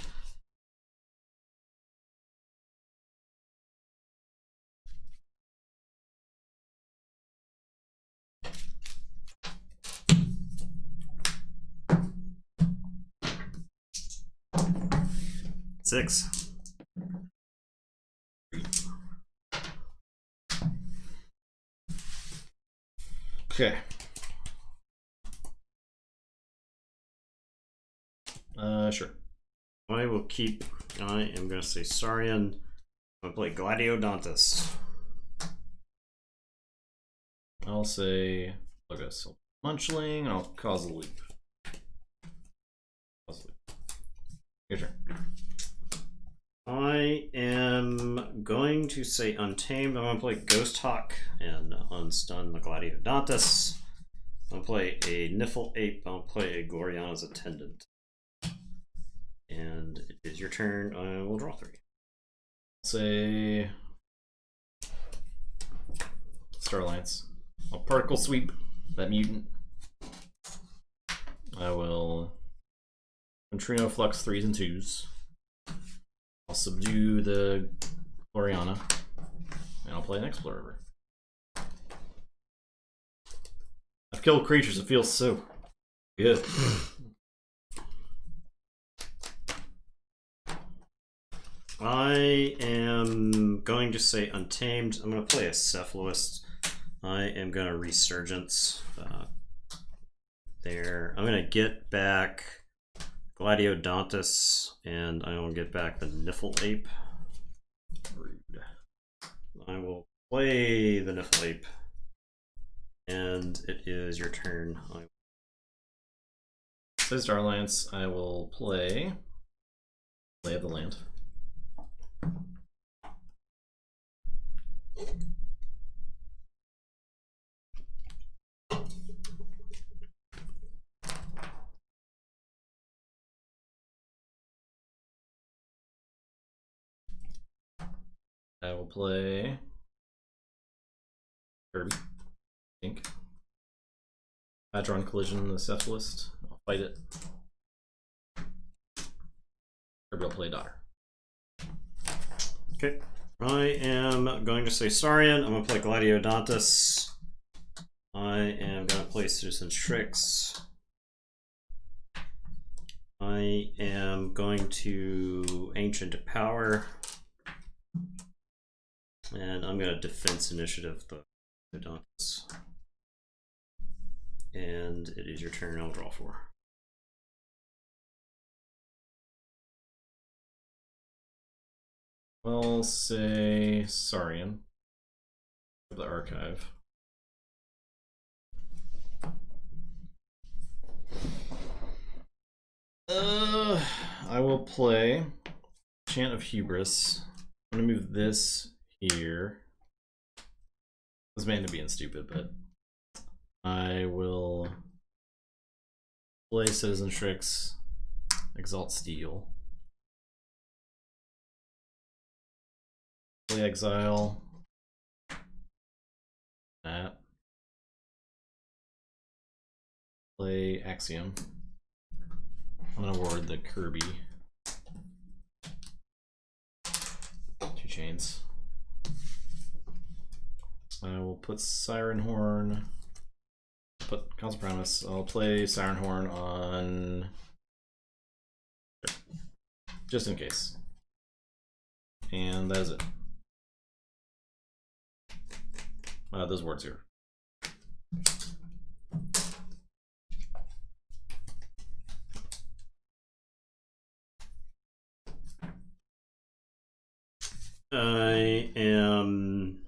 Six. Okay. Sure. I will keep. I am going to say Saurian. I'm going to play Gladiodontus. I'll say Logos Munchling, and I'll cause a loop. Your turn. I am going to say Untamed. I'm going to play Ghost Hawk and unstun the Gladiodontus. I'm going to play a Niffle Ape. I'll play a Gloriana's Attendant. And it is your turn. I will draw 3. Say Starlance. I'll particle sweep that mutant. I will Neutrino Flux 3s and 2s. I'll subdue the Gloriana. And I'll play an Explorer. I've killed creatures, it feels so good. I am going to say Untamed. I'm going to play a Cephalist. I am going to Resurgence there. I'm going to get back Gladiodontus, and I will get back the Niffle Ape. Rude. I will play the Niffle Ape, and it is your turn. Says Darlance, I will play Lay of the Land. I will play Kirby, I think. Hadron Collision in the Cephalist. I'll fight it. Kirby will play Daughter. Okay. I am going to say Saurian. I'm going to play Gladiodontus. I am going to play Citizen Strix. I am going to Ancient Power. And I'm going to Defense Initiative the Gladiodontus. And it is your turn. I'll draw 4. I'll say Saurian. The archive. I will play Chant of Hubris. I'm gonna move this here. This may end up being stupid, but I will play Citizen Strix, Exalt Steel. Play Exile. That. Play Axiom. I'm gonna ward the Kirby. 2 chains. I will put Siren Horn. Put Council Promise. I'll play Siren Horn on. Just in case. And that is it. Those words here. I am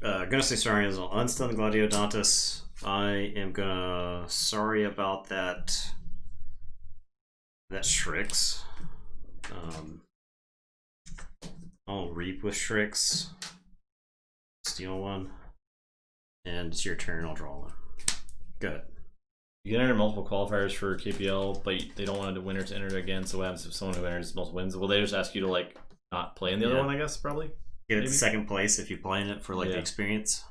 gonna say sorry as well. Unstun Gladiodontus. I am gonna sorry about that Strix. I'll Reap with Strix. Steal 1. And it's your turn, I'll draw 1. Good. You can enter multiple qualifiers for KPL, but they don't want a winner to enter it again. So what happens if someone who enters multiple wins? Will they just ask you to like not play in the other one? I guess probably. Get it second place if you play in it for like the experience.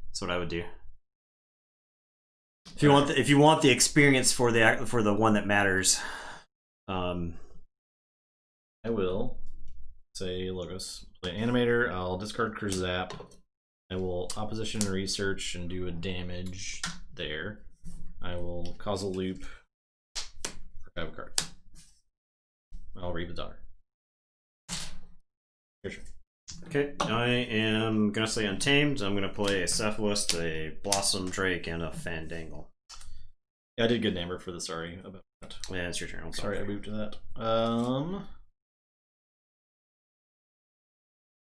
That's what I would do. If you want the experience for the one that matters, I will say Logos. Play Animator. I'll discard Kurzap. I will Opposition Research and do a damage there. I will Causal Loop. Archive a card. I'll read the Daughter. Your turn. Okay, I am gonna say Untamed. I'm gonna play a Cephalist, a Blossom Drake, and a Fandangle. Yeah, I did good number for the sorry about that. Yeah, it's your turn. Sorry, I moved to that.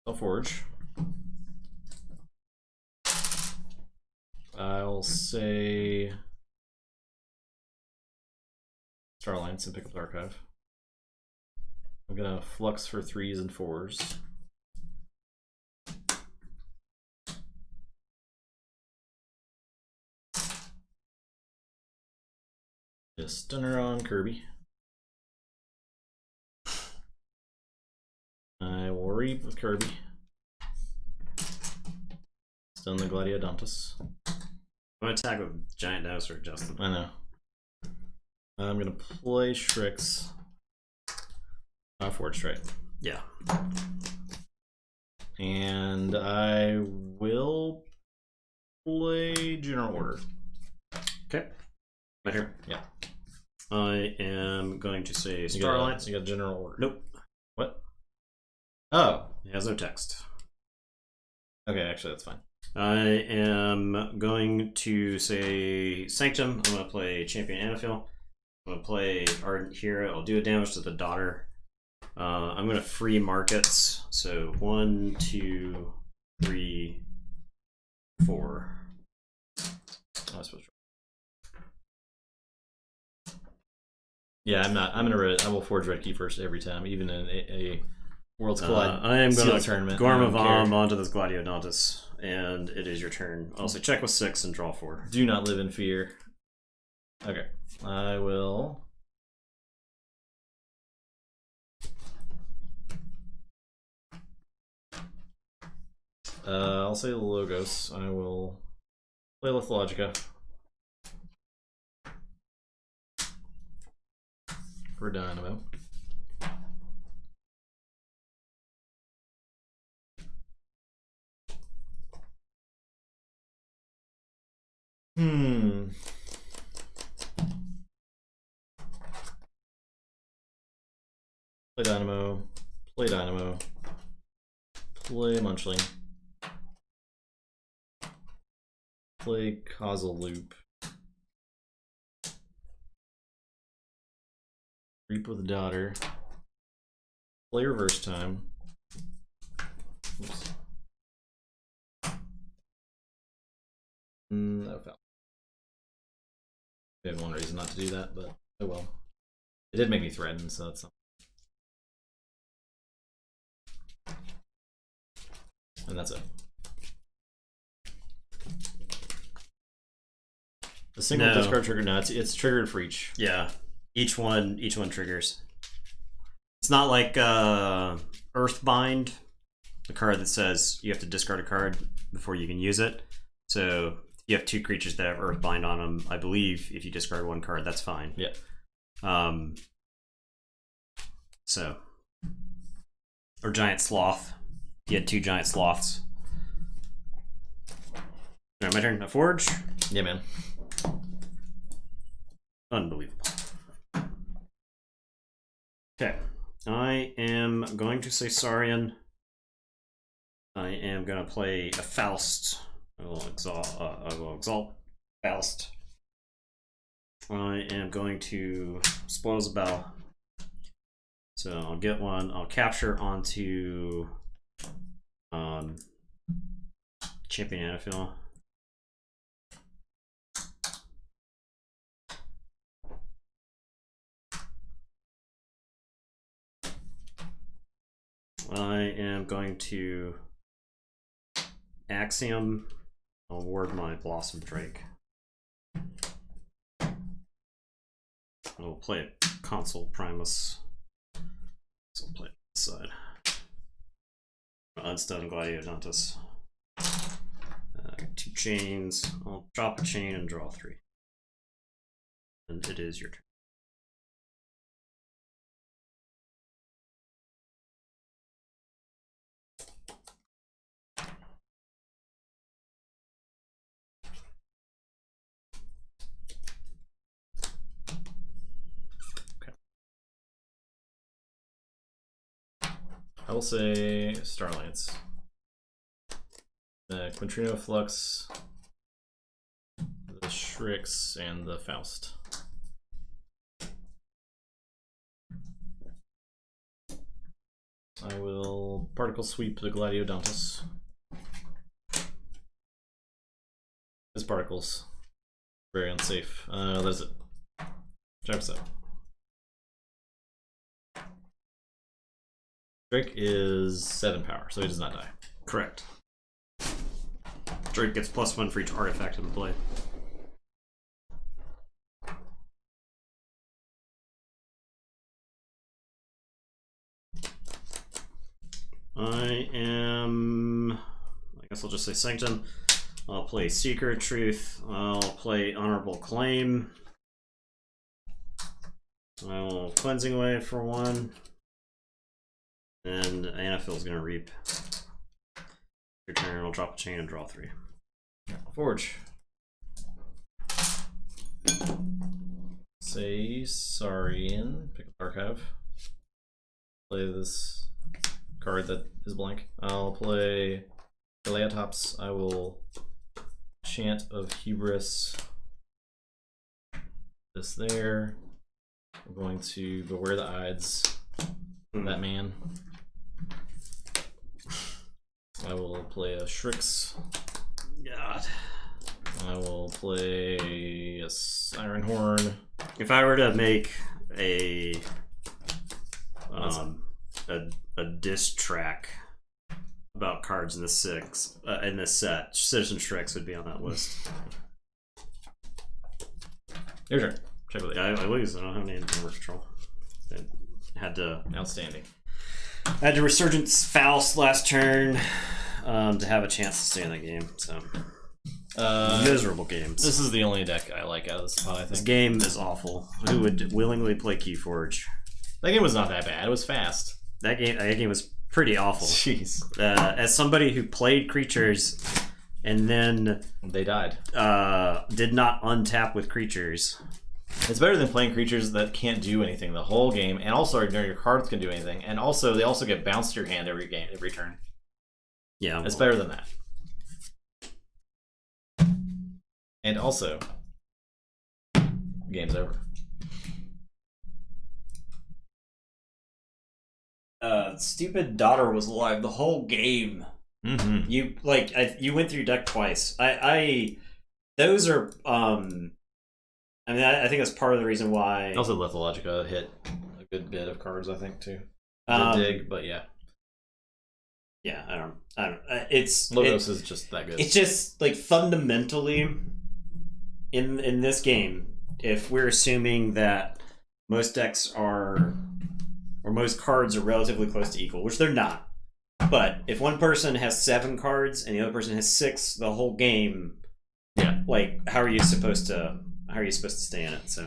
Keyforge. I'll say Starlines and pick up the archive. I'm gonna flux for 3s and 4s. A stunner on Kirby. I will Reap with Kirby. Stun the Gladiodontus. I'm gonna attack with Giant Dinosaur, Justin. I know. I'm gonna play Strix. Forge Strike. Yeah. And I will play General Order. Okay. My turn. Yeah. I am going to say You Starlight. got general order. Nope. What? Oh. It has no text. Okay, actually, that's fine. I am going to say Sanctum. I'm going to play Champion Anaphyl. I'm going to play Ardent Hero. I'll do a damage to the daughter. I'm going to free markets. So 1, 2, 3, 4. I was supposed to. Yeah, I'm not. I will forge red key first every time, even in a Worlds Collide. I am going to tournament. Gormavom onto this Gladiodontus, and it is your turn. I'll say check with 6 and draw 4. Do not live in fear. Okay, I will. I'll say Logos. I will play Lithologica for Dynamo. Play Dynamo. Play Dynamo. Play Munchling. Play Causal Loop. Reap with Daughter. Play Reverse Time. Oops. No foul. I had one reason not to do that, but oh well. It did make me threaten, so that's something. And that's it. The single discard trigger, no, it's triggered for each. Yeah, each one triggers. It's not like Earthbind, the card that says you have to discard a card before you can use it. So you have 2 creatures that have Earthbind on them. I believe if you discard 1 card, that's fine. Yeah. So, or Giant Sloth. You had 2 Giant Sloths. Alright, my turn. A Forge? Yeah, man. Unbelievable. Okay. I am going to say Saurian. I am going to play a Faust. I will exalt Faust. I am going to Spoils the Bell. So I'll get one. I'll capture onto Champion Anaphyl. I am going to Axiom. I'll ward my Blossom Drake. I'll play a Console Primus. So I'll play it on this side. Unstun Gladiodontus. 2 chains. I'll drop a chain and draw 3. And it is your turn. I will say Starlance. The Quintrino Flux, the Shrix, and the Faust. I will Particle Sweep the Gladiodontus. His particles. Very unsafe. That's it. Check this out. Drake is 7 power, so he does not die. Correct. Drake gets +1 for each artifact in play. I guess I'll just say Sanctum. I'll play Seeker of Truth. I'll play Honorable Claim. I will Cleansing Wave for 1. And Anaphyl's gonna reap. Your turn, I'll drop a chain and draw 3. say Saurian, pick up archive. Play this card that is blank. I'll play Galeatops. I will Chant of Hubris. This there. We're going to Beware the Ides. That man. I will play a Shrix. God. I will play a Siren Horn. If I were to make a diss track about cards in the in this set, Citizen Shrix would be on that list. Your turn. Check with it. I lose. I don't have any number control. I had to. Outstanding. I had to Resurgence Faust last turn to have a chance to stay in the game. So miserable games. This is the only deck I like out of this spot. I think this game is awful. Who would willingly play Keyforge? that game was not that bad. It was fast. That game was pretty awful. Jeez. As somebody who played creatures and then They died. did not untap with creatures. It's better than playing creatures that can't do anything the whole game, and also ignore your cards can do anything, and also they also get bounced to your hand every turn. Yeah, It's better than that. And also, game's over. Stupid daughter was alive the whole game. Mm-hmm. You went through deck twice. Those are I mean, I think that's part of the reason why. Also, Lithologica hit a good bit of cards, I think, too. Dig, but yeah. Yeah, I don't. Logos is just that good. It's just like fundamentally in this game, if we're assuming that most decks are or most cards are relatively close to equal, which they're not. But if one person has 7 cards and the other person has 6, the whole game, yeah. Like, how are you supposed to stay in it? So,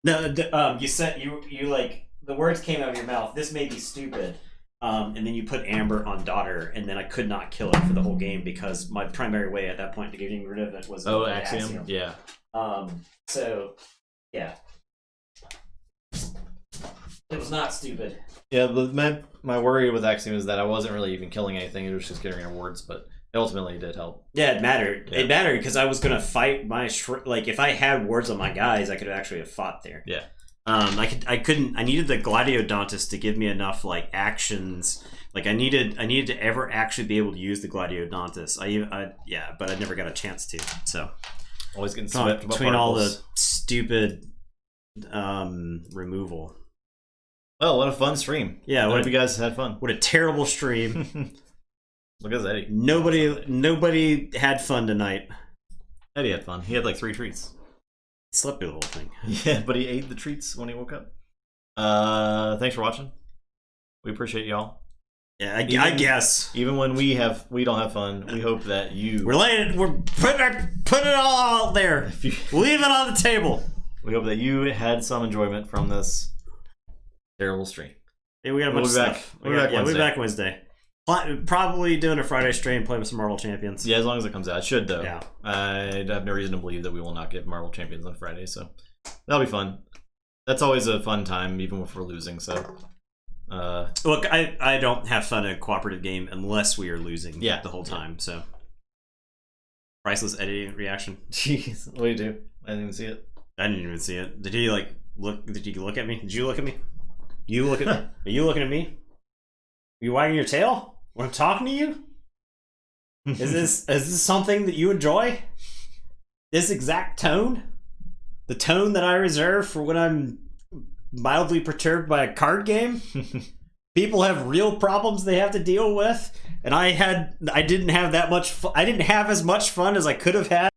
no, you said you like the words came out of your mouth. This may be stupid, and then you put Amber on Daughter, and then I could not kill it for the whole game because my primary way at that point to getting rid of it was Axiom. Yeah. So, yeah. It was not stupid. Yeah, but my worry with Axiom is that I wasn't really even killing anything. It was just getting rewards, but it ultimately did help. Yeah, it mattered. Yeah. It mattered because I was going to fight my... like, if I had wards on my guys, I could actually have fought there. Yeah. I couldn't... I needed the Gladiodontus to give me enough, like, actions. Like, I needed to ever actually be able to use the Gladiodontus. Yeah, but I never got a chance to, so... Always getting swept between all the stupid removal. Oh, what a fun stream. Yeah, I hope you guys had fun. What a terrible stream. Look at Eddie. Nobody had fun tonight. Eddie had fun. He had like 3 treats. He slept through the whole thing. Yeah, but he ate the treats when he woke up. Thanks for watching. We appreciate y'all. Yeah, I guess. Even when we don't have fun, we hope that you... We're putting it all out there. Leave it on the table. We hope that you had some enjoyment from this terrible stream. Yeah, we got a bunch of stuff. We'll be back Wednesday. Probably doing a Friday stream, playing with some Marvel Champions. Yeah, as long as it comes out. It should, though. Yeah. I have no reason to believe that we will not get Marvel Champions on Friday, so that'll be fun. That's always a fun time, even if we're losing, so... Look, I don't have fun in a cooperative game unless we are losing the whole time, so... Priceless editing reaction. Jeez, what do you do? I didn't even see it. I didn't even see it. Did he, like, look... Did you look at me? Did you look at me? You look at me? Are you looking at me? Are you wagging your tail when I'm talking to you? Is this something that you enjoy? This exact tone? The tone that I reserve for when I'm mildly perturbed by a card game? People have real problems they have to deal with, and I didn't have that much I didn't have as much fun as I could have had.